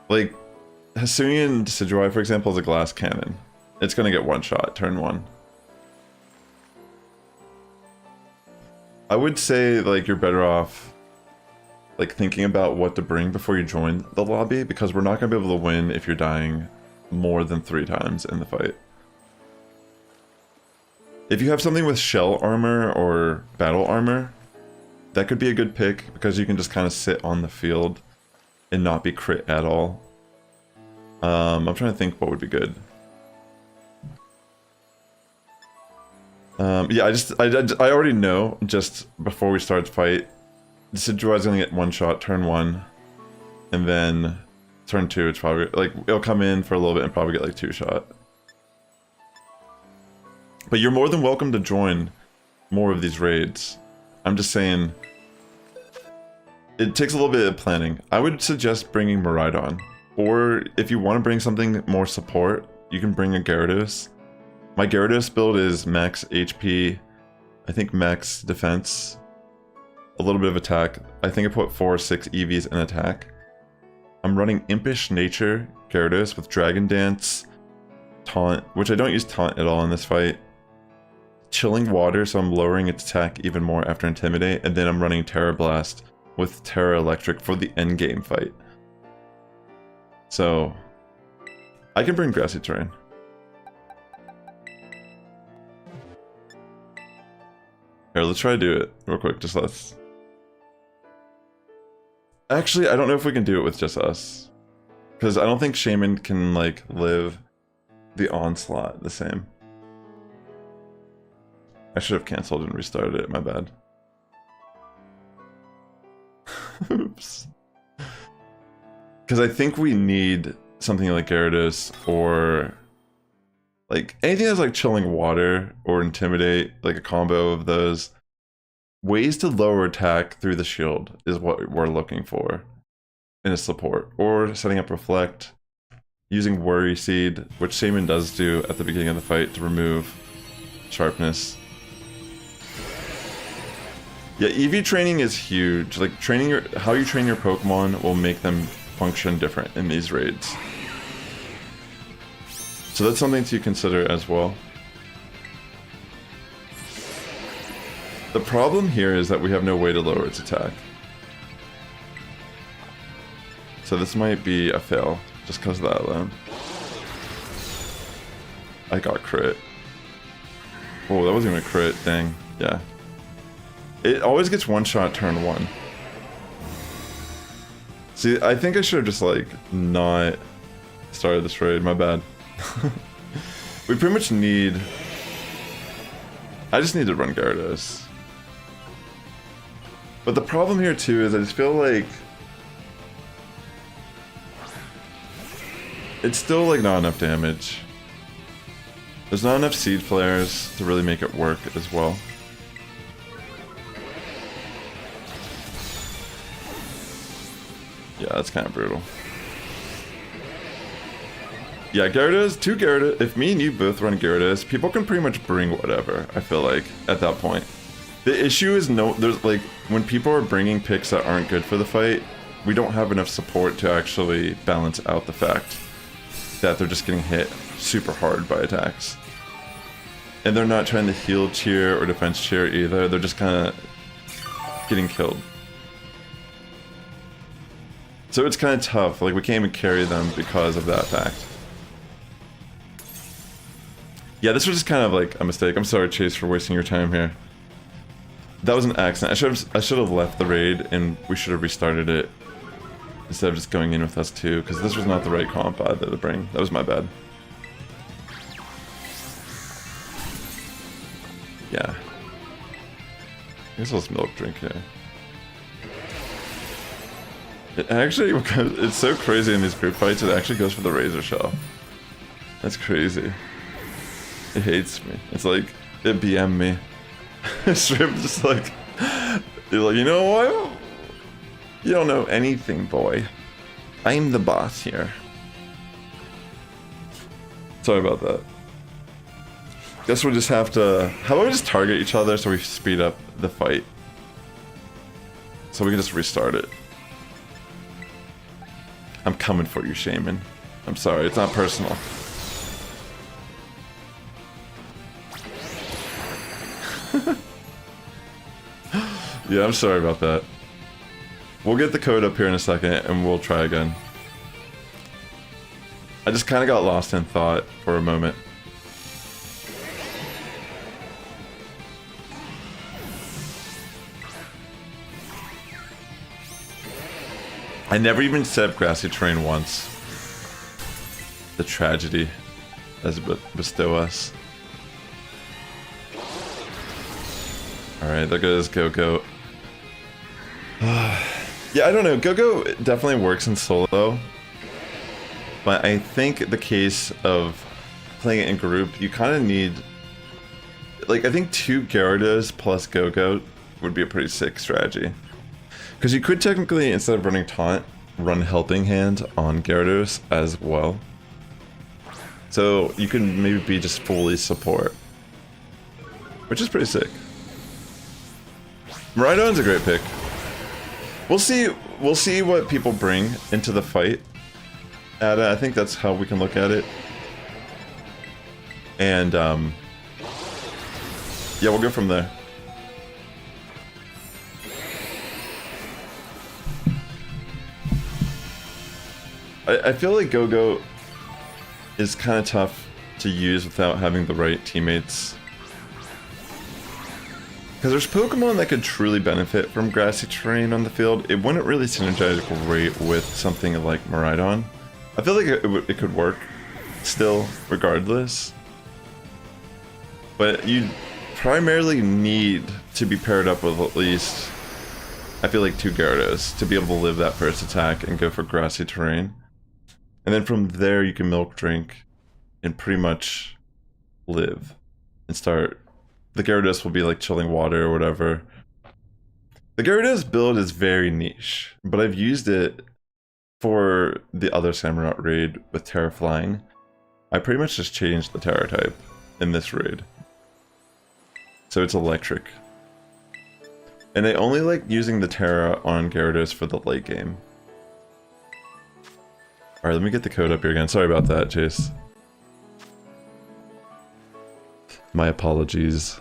Like Hisuian Samurott, for example, is a glass cannon. It's gonna get one shot, turn one. I would say like you're better off like thinking about what to bring before you join the lobby, because we're not going to be able to win if you're dying more than 3 times in the fight. If you have something with shell armor or battle armor, that could be a good pick, because you can just kind of sit on the field and not be crit at all. I'm trying to think what would be good. Yeah, I already know just before we start the fight, Decidueye's gonna get 1 shot turn 1, and then turn 2 it's probably like it'll come in for a little bit and probably get like 2 shot. But you're more than welcome to join more of these raids. I'm just saying it takes a little bit of planning. I would suggest bringing Miraidon, or if you want to bring something more support, you can bring a Gyarados. My Gyarados build is max HP, I think max defense, a little bit of attack. I think I put 4 or 6 EVs in attack. I'm running Impish Nature Gyarados with Dragon Dance, Taunt, which I don't use Taunt at all in this fight. Chilling Water, so I'm lowering its attack even more after Intimidate, and then I'm running Terra Blast with Terra Electric for the endgame fight. So, I can bring Grassy Terrain. Here, let's try to do it real quick, just let's... Actually, I don't know if we can do it with just us. Because I don't think Shaman can, like, live the Onslaught the same. I should have cancelled and restarted it, my bad. Oops. Because I think we need something like Gyarados, or... like, anything that's like Chilling Water or Intimidate, like a combo of those. Ways to lower attack through the shield is what we're looking for in a support. Or setting up Reflect, using Worry Seed, which Shaman does do at the beginning of the fight to remove sharpness. Yeah, EV training is huge. Like, training how you train your Pokemon will make them function different in these raids. So that's something to consider as well. The problem here is that we have no way to lower its attack. So this might be a fail, just because of that alone. I got crit. Oh, that wasn't even a crit, dang. Yeah. It always gets 1 shot turn 1. See, I think I should have just, like, not started this raid, my bad. We pretty much need... I just need to run Gyarados. But the problem here too is I just feel like... it's still like not enough damage. There's not enough Seed Flares to really make it work as well. Yeah, that's kind of brutal. Yeah, Gyarados, 2 Gyarados. If me and you both run Gyarados, people can pretty much bring whatever, I feel like, at that point. The issue is there's like, when people are bringing picks that aren't good for the fight, we don't have enough support to actually balance out the fact that they're just getting hit super hard by attacks. And they're not trying to heal cheer or defense cheer either, they're just kind of getting killed. So it's kind of tough, like we can't even carry them because of that fact. Yeah, this was just kind of like a mistake. I'm sorry, Chase, for wasting your time here. That was an accident. I should have left the raid and we should have restarted it instead of just going in with us too, because this was not the right comp either to bring. That was my bad. Yeah. Here's a little milk drink here. It actually, it's so crazy in these group fights, it actually goes for the Razor Shell. That's crazy. It hates me. It's like, it BM'd me. Strip just like, you're like, you know what? You don't know anything, boy. I'm the boss here. Sorry about that. Guess we'll just have to, how about we just target each other so we speed up the fight? So we can just restart it. I'm coming for you, Shaman. I'm sorry, it's not personal. Yeah, I'm sorry about that. We'll get the code up here in a second and we'll try again. I just kind of got lost in thought for a moment. I never even said grassy terrain once. The tragedy as bestow us. Alright, there goes Go-Go. Yeah, I don't know. Go-Go definitely works in solo. But I think the case of playing it in group, you kind of need... Like, I think 2 Gyarados plus Go-Go would be a pretty sick strategy. Because you could technically, instead of running Taunt, run Helping Hand on Gyarados as well. So you can maybe be just fully support. Which is pretty sick. Miraidon's a great pick. We'll see what people bring into the fight. I think that's how we can look at it. And yeah, we'll go from there. I feel like Go-Go is kind of tough to use without having the right teammates. Because there's Pokemon that could truly benefit from grassy terrain on the field. It wouldn't really synergize great with something like Miraidon. I feel like it could work still, regardless. But you primarily need to be paired up with at least, I feel like, 2 Gyarados to be able to live that first attack and go for grassy terrain. And then from there you can milk drink and pretty much live and start. The Gyarados will be like chilling water or whatever. The Gyarados build is very niche, but I've used it for the other Samurott raid with Tera flying. I pretty much just changed the Tera type in this raid. So it's electric. And I only like using the Tera on Gyarados for the late game. Alright, let me get the code up here again. Sorry about that, Chase. My apologies.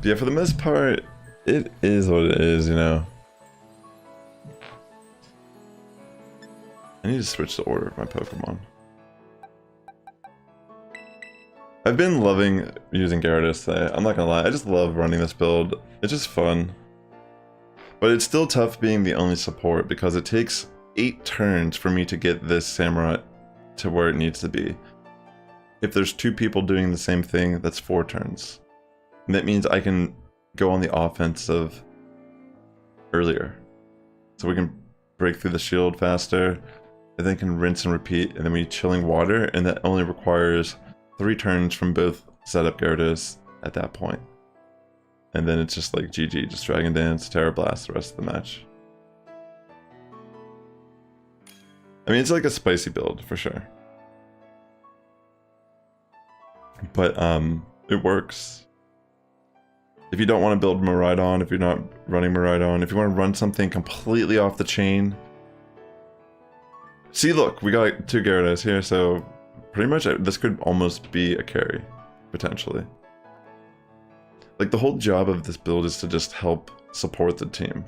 Yeah, for the most part, it is what it is, you know. I need to switch the order of my Pokemon. I've been loving using Gyarados today. I'm not gonna lie, I just love running this build. It's just fun. But it's still tough being the only support because it takes 8 turns for me to get this Samurott to where it needs to be. If there's 2 people doing the same thing, that's 4 turns. And that means I can go on the offensive earlier. So we can break through the shield faster, and then can rinse and repeat, and then we chilling water, and that only requires 3 turns from both setup Gyarados at that point. And then it's just like GG, just Dragon Dance, Terra Blast the rest of the match. I mean, it's like a spicy build, for sure. But, it works. If you don't want to build Miraidon, if you're not running Miraidon, if you want to run something completely off the chain. See, look, we got 2 Gyarados here, so pretty much this could almost be a carry, potentially. Like, the whole job of this build is to just help support the team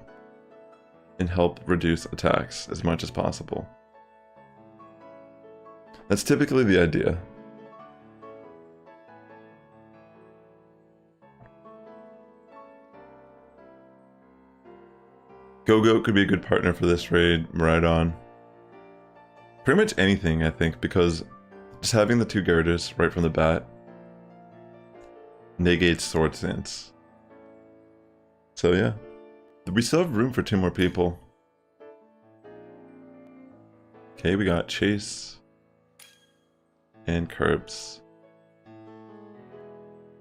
and help reduce attacks as much as possible. That's typically the idea. Go-Go could be a good partner for this raid, Miraidon. Pretty much anything, I think, because just having the 2 Gyarados right from the bat negates Sword Stance. So yeah. We still have room for 2 more people. Okay, we got Chase and Curbs.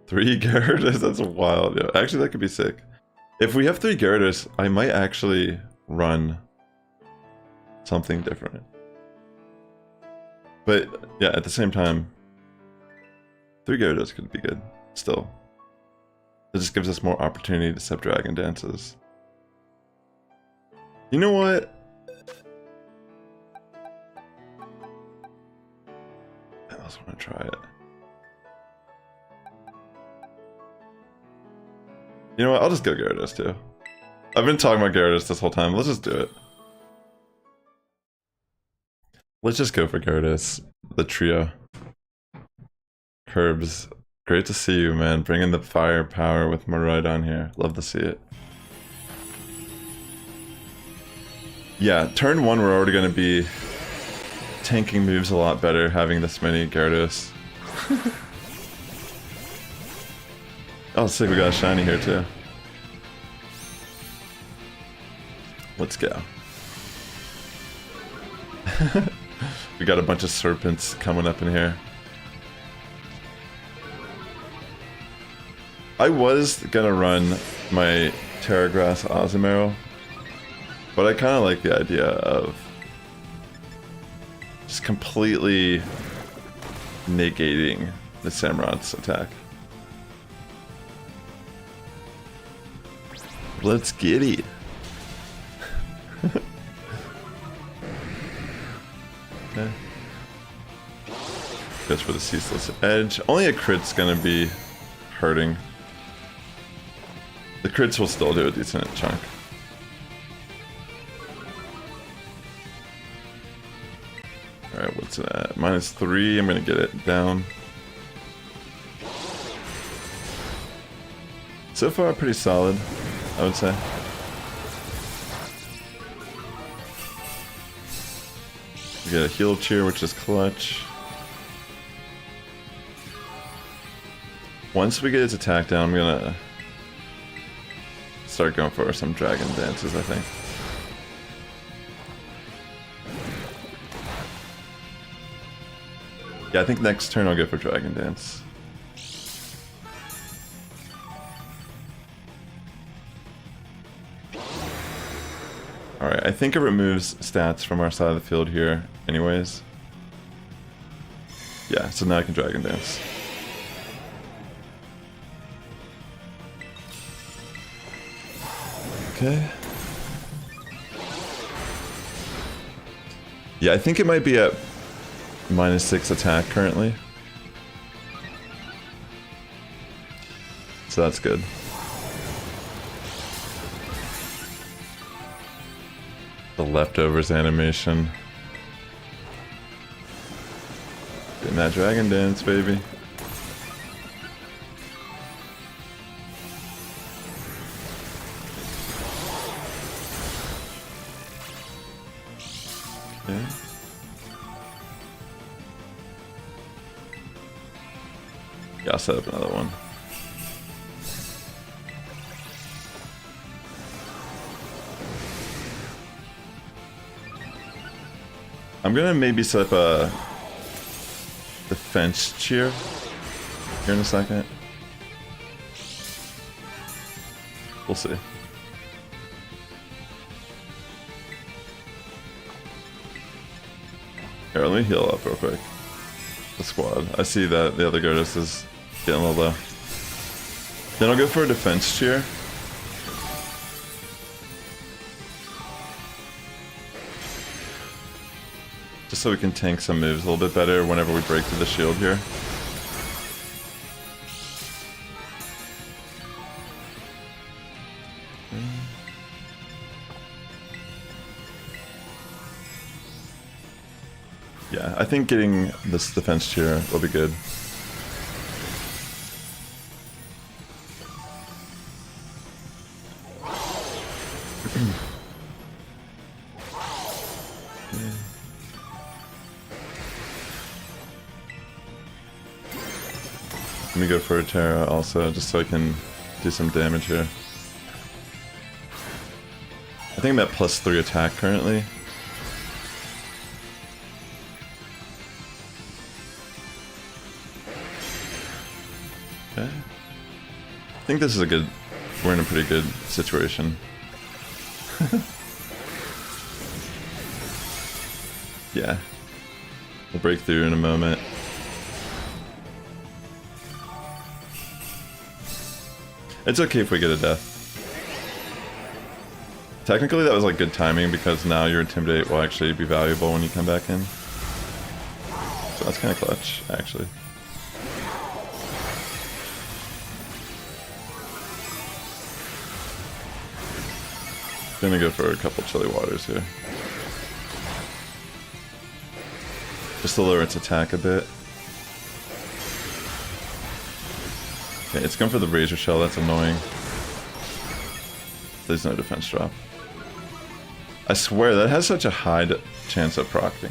3 Gyarados, that's wild. Yeah, actually that could be sick. If we have 3 Gyarados, I might actually run something different. But yeah, at the same time, 3 Gyarados could be good still. It just gives us more opportunity to set Dragon Dances. You know what? I also want to try it. You know what? I'll just go Gyarados too. I've been talking about Gyarados this whole time. Let's just do it. Let's just go for Gyarados. The trio. Curbs. Great to see you, man. Bringing the firepower with Miraidon here. Love to see it. Yeah, turn 1 we're already going to be tanking moves a lot better having this many Gyarados. Oh, sick, we got a shiny here too. Let's go. We got a bunch of serpents coming up in here. I was gonna run my Terragrass Azumarill, but I kind of like the idea of just completely negating the Samurott's attack. Let's get it. Okay. Goes for the Ceaseless Edge. Only a crit's gonna be hurting. The crits will still do a decent chunk. Alright, what's it at? -3, I'm gonna get it down. So far, pretty solid, I would say. We get a heal cheer, which is clutch. Once we get its attack down, I'm gonna start going for some dragon dances, I think. Yeah, I think next turn I'll go for dragon dance. Alright, I think it removes stats from our side of the field here anyways. Yeah, so now I can dragon dance. Okay. Yeah, I think it might be at -6 attack currently. So that's good. The leftovers animation. Getting that dragon dance, baby. Okay. Yeah, I'll set up another one. I'm gonna maybe set up a defense cheer here in a second. We'll see. Here, let me heal up real quick. The squad. I see that the other Gyarados is getting a little low. Then I'll go for a defense cheer. Just so we can tank some moves a little bit better whenever we break through the shield here. Yeah, I think getting this defense cheer will be good. Let me go for a Tera also, just so I can do some damage here. I think I'm at +3 attack currently. Okay. I think this is a good... we're in a pretty good situation. Yeah. We'll break through in a moment. It's okay if we get a death. Technically that was like good timing because now your Intimidate will actually be valuable when you come back in. So that's kind of clutch, actually. Gonna go for a couple chilly waters here. Just to lower its attack a bit. Okay, it's going for the Razor Shell, that's annoying. There's no defense drop. I swear, that has such a high chance of proccing.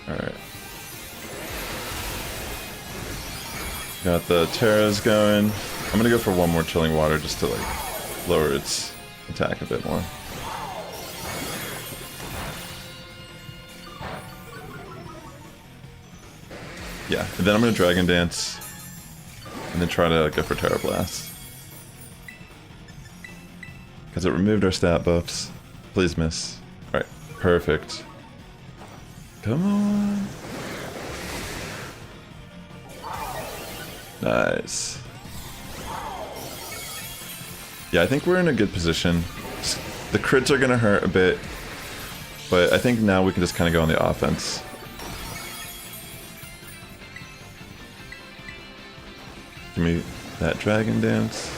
Alright. Got the Teras going. I'm gonna go for one more Chilling Water just to like lower its attack a bit more. Yeah, and then I'm gonna Dragon Dance and then try to go for Terra Blast. Because it removed our stat buffs. Please miss. Alright, perfect. Come on. Nice. Yeah, I think we're in a good position. The crits are gonna hurt a bit, but I think now we can just kind of go on the offense. Give me that Dragon Dance.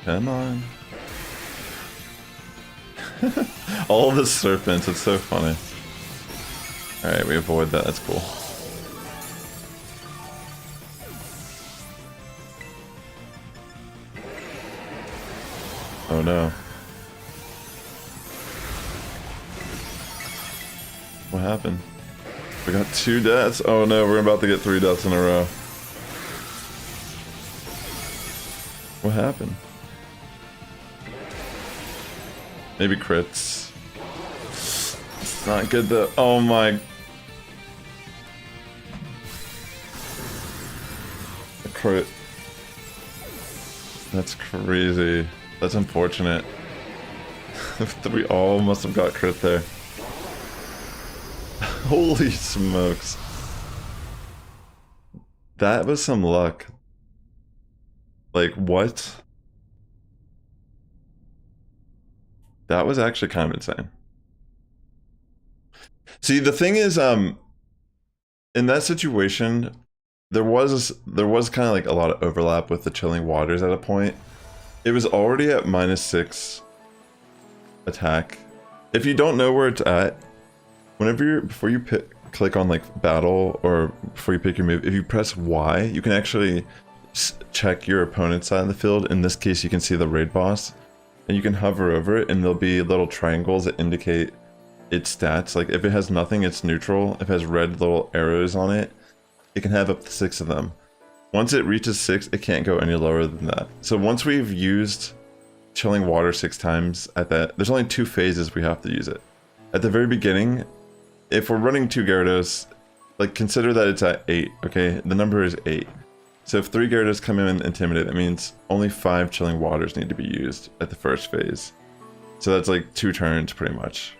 Come on. All the serpents, it's so funny. Alright, we avoid that, that's cool. Oh no. What happened? We got 2 deaths? Oh no, we're about to get 3 deaths in a row. What happened? Maybe crits. It's not good though. Oh my. A crit. That's crazy. That's unfortunate. We all must have got crit there. Holy smokes. That was some luck. Like, what? That was actually kind of insane. See, the thing is, in that situation, there was kind of like a lot of overlap with the Chilling Waters at a point. It was already at -6 attack. If you don't know where it's at, before you click on like battle or before you pick your move, if you press Y, you can actually check your opponent's side of the field. In this case, you can see the raid boss, and you can hover over it, and there'll be little triangles that indicate its stats. Like if it has nothing, it's neutral. If it has red little arrows on it, it can have up to 6 of them. Once it reaches 6, it can't go any lower than that. So once we've used Chilling Water 6 times at that, there's only 2 phases we have to use it. At the very beginning, if we're running 2 Gyarados, like consider that it's at 8, okay? The number is 8. So if 3 Gyarados come in and intimidate, that means only 5 Chilling Waters need to be used at the first phase. So that's like 2 turns pretty much.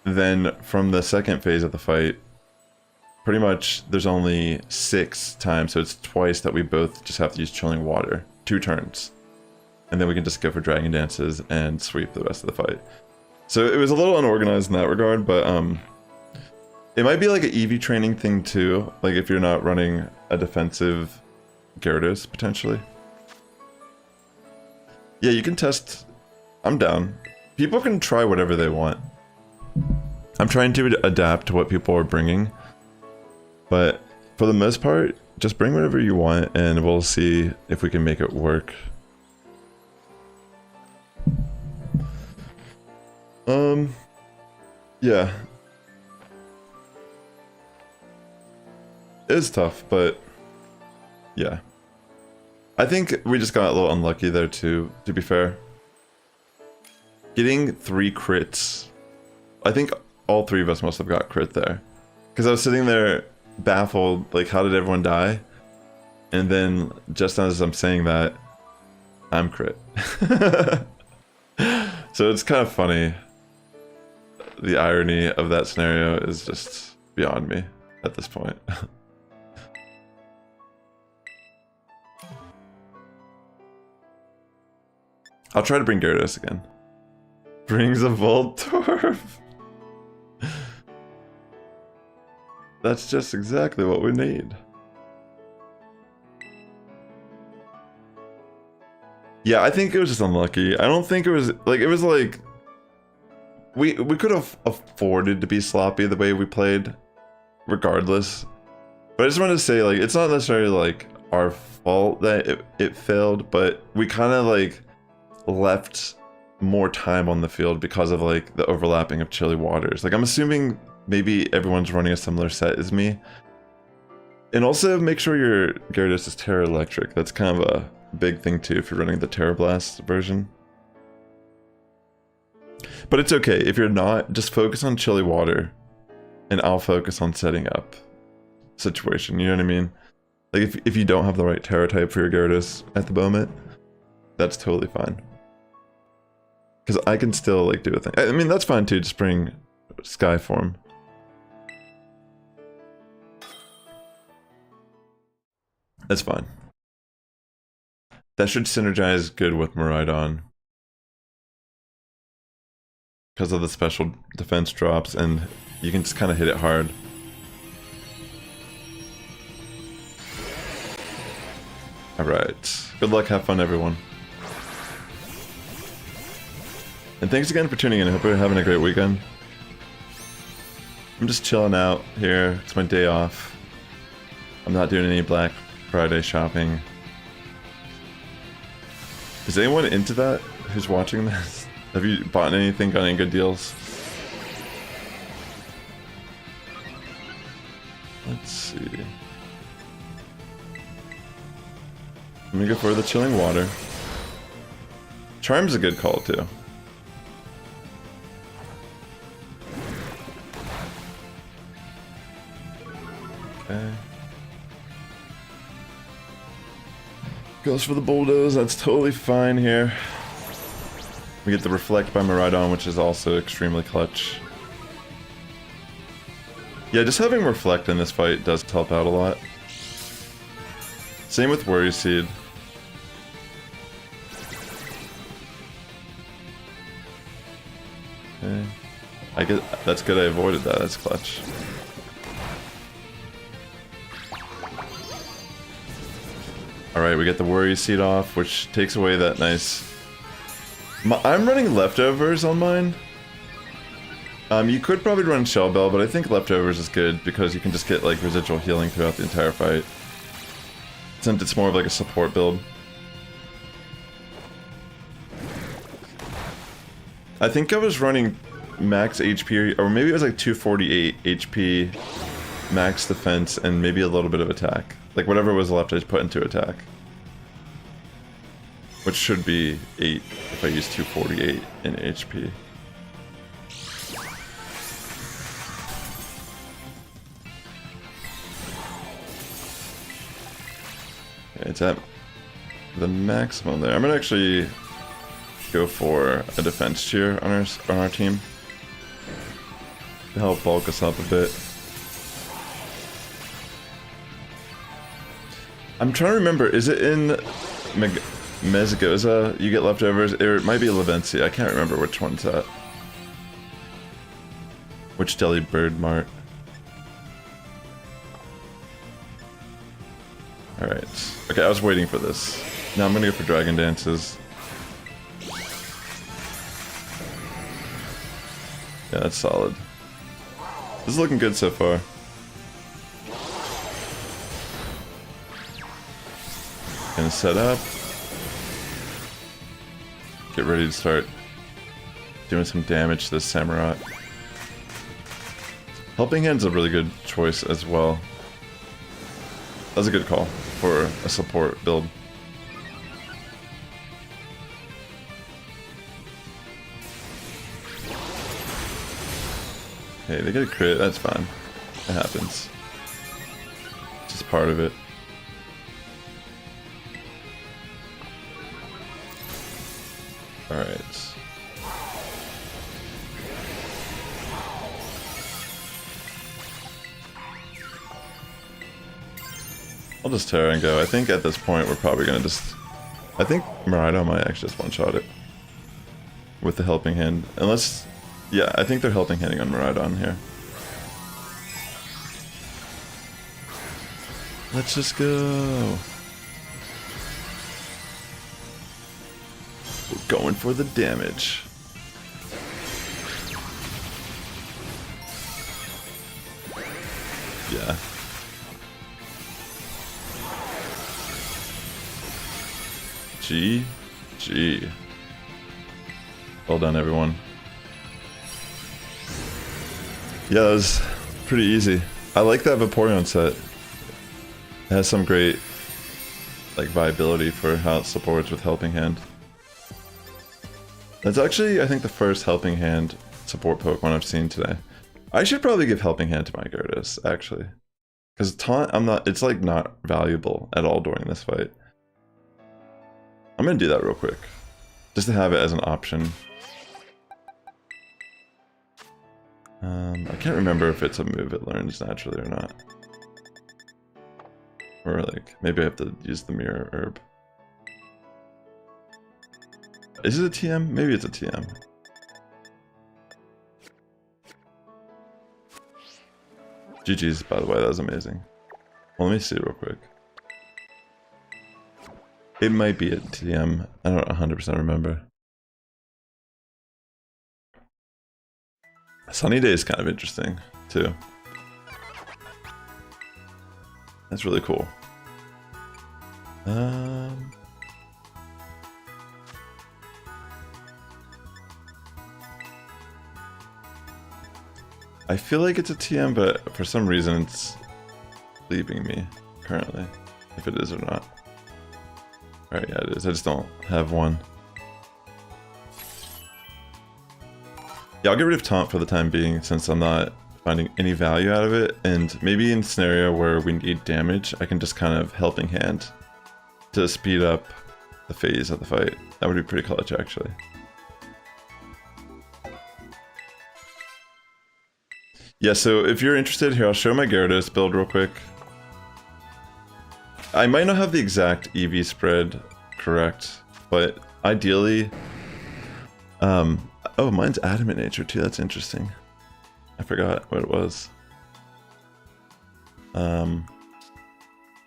Then from the second phase of the fight, pretty much there's only 6 times, so it's twice that we both just have to use Chilling Water. 2 turns. And then we can just go for Dragon Dances and sweep the rest of the fight. So it was a little unorganized in that regard, but it might be like an EV training thing too, like if you're not running a defensive Gyarados, potentially. Yeah, you can test. I'm down. People can try whatever they want. I'm trying to adapt to what people are bringing, but for the most part, just bring whatever you want and we'll see if we can make it work. Yeah. It is tough, but yeah. I think we just got a little unlucky there too, to be fair. Getting 3 crits. I think all 3 of us must have got crit there. Because I was sitting there baffled, like how did everyone die? And then just as I'm saying that, I'm crit. So it's kind of funny. The irony of that scenario is just beyond me at this point. I'll try to bring Gyarados again. Brings a Voltorb. That's just exactly what we need. Yeah, I think it was just unlucky. I don't think it was like we could have afforded to be sloppy the way we played, regardless. But I just wanted to say, like, it's not necessarily like our fault that it failed, but we kind of like left more time on the field because of like the overlapping of chilly waters. Like, I'm assuming maybe everyone's running a similar set as me. And also make sure your Gyarados is Terra Electric. That's kind of a big thing too if you're running the Terra Blast version. But it's okay if you're not, just focus on chilly water and I'll focus on setting up situation, you know what I mean? Like if you don't have the right Terra type for your Gyarados at the moment, that's totally fine. Because I can still like do a thing. I mean, that's fine too, just bring Sky form. That's fine. That should synergize good with Miraidon. Because of the special defense drops, and you can just kind of hit it hard. Alright. Good luck, have fun, everyone. And thanks again for tuning in. I hope you're having a great weekend. I'm just chilling out here. It's my day off. I'm not doing any Black Friday shopping. Is anyone into that who's watching this? Have you bought anything, got any good deals? Let's see. Let me go for the chilling water. Charm's a good call too. Okay. Goes for the bulldoze, that's totally fine here. We get the Reflect by Miraidon, which is also extremely clutch. Yeah, just having Reflect in this fight does help out a lot. Same with Worry Seed. Okay. I get that's good I avoided that, that's clutch. Alright, we get the Worry Seed off, which takes away that nice... I'm running Leftovers on mine. You could probably run Shell Bell, but I think Leftovers is good because you can just get like residual healing throughout the entire fight. Since it's more of like a support build. I think I was running max HP, or maybe it was like 248 HP, max defense, and maybe a little bit of attack. Like whatever was left I just put into attack. Which should be 8 if I use 248 in HP. Okay, it's at the maximum there. I'm gonna actually go for a defense cheer on our team to help bulk us up a bit. I'm trying to remember, is it in Mezgoza you get leftovers? Or it might be Lavencia, I can't remember which one's that. Which Deli Bird Mart? Alright. Okay, I was waiting for this. Now I'm gonna go for Dragon Dances. Yeah, that's solid. This is looking good so far. Gonna set up. Get ready to start doing some damage to this Samurott. Helping Hand's a really good choice as well. That's a good call for a support build. Okay, they get a crit, that's fine. It happens. It's just part of it. Alright. I'll just Terra and go. I think at this point we're probably gonna just... I think Miraidon might actually just one-shot it. With the Helping Hand. Unless... Yeah, I think they're Helping Handing on Miraidon here. Let's just go. We're going for the damage. Yeah. GG. Well done, everyone. Yeah, that was pretty easy. I like that Vaporeon set. It has some great like viability for how it supports with Helping Hand. That's actually, I think, the first Helping Hand support Pokemon I've seen today. I should probably give Helping Hand to my Gyarados, actually. Because Taunt, it's like not valuable at all during this fight. I'm gonna do that real quick. Just to have it as an option. I can't remember if it's a move it learns naturally or not. Or like, maybe I have to use the Mirror Herb. Is it a TM? Maybe it's a TM. GG's, by the way, that was amazing. Well, let me see real quick. It might be a TM. I don't 100% remember. Sunny Day is kind of interesting, too. That's really cool. I feel like it's a TM, but for some reason it's leaving me currently, if it is or not. Alright, yeah, it is. I just don't have one. Yeah, I'll get rid of Taunt for the time being, since I'm not finding any value out of it, and maybe in a scenario where we need damage, I can just kind of Helping Hand to speed up the phase of the fight. That would be pretty clutch, actually. Yeah, so if you're interested here, I'll show my Gyarados build real quick. I might not have the exact EV spread correct, but ideally... oh, mine's Adamant Nature too, that's interesting. I forgot what it was.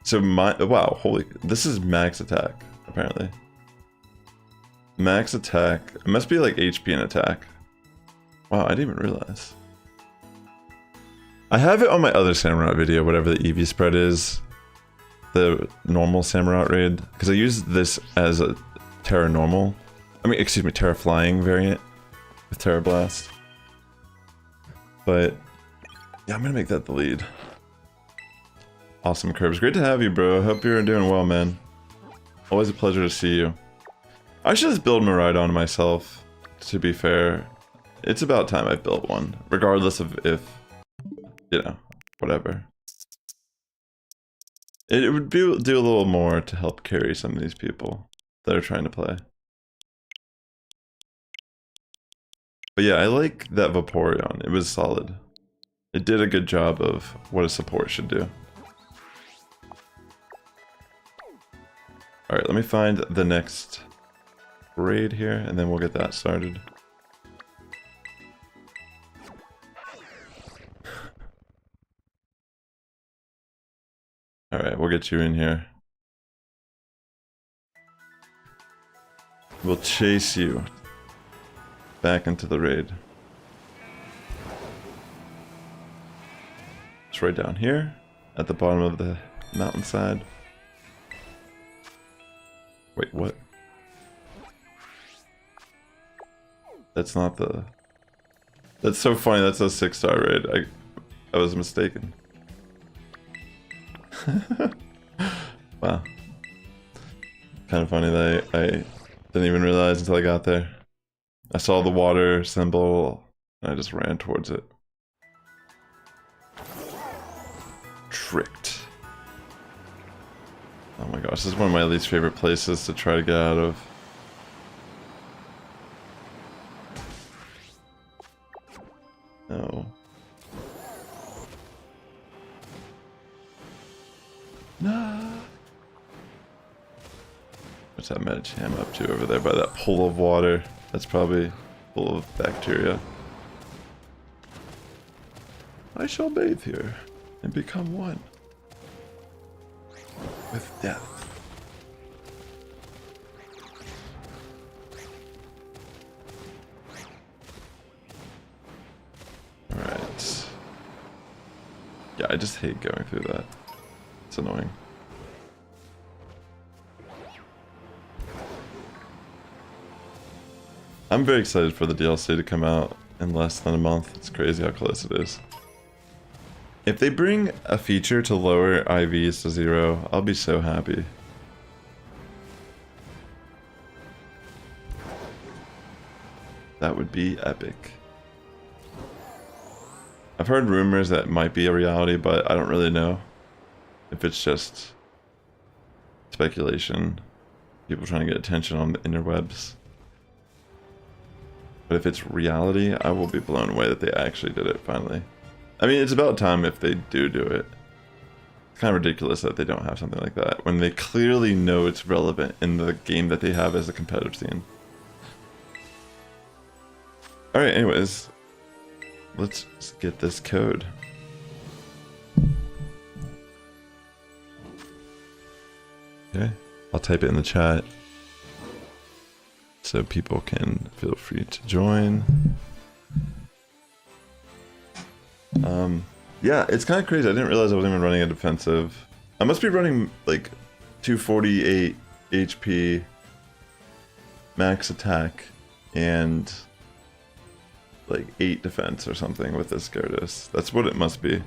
So wow, holy, this is max attack, apparently. Max attack, it must be like HP and attack. Wow, I didn't even realize. I have it on my other Samurott video, whatever the EV spread is. The normal Samurott raid, because I use this as a Terra normal. I mean, excuse me, Terra flying variant with Terra Blast. But yeah, I'm gonna make that the lead. Awesome, Curbs. Great to have you, bro. I hope you're doing well, man. Always a pleasure to see you. I should just build Miraidon myself, to be fair. It's about time I built one, regardless of if, you know, whatever. It would do a little more to help carry some of these people that are trying to play. But yeah, I like that Vaporeon. It was solid. It did a good job of what a support should do. Alright, let me find the next raid here, and then we'll get that started. Alright, we'll get you in here. We'll chase you back into the raid. It's right down here, at the bottom of the mountainside. Wait, what? That's not the... That's so funny, that's a 6-star raid. I was mistaken. Wow. Kind of funny that I didn't even realize until I got there. I saw the water symbol, and I just ran towards it. Tricked. Oh my gosh, this is one of my least favorite places to try to get out of. No. No. What's that Medicham up to over there by that pool of water? That's probably full of bacteria. I shall bathe here and become one. with death. Alright. Yeah, I just hate going through that. It's annoying. I'm very excited for the DLC to come out in less than a month. It's crazy how close it is. If they bring a feature to lower IVs to 0, I'll be so happy. That would be epic. I've heard rumors that it might be a reality, but I don't really know if it's just speculation. People trying to get attention on the interwebs. But if it's reality, I will be blown away that they actually did it finally. I mean, it's about time if they do it. It's kind of ridiculous that they don't have something like that when they clearly know it's relevant in the game that they have as a competitive scene. Alright, anyways. Let's get this code. Okay, I'll type it in the chat so people can feel free to join. Yeah, it's kind of crazy. I didn't realize I wasn't even running a defensive. I must be running like 248 HP max attack and like 8 defense or something with this Gyarados. That's what it must be.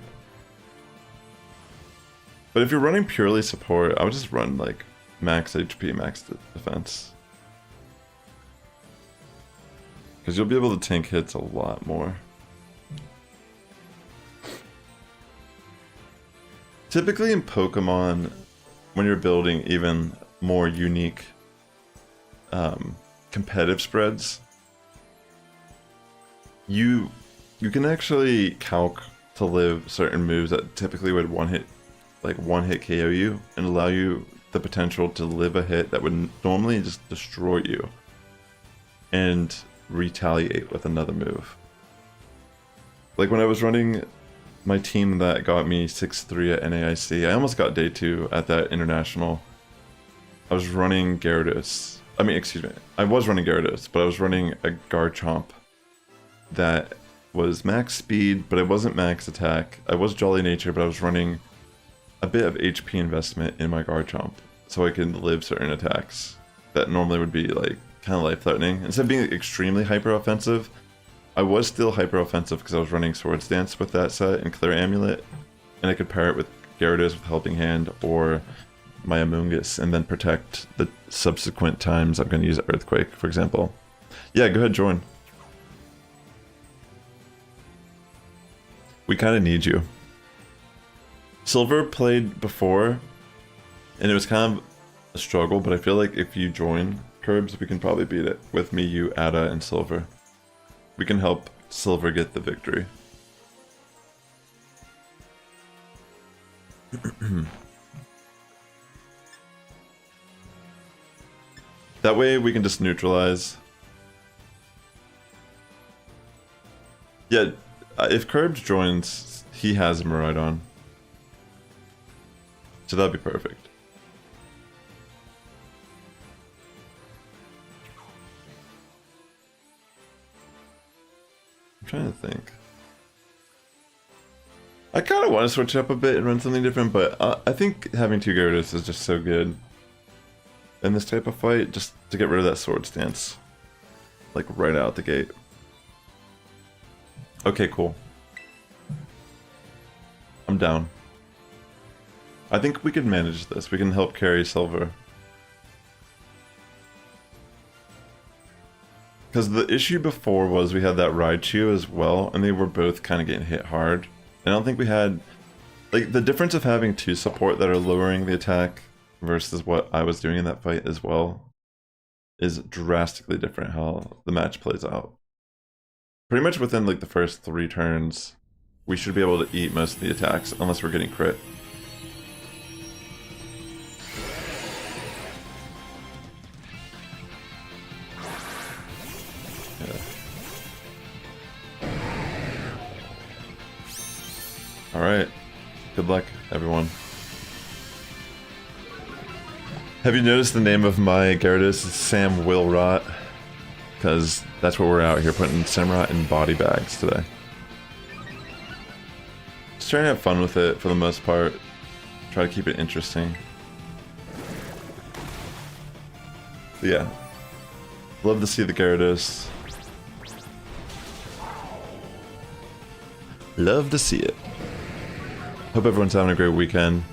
But if you're running purely support, I would just run like max HP, max defense. Because you'll be able to tank hits a lot more. Typically in Pokemon, when you're building even more unique competitive spreads, you can actually calc to live certain moves that typically would one hit KO you and allow you the potential to live a hit that would normally just destroy you and retaliate with another move. Like when I was running my team that got me 6-3 at NAIC, I almost got day 2 at that international. I was running Gyarados. I mean, excuse me. I was running Gyarados, but I was running a Garchomp that was max speed, but it wasn't max attack. I was Jolly Nature, but I was running a bit of HP investment in my Garchomp so I can live certain attacks that normally would be like kind of life-threatening. Instead of being extremely hyper-offensive, I was still hyper-offensive because I was running Swords Dance with that set and Clear Amulet, and I could pair it with Gyarados with Helping Hand or my Amoonguss and then protect the subsequent times I'm going to use Earthquake, for example. Yeah, go ahead, join. We kind of need you. Silver played before, and it was kind of a struggle, but I feel like if you join Curbs, we can probably beat it with me, you, Ada, and Silver. We can help Silver get the victory. That way we can just neutralize. Yeah, if Curbs joins, he has Miraidon. So that'd be perfect. I'm trying to think. I kind of want to switch up a bit and run something different, but I think having 2 Gyarados is just so good in this type of fight, just to get rid of that Sword Stance, like right out the gate. Okay, cool. I'm down. I think we can manage this. We can help carry Silver. Because the issue before was we had that Raichu as well, and they were both kind of getting hit hard. I don't think we had... Like, the difference of having 2 support that are lowering the attack versus what I was doing in that fight as well is drastically different how the match plays out. Pretty much within, like, the first 3 turns, we should be able to eat most of the attacks, unless we're getting crit. Alright, good luck everyone. Have you noticed the name of my Gyarados is Sam Will Rot? Because that's what we're out here putting Samurott in body bags today. Just trying to have fun with it for the most part. Try to keep it interesting. But yeah. Love to see the Gyarados. Love to see it. Hope everyone's having a great weekend.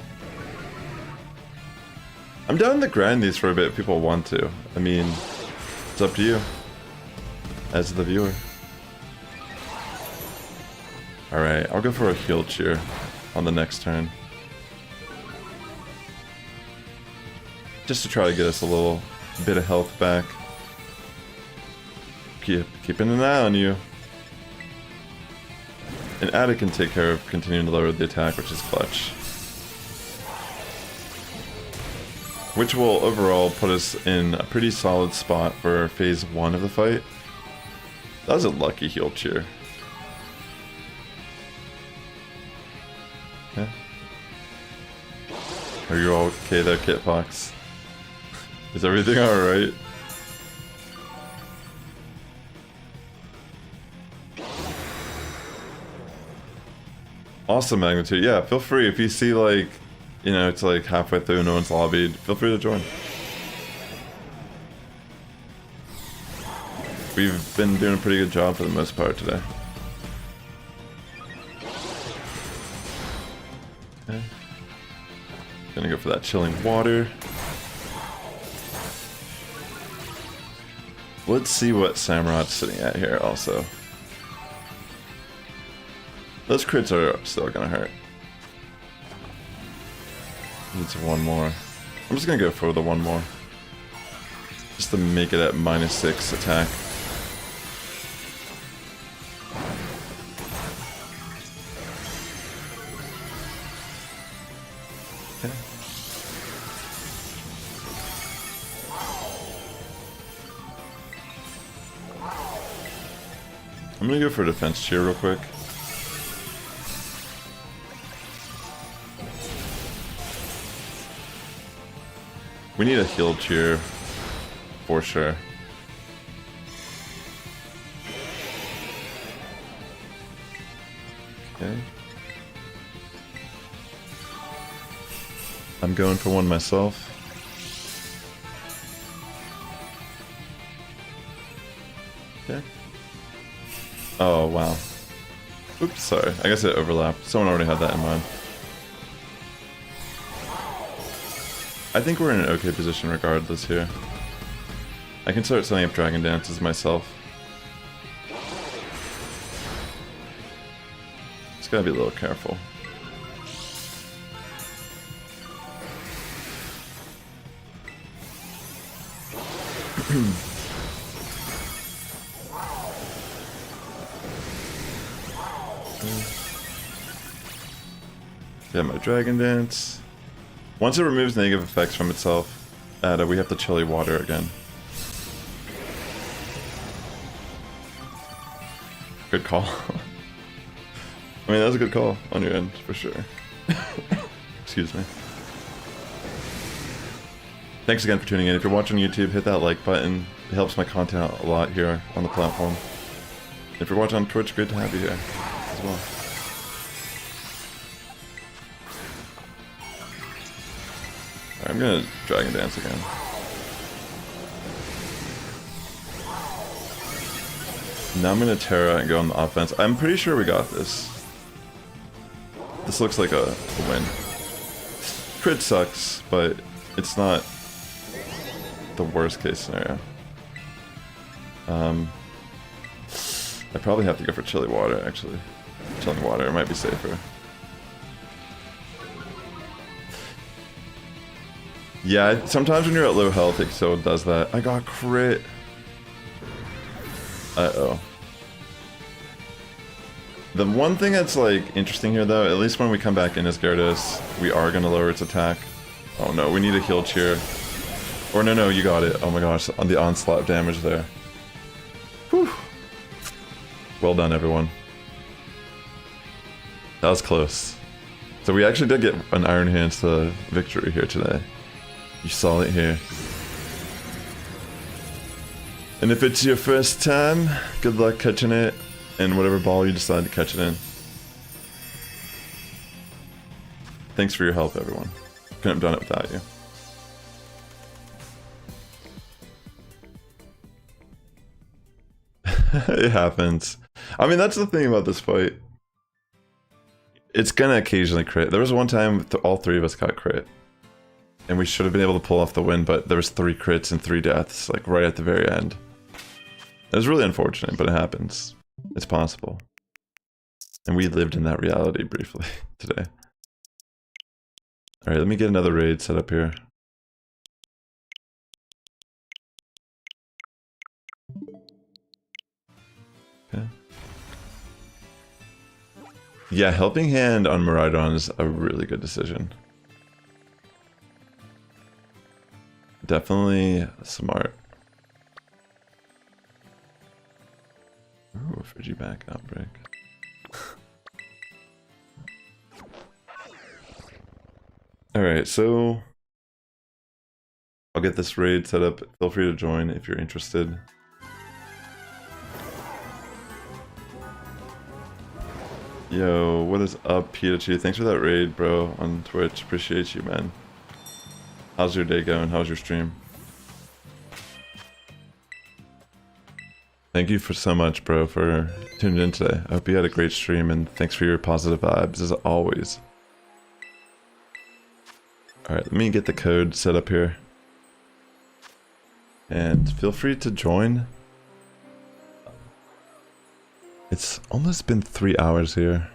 I'm down to grind these for a bit if people want to. I mean, it's up to you. As the viewer. Alright, I'll go for a heal cheer on the next turn. Just to try to get us a little bit of health back. Keeping an eye on you. And Ada can take care of continuing to lower the attack, which is clutch. Which will overall put us in a pretty solid spot for phase 1 of the fight. That was a lucky heal cheer. Yeah. Are you all okay there, Kitfox? Is everything alright? Awesome, Magnitude. Yeah, feel free if you see like, you know, it's like halfway through, no one's lobbied, feel free to join. We've been doing a pretty good job for the most part today. Okay. Gonna go for that chilling water. Let's see what Samurott's sitting at here also. Those crits are still gonna hurt. Needs one more. I'm just gonna go for the one more. Just to make it at -6 attack. Okay. I'm gonna go for a defense cheer real quick. We need a heal cheer, for sure. Okay. I'm going for one myself. Okay. Oh, wow. Oops, sorry. I guess it overlapped. Someone already had that in mind. I think we're in an okay position regardless here. I can start setting up Dragon Dances myself. Just gotta be a little careful. Yeah, my Dragon Dance. Once it removes negative effects from itself, we have to chilly water again. Good call. I mean, that was a good call on your end, for sure. Excuse me. Thanks again for tuning in. If you're watching YouTube, hit that like button. It helps my content out a lot here on the platform. If you're watching on Twitch, good to have you here as well. I'm gonna Dragon Dance again. Now I'm gonna Tera and go on the offense. I'm pretty sure we got this. This looks like a win. Crit sucks, but it's not the worst case scenario. I probably have to go for chilly water, actually. Chilling water, it might be safer. Yeah, sometimes when you're at low health, it so does that. I got crit. Uh-oh. The one thing that's, like, interesting here, though, at least when we come back in as Gyarados, we are going to lower its attack. Oh, no, we need a heal cheer. Or, no, you got it. Oh, my gosh, on the onslaught damage there. Whew. Well done, everyone. That was close. So we actually did get an Iron Hands to victory here today. You saw it here. And if it's your first time, good luck catching it in whatever ball you decide to catch it in. Thanks for your help, everyone. Couldn't have done it without you. It happens. I mean, that's the thing about this fight. It's gonna occasionally crit. There was one time all three of us got crit. And we should have been able to pull off the win, but there was 3 crits and 3 deaths, like right at the very end. It was really unfortunate, but it happens. It's possible. And we lived in that reality briefly today. Alright, let me get another raid set up here. Okay. Yeah, Helping Hand on Miraidon is a really good decision. Definitely smart. Ooh, Frigiback outbreak. Alright, so I'll get this raid set up. Feel free to join if you're interested. Yo, what is up, Pikachu? Thanks for that raid, bro, on Twitch. Appreciate you, man. How's your day going? How's your stream? Thank you for so much, bro, for tuning in today. I hope you had a great stream, and thanks for your positive vibes, as always. Alright, let me get the code set up here. And feel free to join. It's almost been 3 hours here.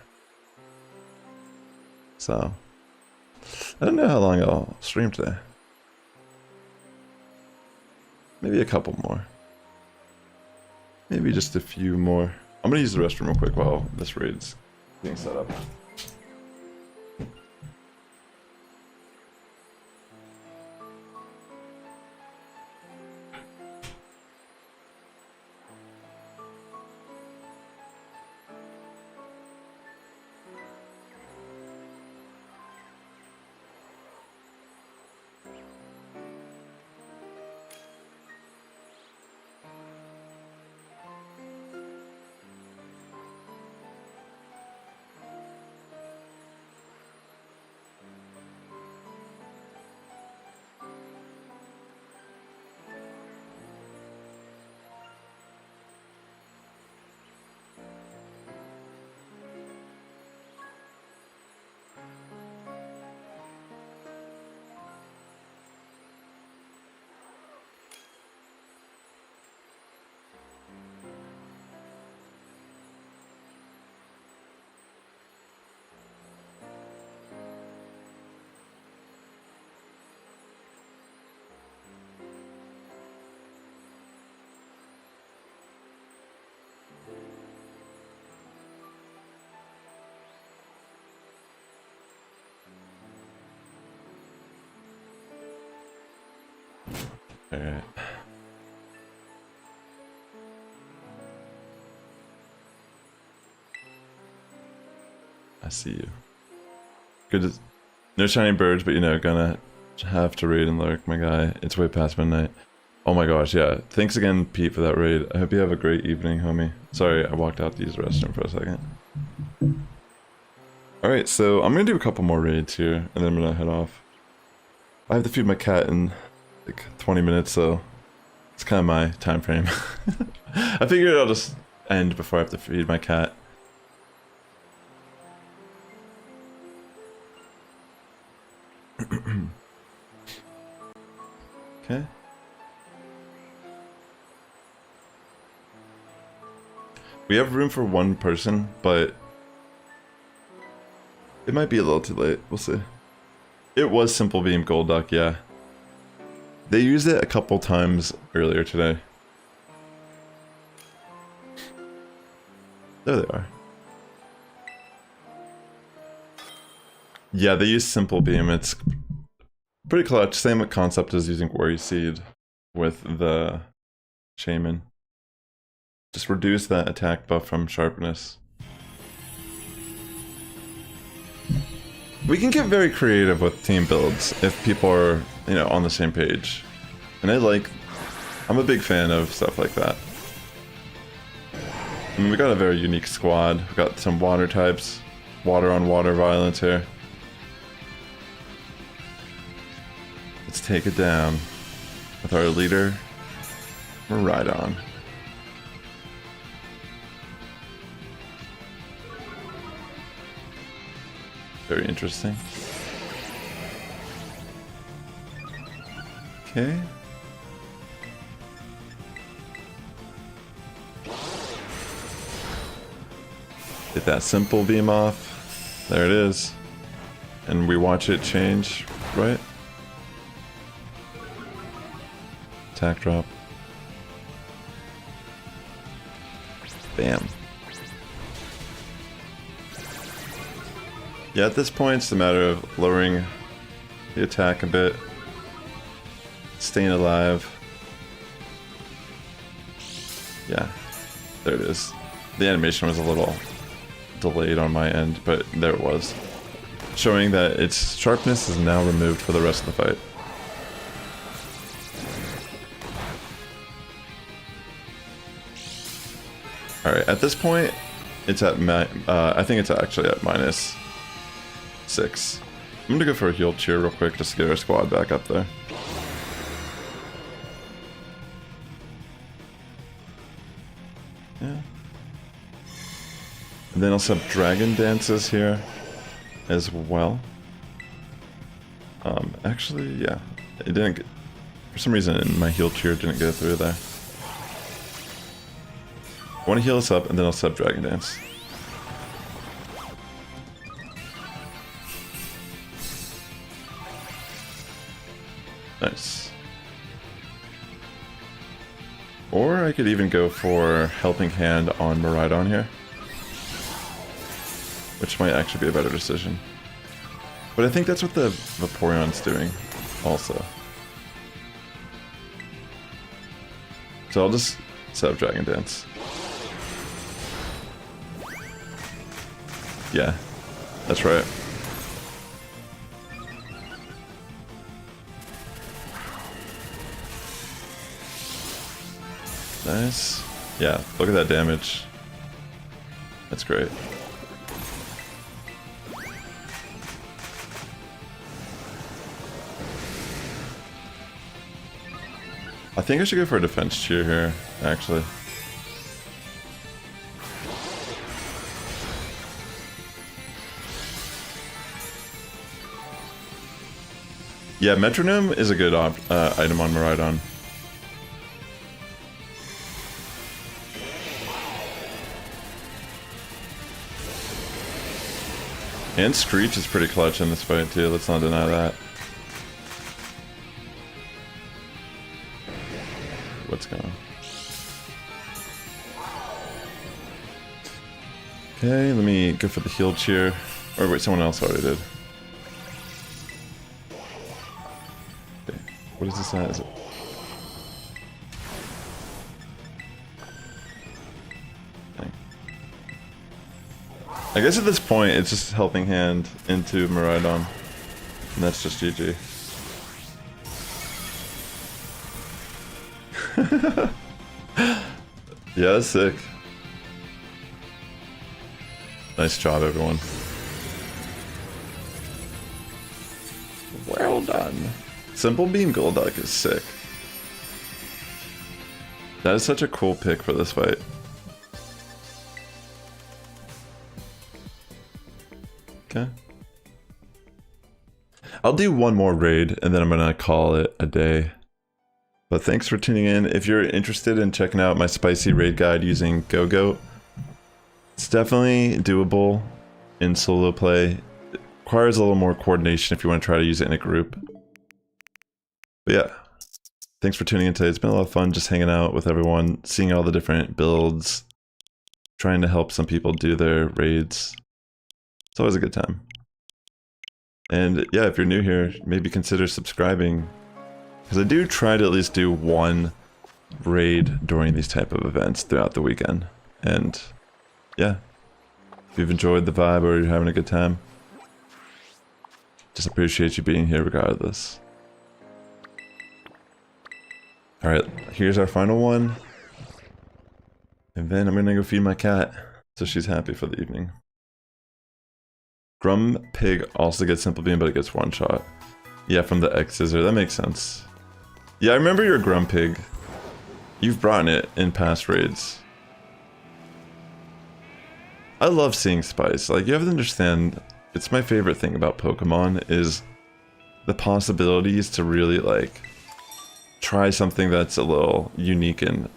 So, I don't know how long I'll stream today. Maybe a couple more. Maybe just a few more. I'm gonna use the restroom real quick while this raid's being set up. Alright. I see you. Good. No shiny birds, but you know, gonna have to raid and lurk, my guy. It's way past midnight. Oh my gosh, yeah. Thanks again, Pete, for that raid. I hope you have a great evening, homie. Sorry, I walked out to use the restroom for a second. Alright, so I'm gonna do a couple more raids here, and then I'm gonna head off. I have to feed my cat in like 20 minutes, so it's kind of my time frame. I figured I'll just end before I have to feed my cat. Okay. We have room for one person, but it might be a little too late. We'll see. It was Simple Beam Golduck, yeah. They used it a couple times earlier today. There they are. Yeah, they use Simple Beam. It's pretty clutch. Same concept as using Worry Seed with the Shaman. Just reduce that attack buff from Sharpness. We can get very creative with team builds if people are you know, on the same page. And I'm a big fan of stuff like that. I mean, we got a very unique squad. We got some water types, water on water violence here. Let's take it down with our leader, Miraidon. Very interesting. Okay. Get that simple beam off. There it is. And we watch it change, right? Attack drop. Bam. Yeah, at this point it's a matter of lowering the attack a bit. Staying alive. Yeah, there it is. The animation was a little delayed on my end, but there it was. Showing that its sharpness is now removed for the rest of the fight. Alright, at this point, it's at I think it's actually at -6. I'm gonna go for a heal cheer real quick just to get our squad back up there. Yeah. And then I'll set Dragon Dances here as well. Actually, yeah. It didn't get, for some reason my heal cheer didn't go through there. I want to heal us up and then I'll set Dragon Dance. Nice. Or I could even go for Helping Hand on Miraidon here. Which might actually be a better decision. But I think that's what the Vaporeon's doing also. So I'll just set up Dragon Dance. Yeah, that's right. Nice. Yeah, look at that damage. That's great. I think I should go for a defense cheer here, actually. Yeah, Metronome is a good item on Miraidon. And Screech is pretty clutch in this fight too, let's not deny that. What's going on? Okay, let me go for the heal cheer. Or wait, someone else already did. Okay, what is this at? Is it? Dang. I guess at this point it's just Helping Hand into Miraidon. And that's just GG. Yeah, that's sick. Nice job, everyone. Well done. Simple Beam Golduck is sick. That is such a cool pick for this fight. Okay. I'll do one more raid and then I'm gonna call it a day. But thanks for tuning in. If you're interested in checking out my spicy raid guide using Go-Goat, it's definitely doable in solo play. It requires a little more coordination if you want to try to use it in a group. But yeah, thanks for tuning in today. It's been a lot of fun just hanging out with everyone, seeing all the different builds, trying to help some people do their raids. It's always a good time. And yeah, if you're new here, maybe consider subscribing. Because I do try to at least do one raid during these type of events throughout the weekend. And yeah, if you've enjoyed the vibe or you're having a good time, just appreciate you being here regardless. Alright, here's our final one. And then I'm gonna go feed my cat, so she's happy for the evening. Grum Pig also gets Simple Beam, but it gets one shot. Yeah, from the X Scissor, that makes sense. Yeah, I remember your Grum Pig. You've brought it in past raids. I love seeing Spice. Like, you have to understand, it's my favorite thing about Pokemon is the possibilities to really, like, try something that's a little unique and,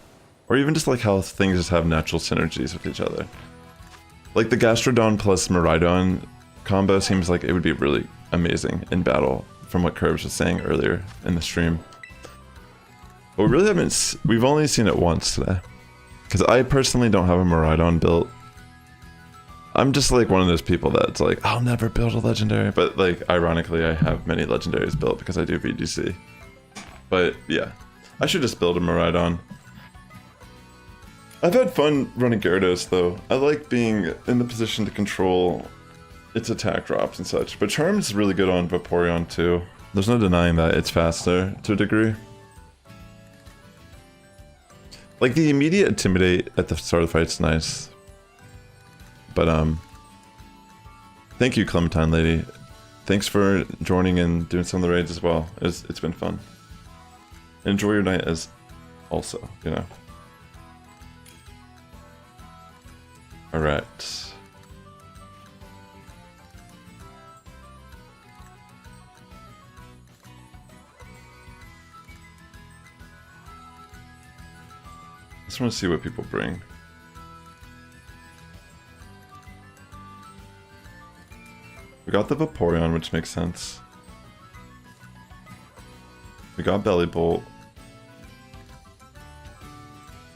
or even just like how things just have natural synergies with each other. Like the Gastrodon plus Miraidon combo seems like it would be really amazing in battle, from what Curbs was saying earlier in the stream. But we really haven't, we've only seen it once today. Because I personally don't have a Miraidon built. I'm just like one of those people that's like, I'll never build a legendary. But like, ironically, I have many legendaries built because I do VGC. But yeah, I should just build a Miraidon. I've had fun running Gyarados though. I like being in the position to control its attack drops and such. But Charm's really good on Vaporeon too. There's no denying that it's faster to a degree. Like the immediate Intimidate at the start of the fight's nice. But thank you Clementine Lady. Thanks for joining and doing some of the raids as well. It's been fun. Enjoy your night as also, you know. Alright. Just want to see what people bring. We got the Vaporeon, which makes sense. We got Belly Bolt,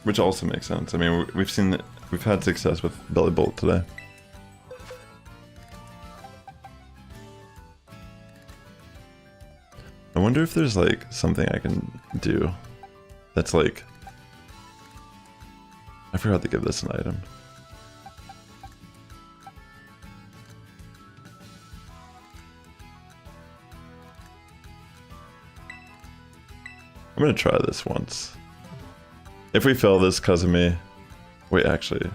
which also makes sense. I mean, we've had success with Belly Bolt today. I wonder if there's like something I can do that's like, I forgot to give this an item. I'm gonna try this once. If we fail this because of me... Wait, actually...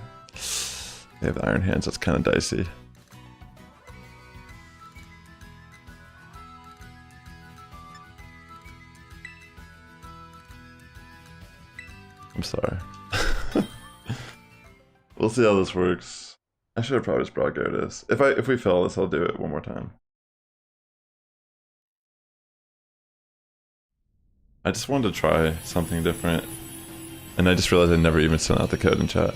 They have the Iron Hands, that's kind of dicey. I'm sorry. We'll see how this works. I should have probably just brought Gyarados. If we fail this, I'll do it one more time. I just wanted to try something different, and I just realized I never even sent out the code in chat.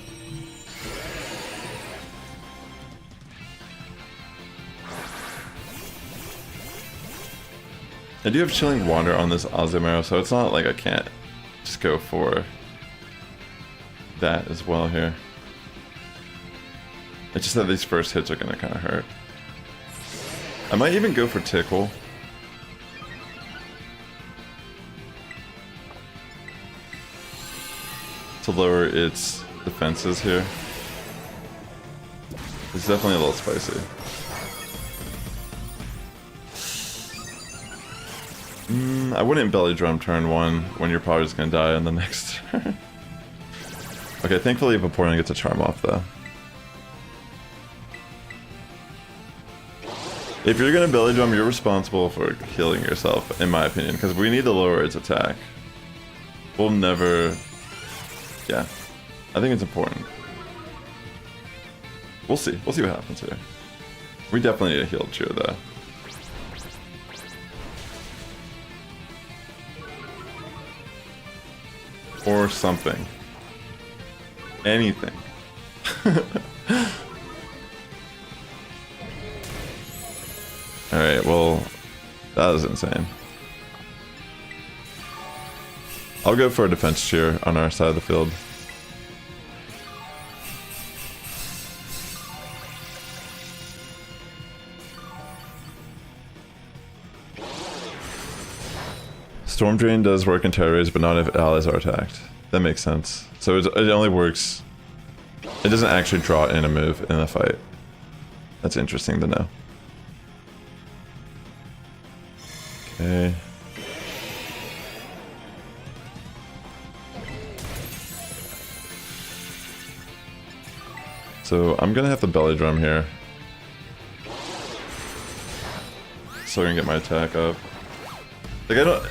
I do have Chilling Wander on this Azumarill, so it's not like I can't just go for that as well here. It's just that these first hits are gonna kind of hurt. I might even go for Tickle. To lower its defenses here. It's definitely a little spicy. I wouldn't Belly Drum turn 1 when you're probably just gonna die in the next turn. Okay, thankfully Vaporeon gets a charm off though. If you're gonna Belly Drum, you're responsible for healing yourself, in my opinion, because we need to lower its attack. We'll never... Yeah, I think it's important. We'll see what happens here. We definitely need a heal Cheer though. Or something. Anything. Alright, well, that was insane. I'll go for a defense cheer on our side of the field. Storm Drain does work in Terra Raids, but not if allies are attacked. That makes sense. So it only works... It doesn't actually draw in a move in the fight. That's interesting to know. Okay. So I'm gonna have the belly drum here. So I can get my attack up. Like I don't...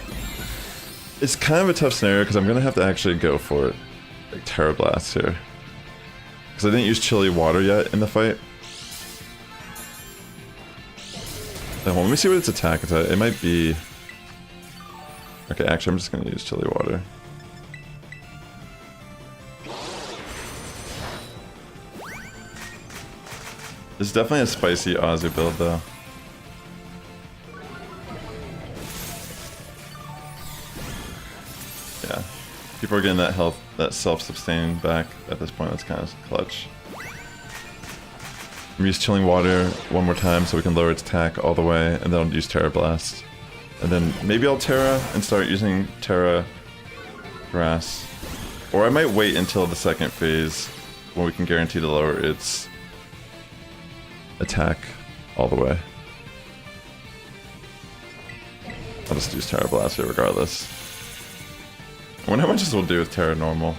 It's kind of a tough scenario because I'm gonna have to actually go for it. Like Terra Blast here. Because I didn't use Chilly Water yet in the fight. Let me see what its attack is at. It might be... Okay, actually I'm just gonna use Chilly Water. It's definitely a spicy Azu build though. Yeah. People are getting that health, that self-sustaining back at this point. That's kind of clutch. I'm use Chilling Water one more time so we can lower its attack all the way, and then I'll use Terra Blast. And then maybe I'll Terra and start using Terra Grass. Or I might wait until the second phase when we can guarantee to lower its attack all the way. I'll just use Terra Blast here regardless. I wonder how much this will do with Terra Normal.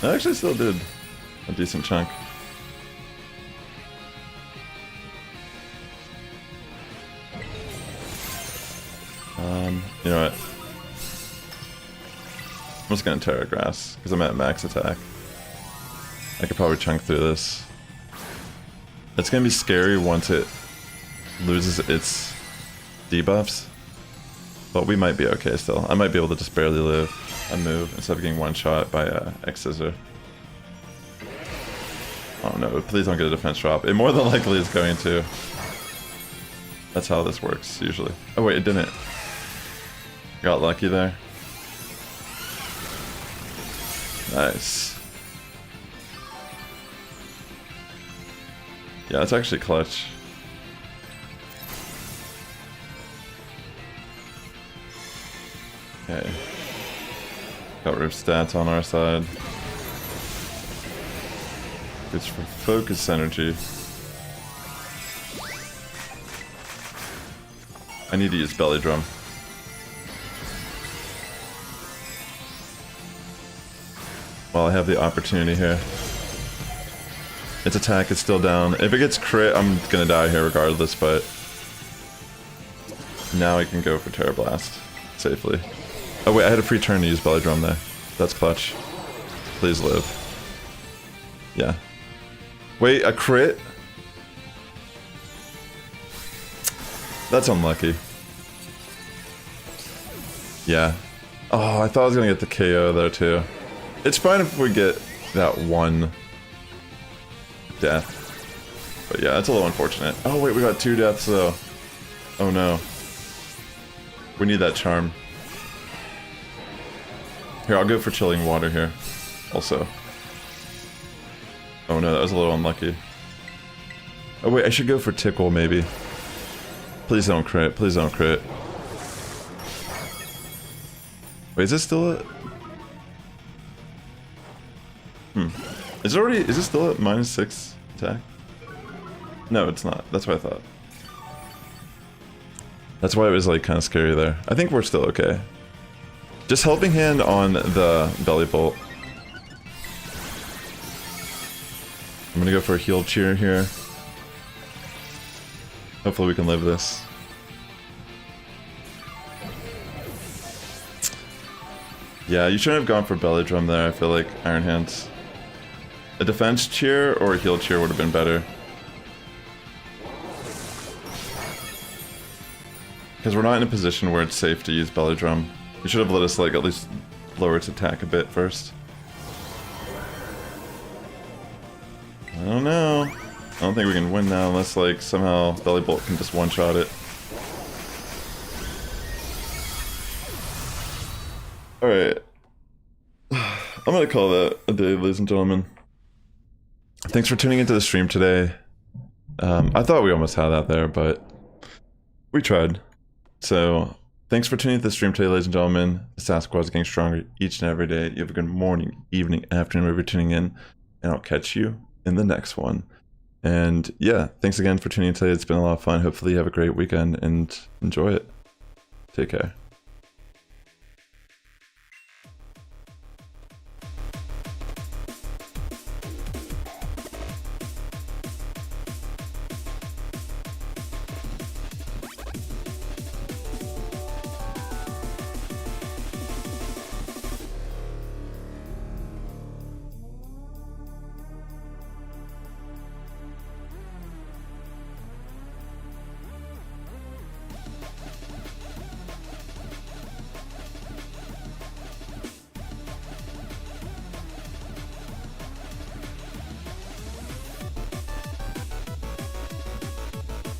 It actually still did a decent chunk. You know what? I'm just gonna Terra Grass because I'm at max attack. I could probably chunk through this. It's gonna be scary once it loses its debuffs, but we might be okay still. I might be able to just barely live a move instead of getting one shot by X-Scissor. Oh no, please don't get a defense drop. It more than likely is going to. That's how this works usually. Oh wait, it didn't. Got lucky there. Nice. Yeah, that's actually clutch. Okay. Got Rip stats on our side. It's for focus energy. I need to use belly drum. While I have the opportunity here. Its attack is still down. If it gets crit, I'm gonna die here regardless, but now I can go for Terra Blast safely. Oh wait, I had a free turn to use belly drum there. That's clutch. Please live. Yeah. Wait, a crit? That's unlucky. Yeah. Oh, I thought I was gonna get the KO there too. It's fine if we get that one death. But yeah, it's a little unfortunate. Oh wait, we got 2 deaths though. Oh no. We need that charm. Here, I'll go for Chilling Water here. Also. Oh no, that was a little unlucky. Oh wait, I should go for Tickle maybe. Please don't crit, please don't crit. Wait, is this still a... Is it still at -6 attack? No, it's not. That's what I thought. That's why it was like kind of scary there. I think we're still okay. Just helping hand on the belly bolt. I'm gonna go for a heal cheer here. Hopefully we can live this. Yeah, you shouldn't have gone for belly drum there, I feel like, Iron Hands. A defense cheer or a heal cheer would have been better. Because we're not in a position where it's safe to use belly drum. You should have let us like at least lower its attack a bit first. I don't know. I don't think we can win now unless like somehow Belly Bolt can just one-shot it. Alright. I'm gonna call that a day, ladies and gentlemen. Thanks for tuning into the stream today. I thought we almost had that there, but we tried. So, thanks for tuning into the stream today, ladies and gentlemen. The Sass Squad is getting stronger each and every day. You have a good morning, evening, afternoon, wherever you're tuning in, and I'll catch you in the next one. And yeah, thanks again for tuning in today. It's been a lot of fun. Hopefully you have a great weekend and enjoy it. Take care.